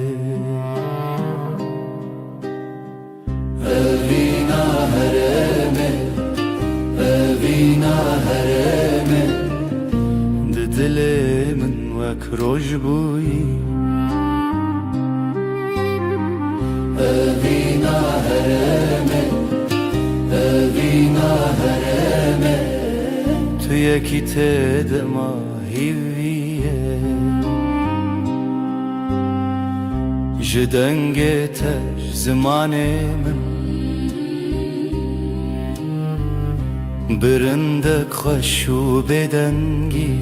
اوینا هرمه اوینا هرمه دل من وک روش بویی اوینا هرمه اوینا هرمه تو یکی تدما هیویه جدنگ تش زمان من برندک خوش و بدنگی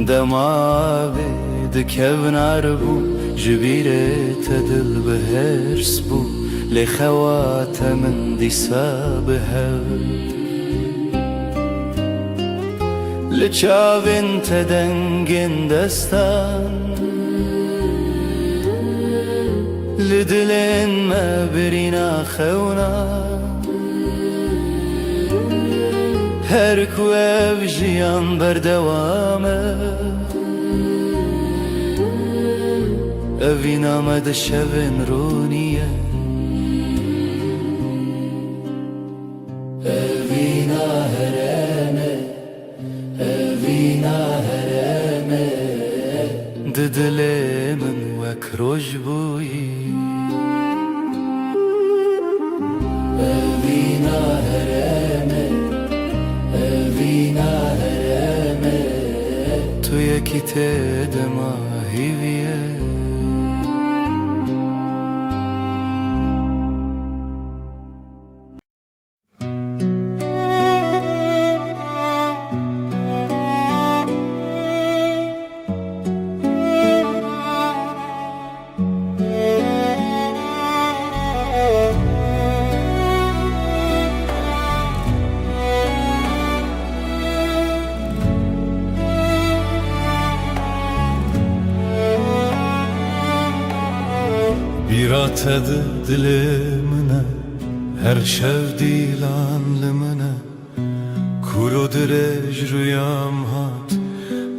دماغی دکونار بو جبیرت دل بهرس بو لخوات من دیسا بهر لچاوین تدنگین دستان لدلين ما برينا خونا هركوا بجيان بردوامه أفينا ما دشبن رونيه أفينا هرمه أفينا هرمه ددلي من وكروج بوي أفينا هرمه أفينا هرمه تو يكي تدما هيويه tadı dilimine, her şev dilanlımına. Kuro direj rüyam hat,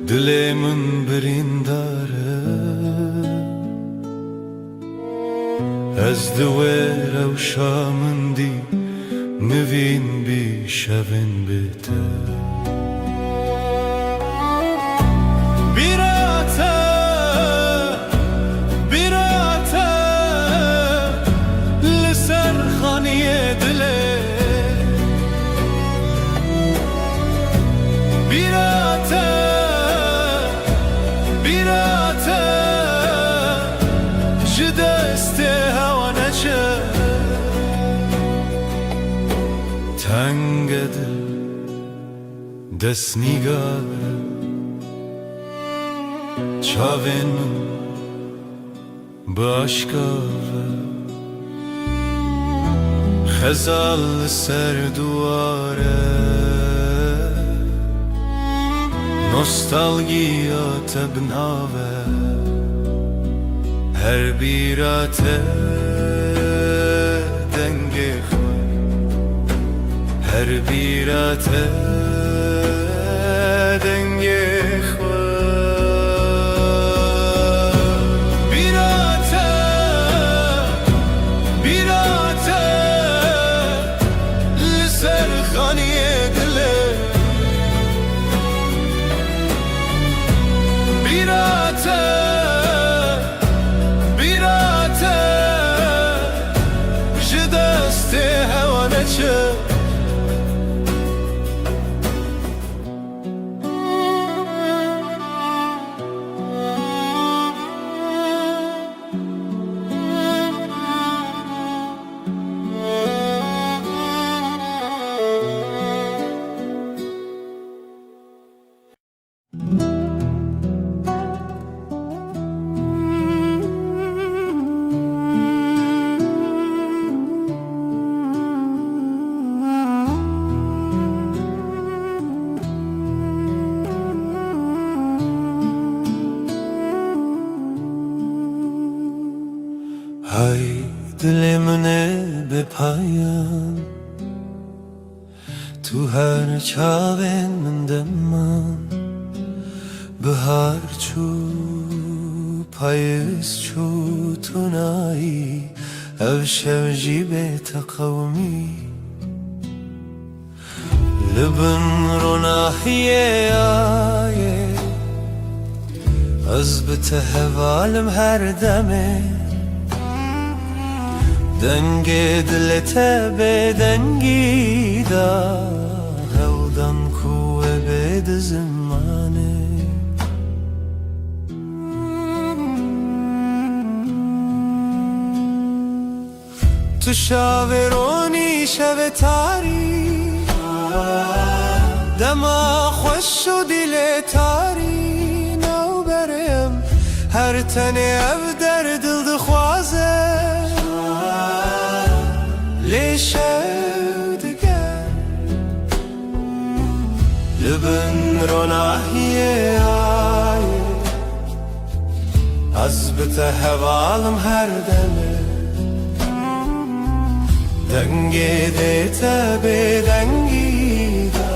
dilimin birindare. Ez دوێرە و شامندی نوین بی شەوین بێتە بیراتە بیراتە لەسەر خانیە دلێ بیراتە بیراتە ji destê hewa neçe tenge dil dest nîgare çavên min bi aşka ve xezal li ser duware nostalgiya te binave her birate denge xwe her birate denge xwe birate birate li ser xaniyê dilê birate Hay dilimine be payan tu her çavên min deman bihar çû payîz çû tu nayî ev şev jî bê teqewmî li bin ronahiyê ayê ez bi te hevalim her demê dengê dilê te bêdengî da hewdan ku we bê di zimanê tu şavê ronî şevê tarî dema xweş û dilê tarî newberê em her tenê ev derdil dixwaze lê şev diger li bin ronahiyê ayê ez bi te hevalim her demê dengê dê te bêdengî da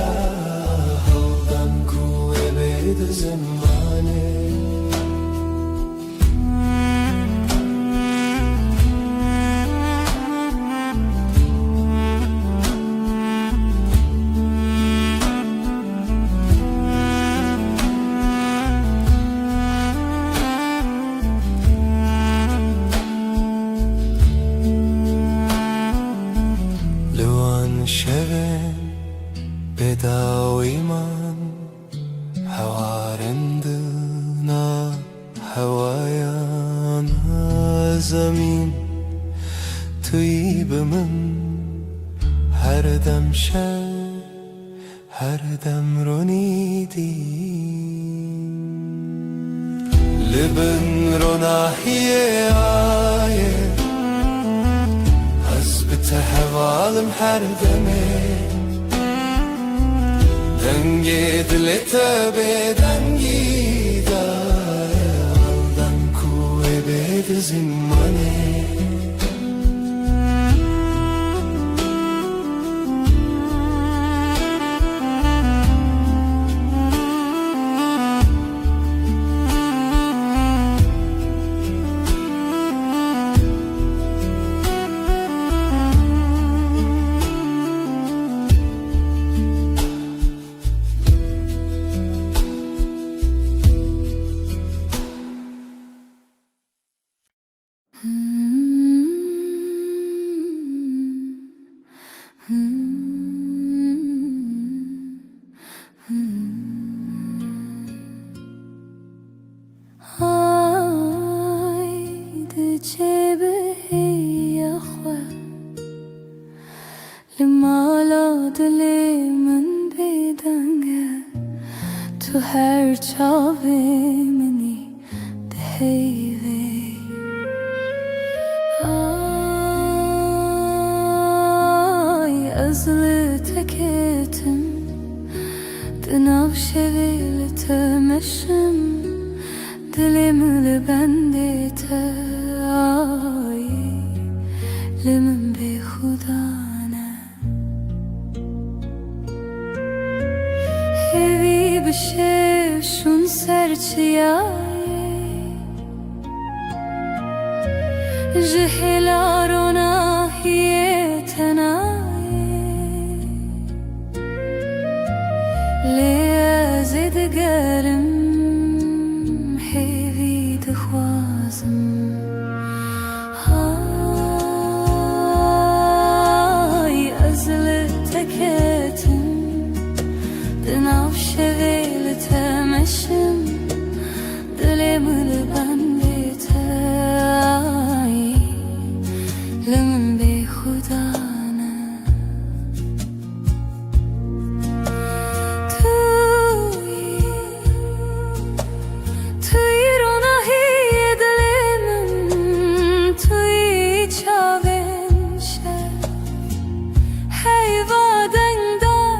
hewdan ku wê bê di zimanê şevên bêdawî man hewarên dina hewayan zemîn tu yî bi min her dem şev her dem ronî dî li bin ronahiyê ayê te hevalim her demê dengê dilê te bêdengî da hewdan ku wê bê di zimanê تو هر چاوی منی دهیوی آی ازل تکتم دناو شویل تمشم دلم لبندت آی لمن بی خدانه هیوی بشه شون سرچیای جهلارونا هی تنای لیازد گرم هیوی دخوازم های ازل تکتم دناو شویل تمشم دلم لبندت آی لمن بی خدانه توی روناهی دلم توی چاوین شد حیوادن دار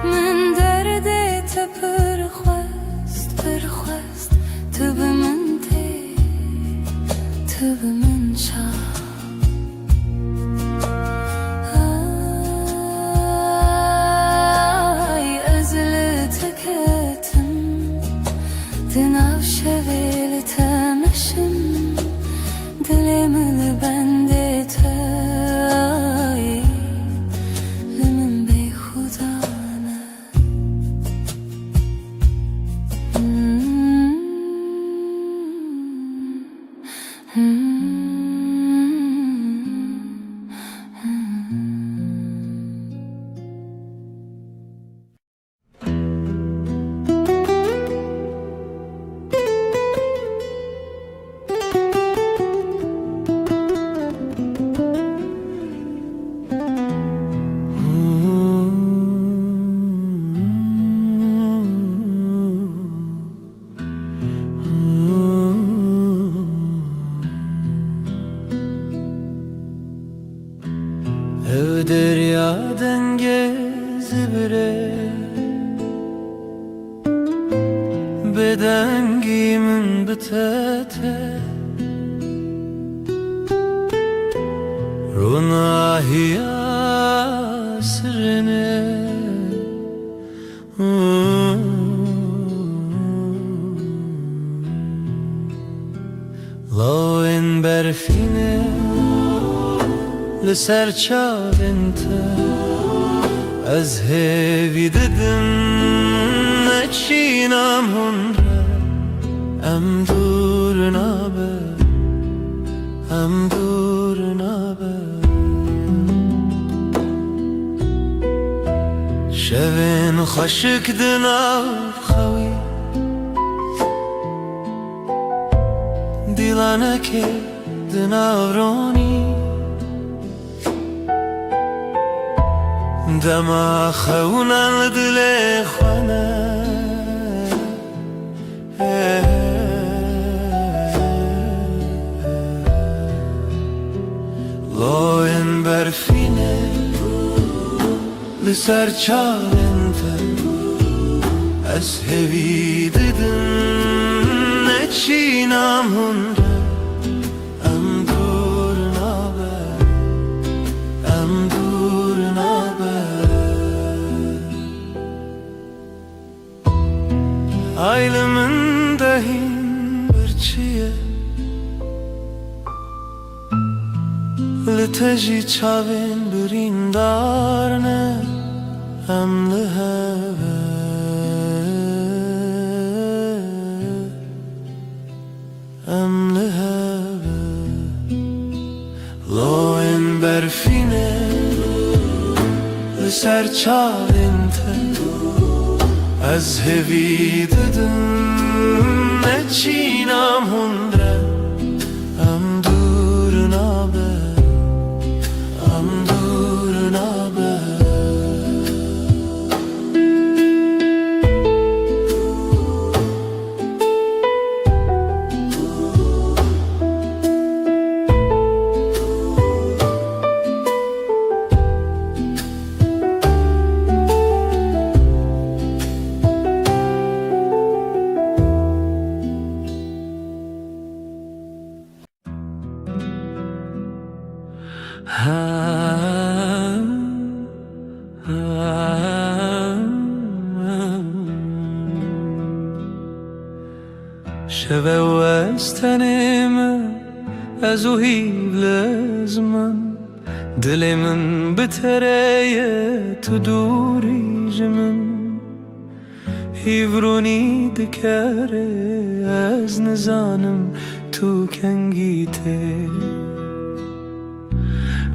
من دردت پرخواست تو به من تی تو به من شا آی ازل تکتم دناو شویل تمشم دلم لبندت آی لمن بی خدانه Ev derya denge zibire Bedengimin bitete Runahiya sirine Lawen berfine لسر چاوینت از هیوی ددم نچینم هنره ام دور نابه ام دور نابه شوین خشک دناو خوی دیلانه که دناو رونی دما خونا لدل خانه لاین برفینه لسر چالنت از هوی ددن نچینم هنده ام دور نابه ام دور نابه Aylımın dahin bir çiye Liteji çavin birin darne Emli heve Emli heve Loin berfine Liser çavin te از هوی ددم نچینم هنره ام دور نابه ام دور نابه شوه و از تن من از او هیل از من دل من بتره تو دوری جمن هیورونی دکره از نزانم تو کنگیته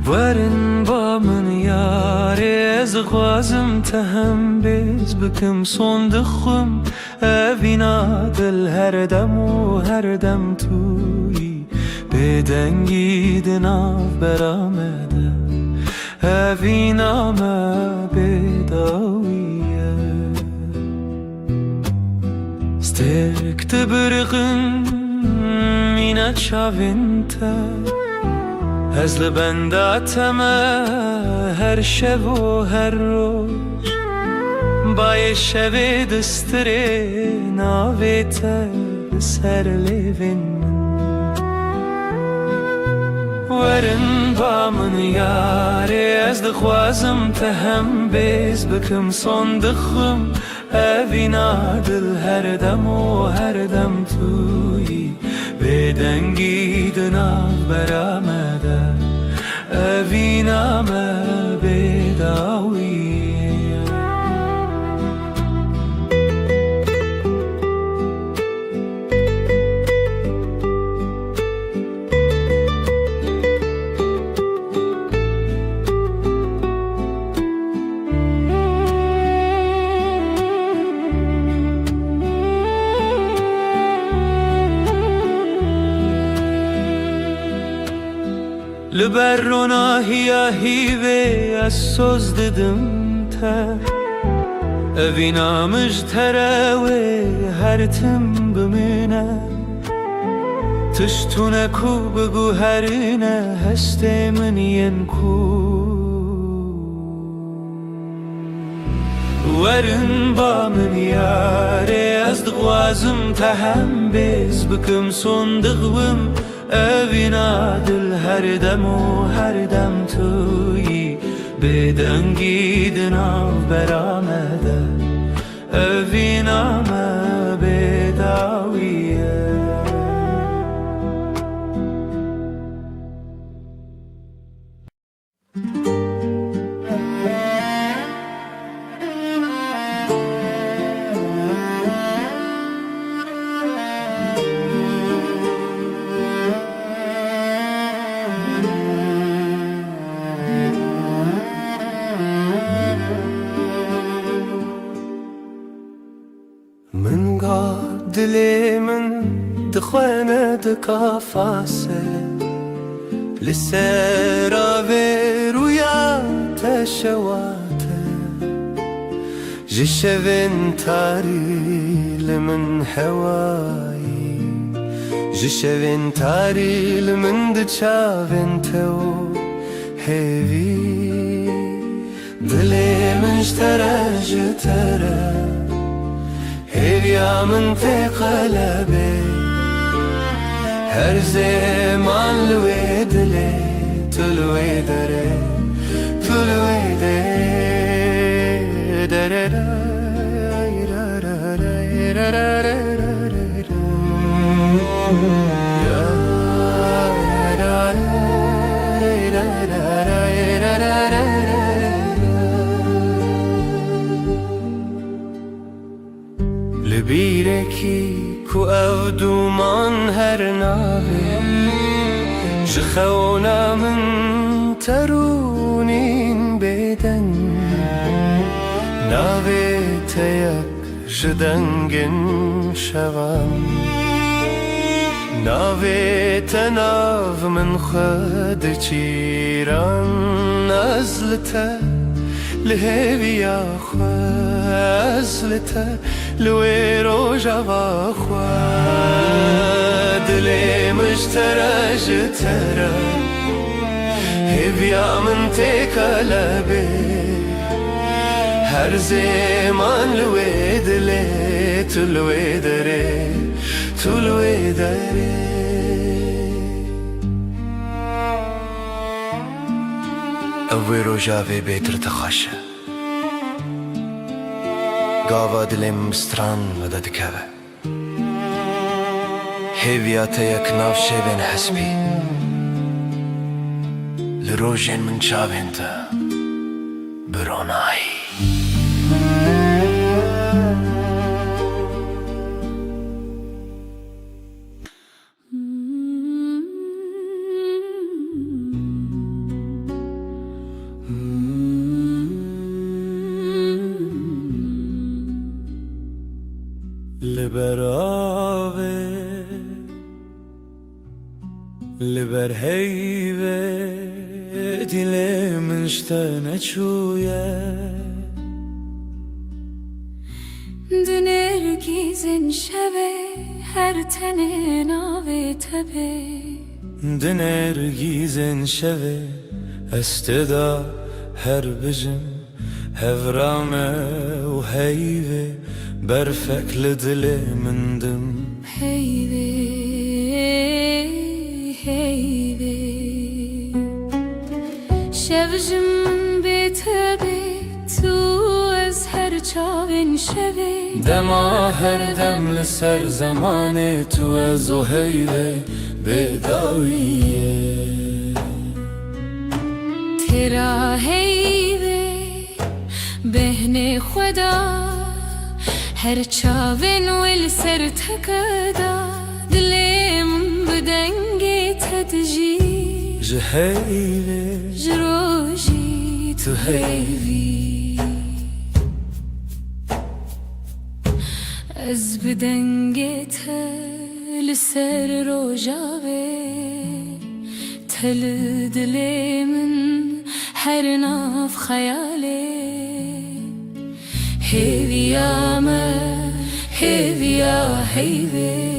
ورن با من یاره از خوازم تهم بیز بکم صندخم اوینا دل هر دم و هر دم توی بدنگی دناف برامده اوینا ما بداویه سترک تبرقن مینا چاوینتا از لبنداتم هر شب و هر روز بای شب دستره ناویت سر لیوین ورن با من یاره از دخوازم تهم بیز بکم صندخم اوینا دل هر دم و هر دم توی بدنگی دناف برامده اوینا ما بداویه لبرنا هیا هیوه از سوز ددم تا اوینا مجتره هر تم بمینه تشتونه کو بگو هرینه هسته من ین کو ورن با من یاره از دغوازم تهم بیز بکم صندقم اوینا دل هر دم و هر دم توی بدنگی دناف برامده اوینا ما بداویه من قاد دلي من دخوانه دكافاسه لسيرا برويا تشواته جشفن تاري لمن حواي جشفن تاري لمن دشافن تو هيفي دلي من اشترى جترى هيا من في قلبي هر زمان لويد لي تلويد ري تلويد لبيركي كو او دومان هر ناوي جخونا من ترونين بدن ناوي تيك جدنگن شوام ناوي تناف من خد چيران نزلته لهوي يا خزلته لوي روجا باخوا دلي مشترى جترى هبيا من تكلبي هر زمان لوي دلي تلوي دري تلوي دري اوي روجا في بيتر تخشى قاوا دلم ستران مدد كبه هیویات یک ناف شبن حسبی لروجن من چاوین تا برونایی لبراوه لبر هیوه دل من شتنه چویه دنرگیزن شوه هر تنه ناوه تبه دنرگیزن شوه استدا هر بجم هفرامه و هیوه برفك لدل من دم هیوه هیوه شوجم بتبه تو از هر چاوین شوه دما هر دم لسر زمان تو از و هیوه بداویه ترا هیوه بهن خدا هر چاوین ول سر تکدا دلم بدنگی تدجی جهیوه جروجی تو هیوی از بدنگی تل سر روجاوه تل دلم هر ناف خیاله هیویا ما هیویا هیوی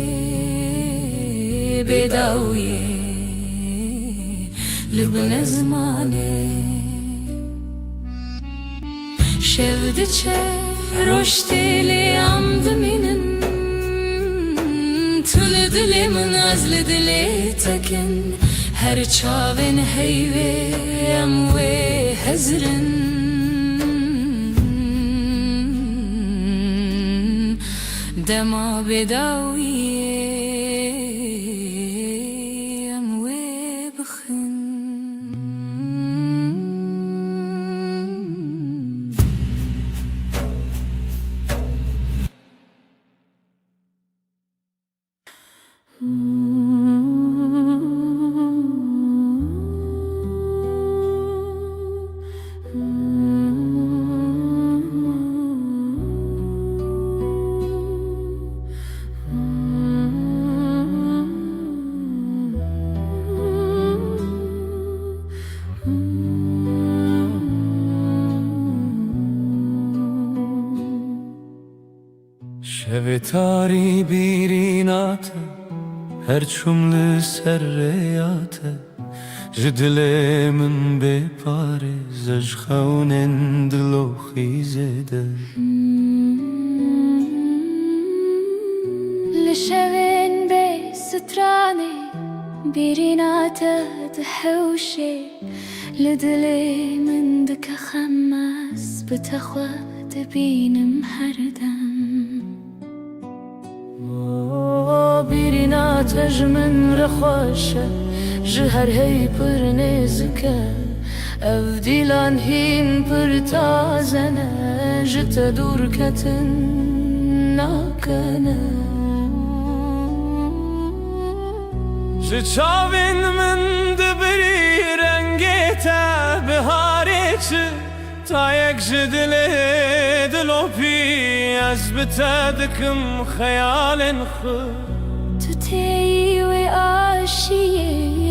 بداویه لبن زمانه شفت چه رشتی لیام دمینن تل دلی من از لدلی تکن هر چاوین هیوی اموی هزرن دما بداویه اموی بخن شب تاری بیرینات هر چمل سریات جدل من بپاره زج خونن دلو خیزده لشوين بي ستراني بيرينات دحوشي لدلي من دك خماس بتخوى تبين محردم بيرينات جمن رخوشة جهر هي پر نزكا افديلان هين پر تازنة جت دور كتن ناكنه چاوین من دبری رنگیتا بهاریچ تا یک جدل دلو پی از بتدکم خیال خود تو تي وعاشي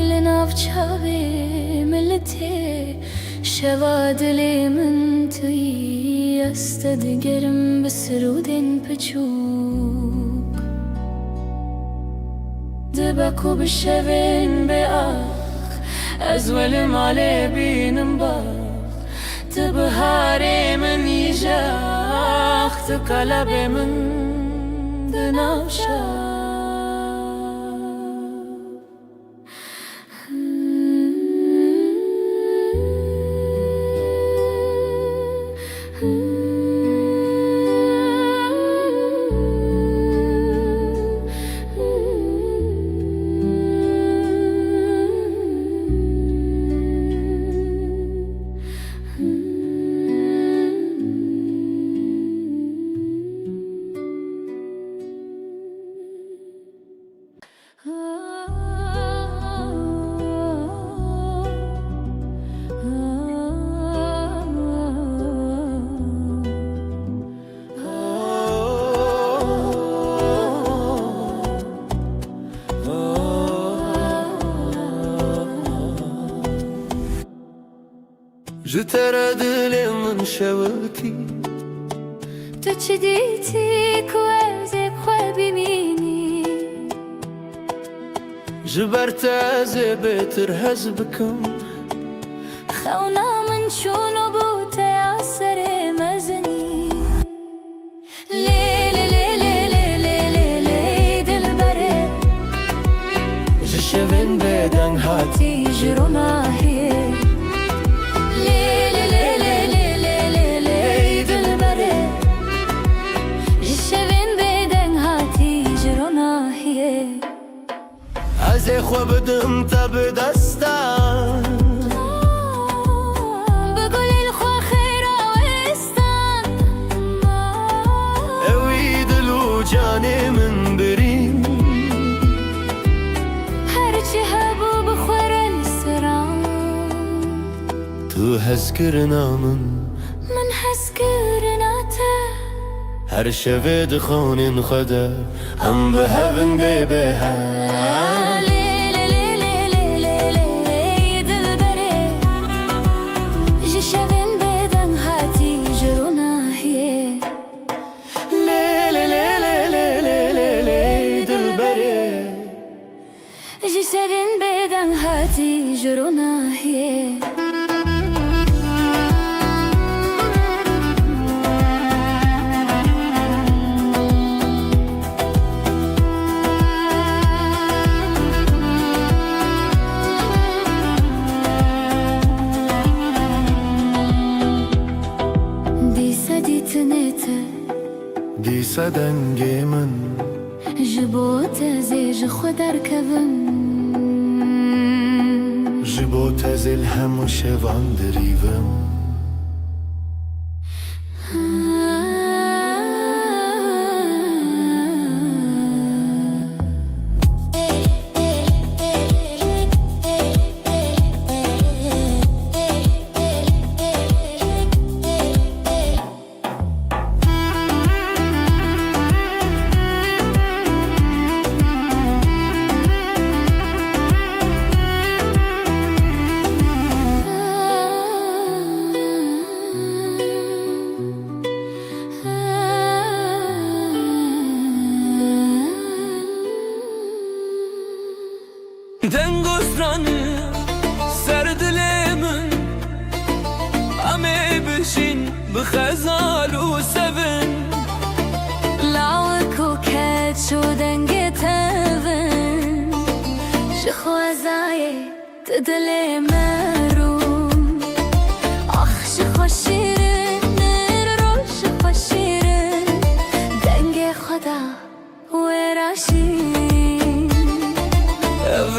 لناف چاوي ملتي شواد لي من توي استدقرم بسرودين بچوب دبكو بشوين بآخ أزول مالي بينم باخ تبهاري من يجاخ تقلبي من دنافشاخ جتر دل من شوتی تو چی دیتی که از خواه ببینی جبرت از بهتر هز بکم خونا من چونو بوته اثر مزنی لیلی لیلی لیلی لیلی دل بره جشوین بدن هاتی جرو ناهیه لیلی لیلی لیلی لیلی دل بره جشوین بدن هاتی جرو ناهیه از خو بدم تا به دستم بگل الخوا خیر آوستان اوی دلو جان من برین هرچی هبو بخورن سران تو هز کرنا من حس کرناته هر شب دخون خدا هم به هون به لیلی لیلی لیلی لیلی دل بره جشوین بدن هاتی جرو ناهیه لیلی لیلی لیلی لیلی دل بره جشوین بدن هاتی جرو ناهیه دیسا دنگ من جبو تزی جخو در کبم جبو تزل همو شوان دریوم دنگسترانı سردلمن امي بشين بخزال وسفن لاوك وكات شو دنگي تفن جخو زاي تدلي مروم اخ جخو شيرن رو جخو شيرن دنگي خدا وراشين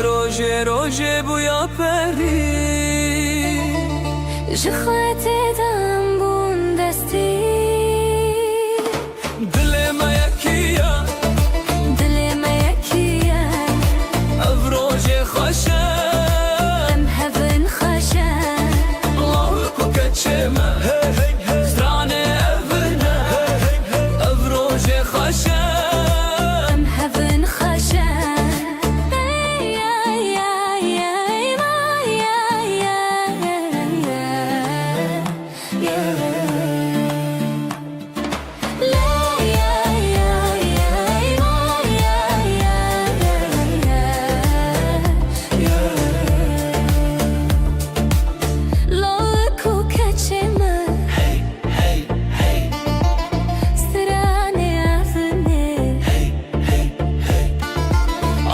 روژه روژه بویا پری جخواتي دم بون دستي دل ما یکیه دلي ما يكيا روژه خوشه ام هفن خشا الله کو کچمه زرانه افرنه روژه خوشه ام هفن خشا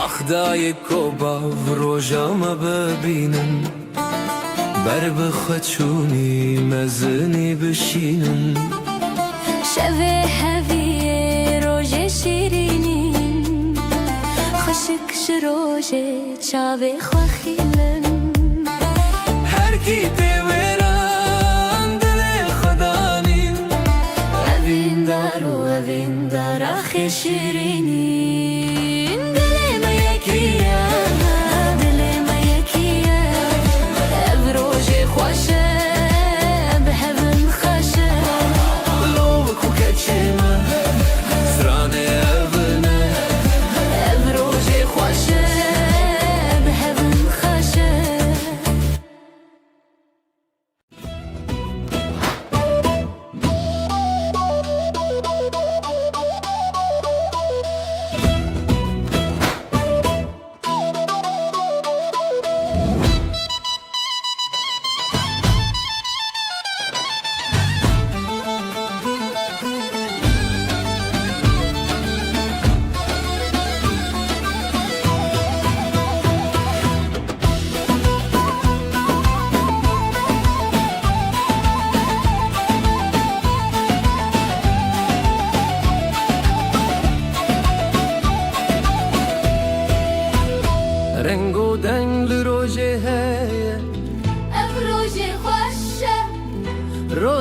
خدای کوبا و روژاما ببینم بر بخوچونی مزنی بشینم شوه هویه روژه شیرینین خشک شروژه چاوه خواخیلن هر کی دیوران دل خدا نیم اوین دار و اوین دار آخی شیرینین دل ما یکیه دل ما یکیه او روژه خوشه به هون خوشه لو کو کچمه زرانه افرنه او روژه خوشه به هون خوشه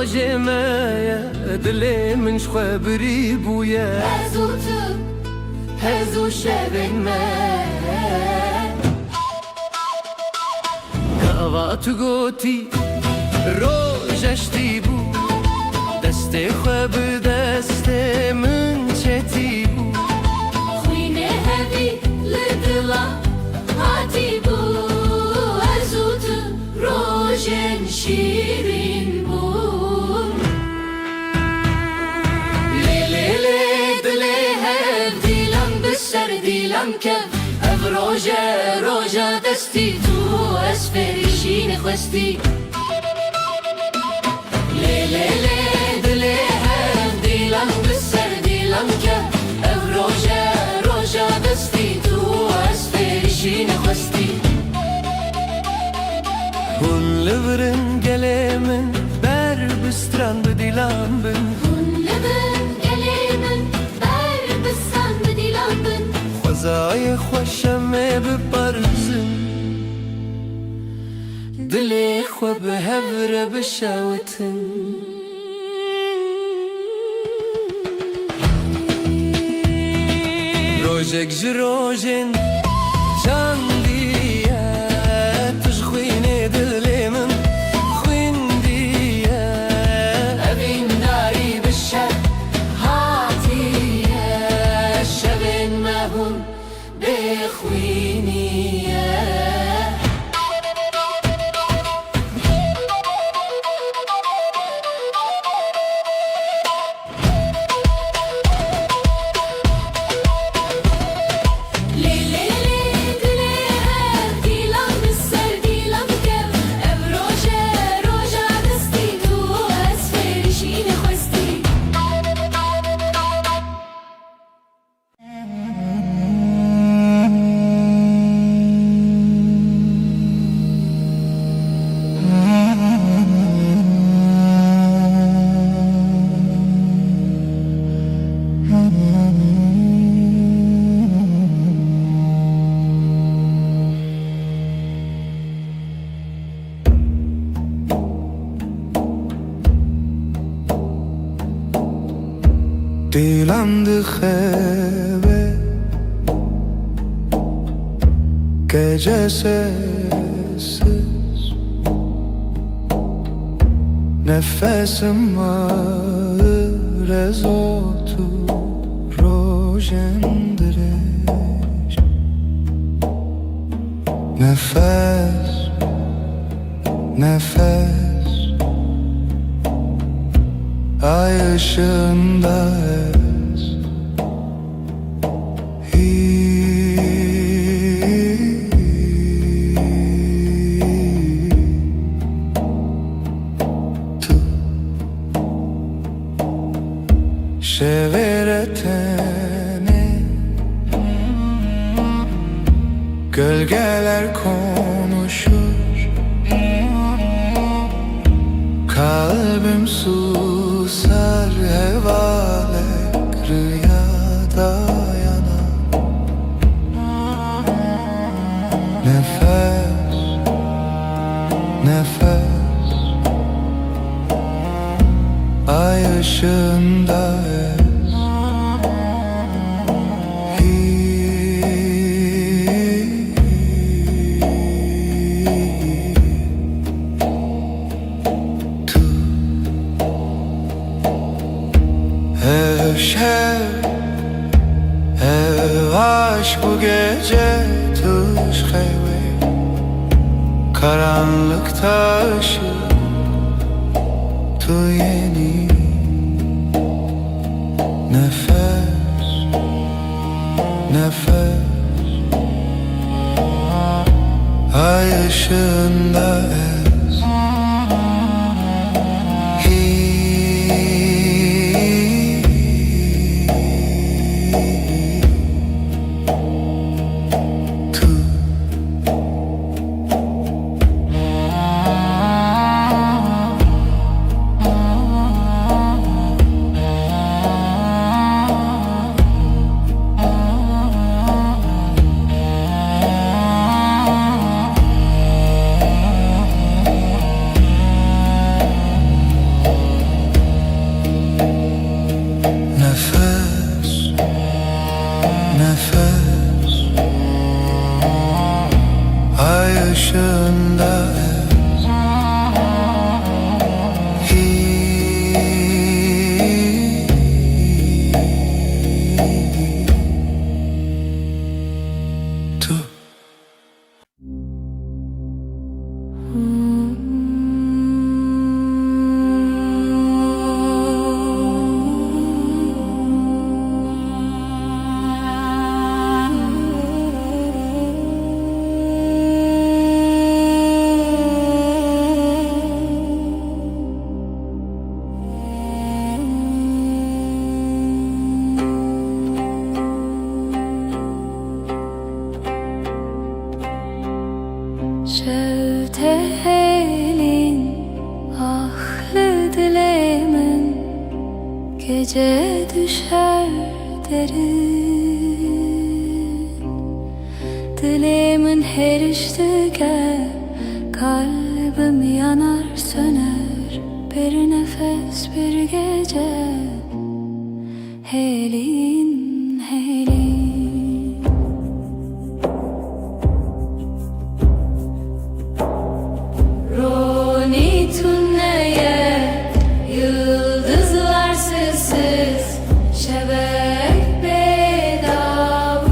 روجه مایا دل من خبری بویا هزو تو هزو شبن ما کاوا تو گوتی روجشتی بو دست خب دست من چتی بو خوینه هبی لدلا هاتی بو هزو تو روژن شیرین بو لیلی دلی هب دیلم بسر دیلم کف اف روژه دستی تو اسفریشین خواستی لیلی دلی هب دیلم بسر دیلم کف اف روژه دستی تو اسفریشین خواستی Hun leveren gelemen ber bistran bedilan bin Hunlebin gelimin ber bisan bedilan bin Khwazay khwashame biparzin Dili khwa behevre bishawatin Rojek jirojin Chandiya Tishkhwine dilemin Khwindiya Evin dari bişer hatiye Şevin mehun bekhwiniye Dilam dikhebe Gecesiz Nefesim ağır ezotu Rojendireş Nefes Nefes Ay ışığında ez Tu Şeveretene Gölgeler konuşur Kalbim susar hevalek rüyada yanar Nefes, nefes Ay ışığında ez Ev şev, ev aşk bu gece tuş heyve Karanlıkta ışık tu yeni Nefes, nefes Ay ışığında ez düşer derin. Dilimin her iştige kalbim yanar söner. Bir nefes bir gece helin helin. Roni tünneye yıldızlar sessiz şebek bedavi.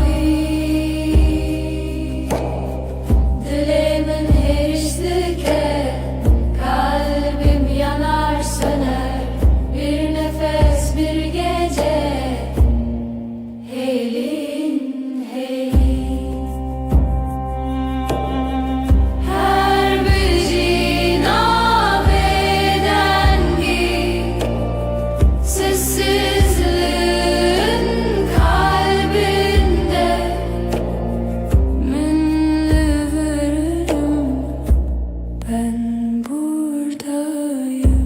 Dilimin her iştike kalbim yanar söner. Bir nefes bir gece helin helin. Her bir cinab edengi sessizliğin kalbinde minli veririm, ben buradayım.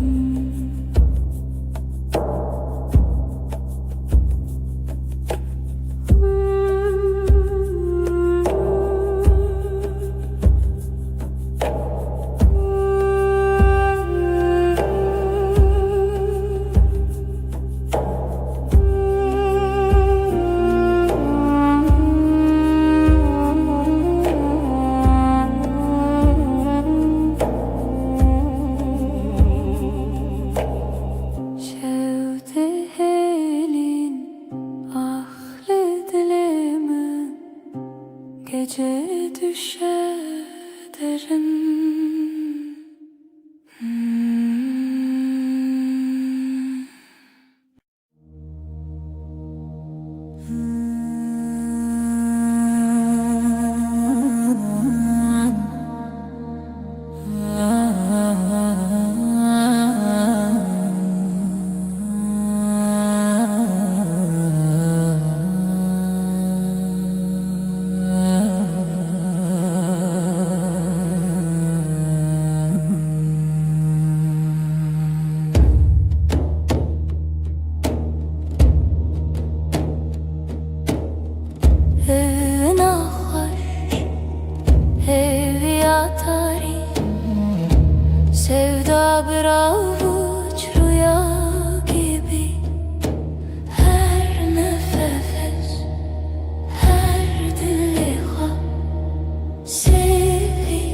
Şevdi helin ahli dilimin gece düşer derin. Sevda bir avuç rüya gibi, her nefes, her diliha sevi,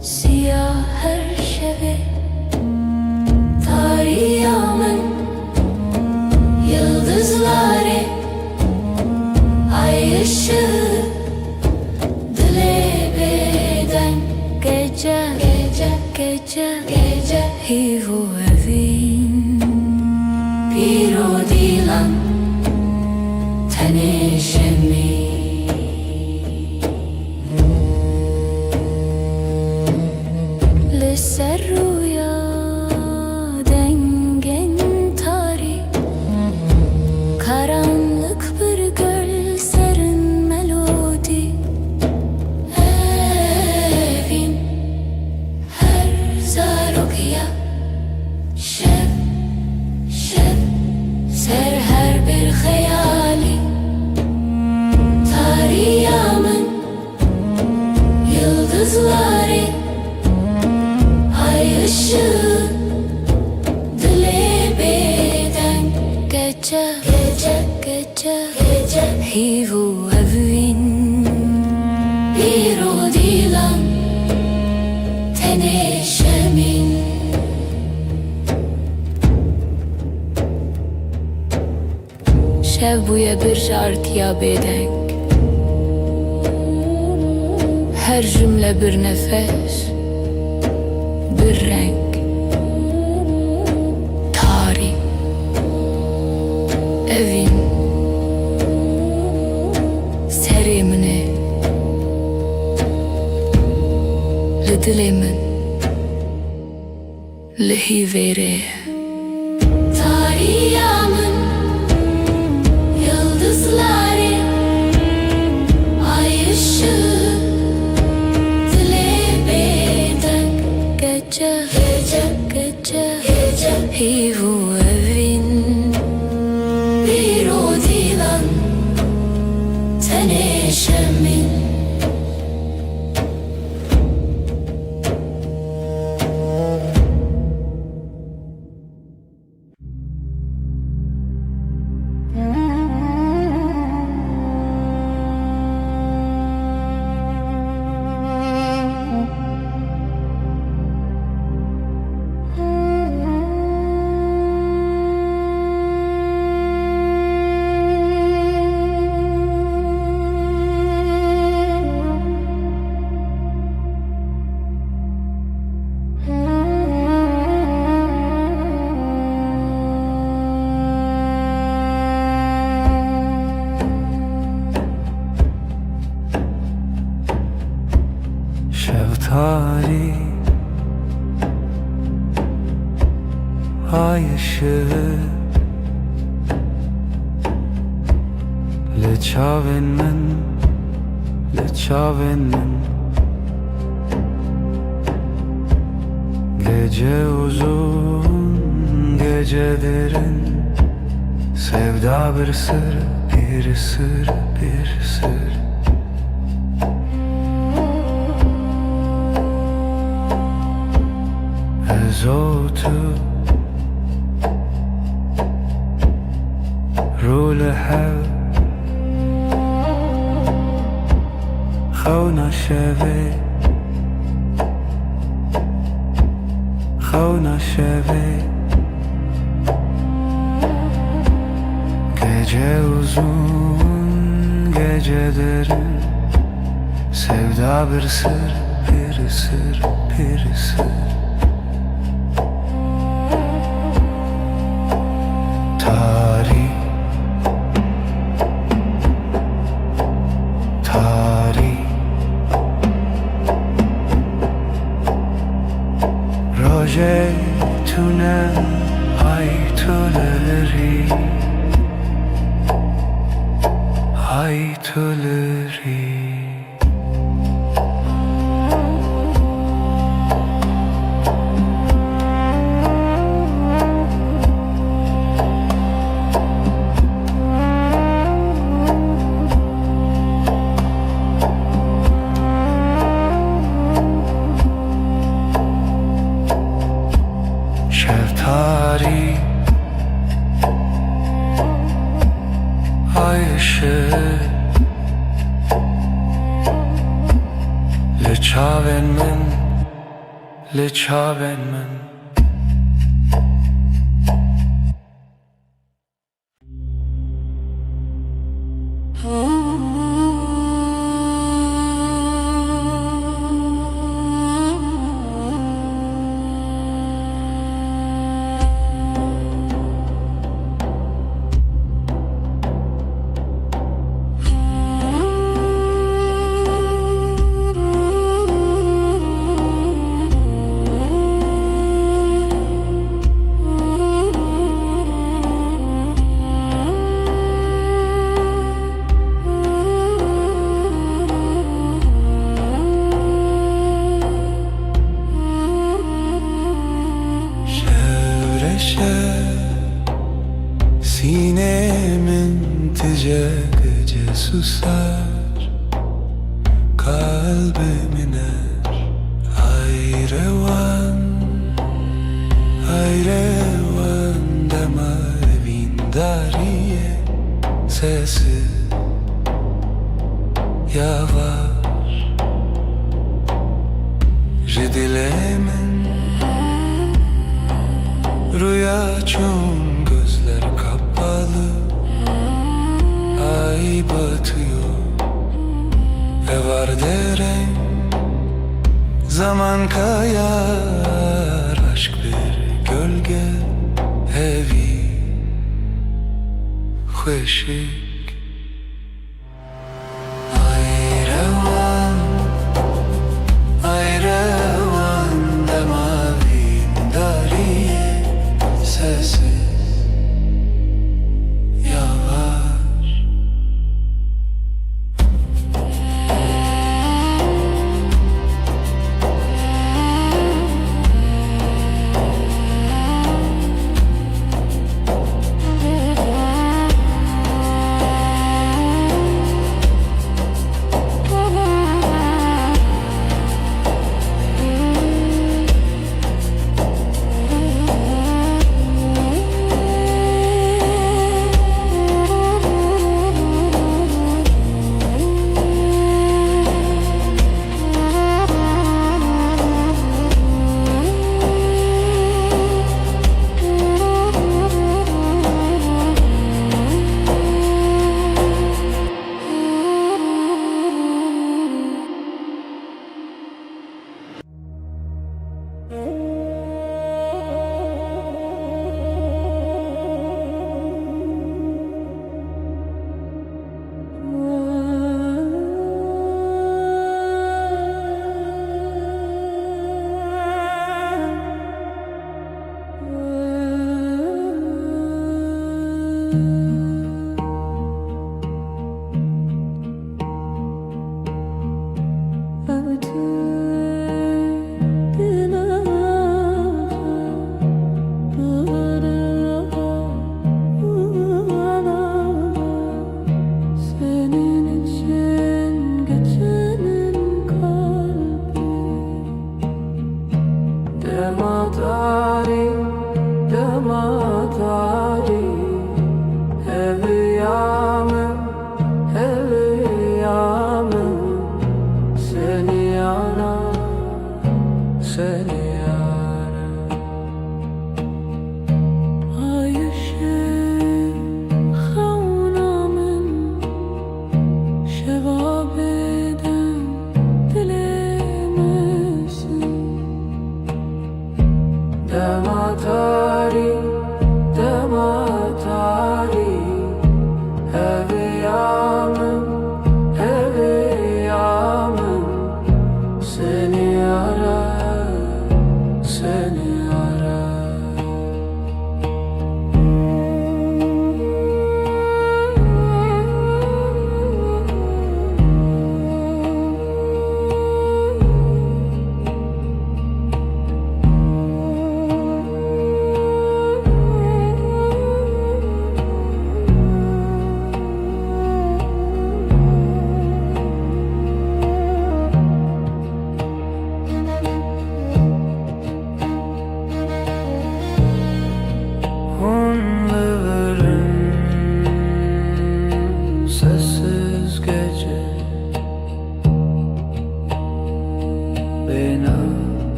siyah her şevi. Tarihımın yıldızları, ay ışığı, dile beden gece. Gece hivu evin piro dilan tanışemi. Liser rüya dengen tari, karanlık bir göl serin melodi. Evin Zarokia şeb ser her bir hayali. Tarihımın yıldızları, ay ışığı, dile beden gece hivu evin piro dilan teneşemin. Şev buya bir jartiya bedeng, her cümle bir nefes, bir renk. Tarih evin serimini dilimin lihi vere. Tarihımın yıldızları, ay ışığı, dile beden gece hivu evin çaven min, le çaven min. Gece uzun, gece derin, sevda bir sır, bir sır, bir sır. Ezotu رول حب خونا شوی خونا شوی Gece uzun, gece derin, sevda bir sır, bir sır, bir sır. Tarih, tarih, roje tune ay tüleri, ay tüleri. Şeftali ay ışığı le çaven min, le çaven min. Sinemin tice gece susar, kalbim iner hayrevan, hayrevan dema evindariye sesi yavaş. Jidilemin rüya çum gözler kapalı, ay batıyor ve var derem zaman kayar, aşk bir gölge hevi خوشی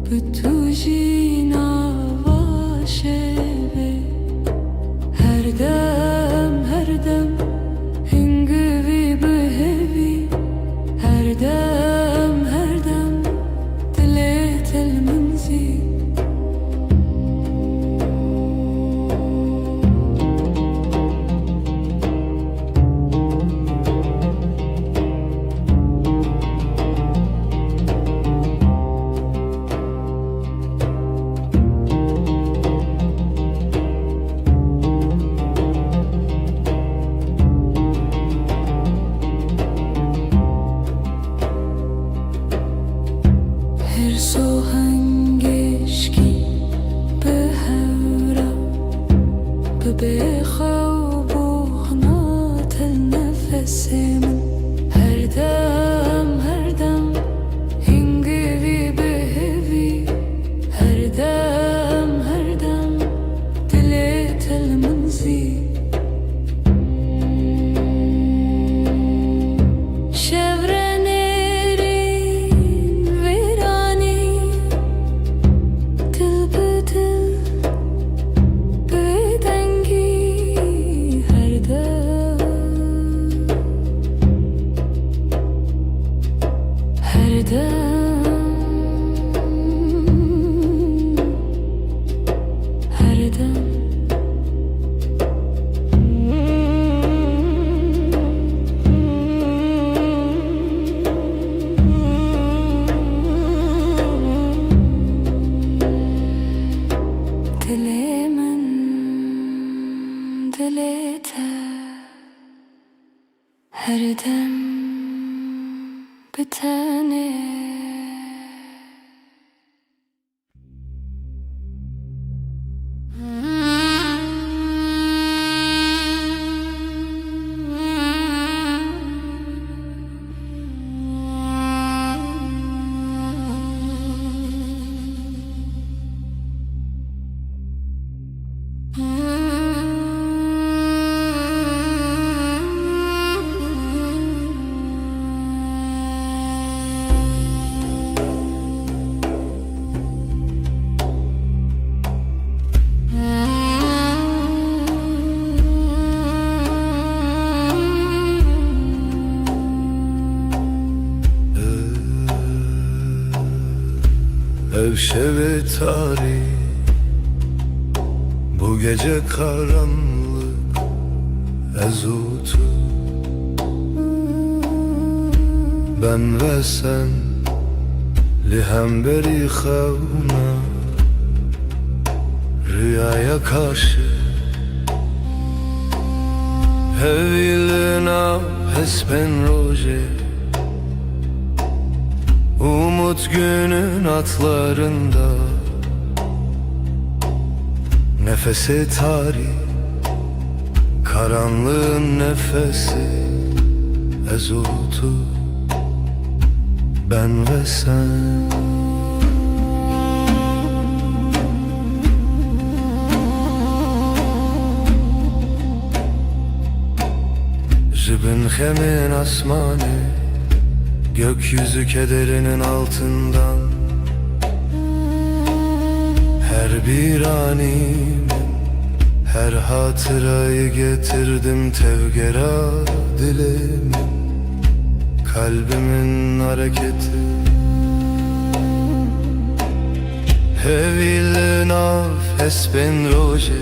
tu jina vaşeve her dem hingivi behevi her dem dilet el منزي Her sohangeşki behevra bebexa buğna tel nefesimin her dem hingivi behevi her dem dilet el منزي her dem dilemin dilete her dem bitene Evşeve tarih bu gece karanlık ezutu ben ve sen lihemberi xevna rüyaya karşı hevilina hesben roje umut günün atlarında nefese tarih karanlığın nefesi ezutu ben ve sen Jibin hemin asmanı gökyüzü kederinin altından her bir animim her hatırayı getirdim tevgera dilemin kalbimin hareketi Hevil nafes ben roje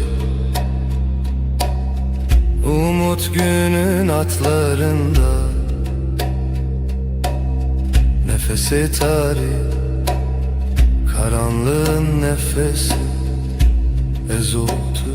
umut günün atlarında nefesi tarih karanlığın nefesi ezutu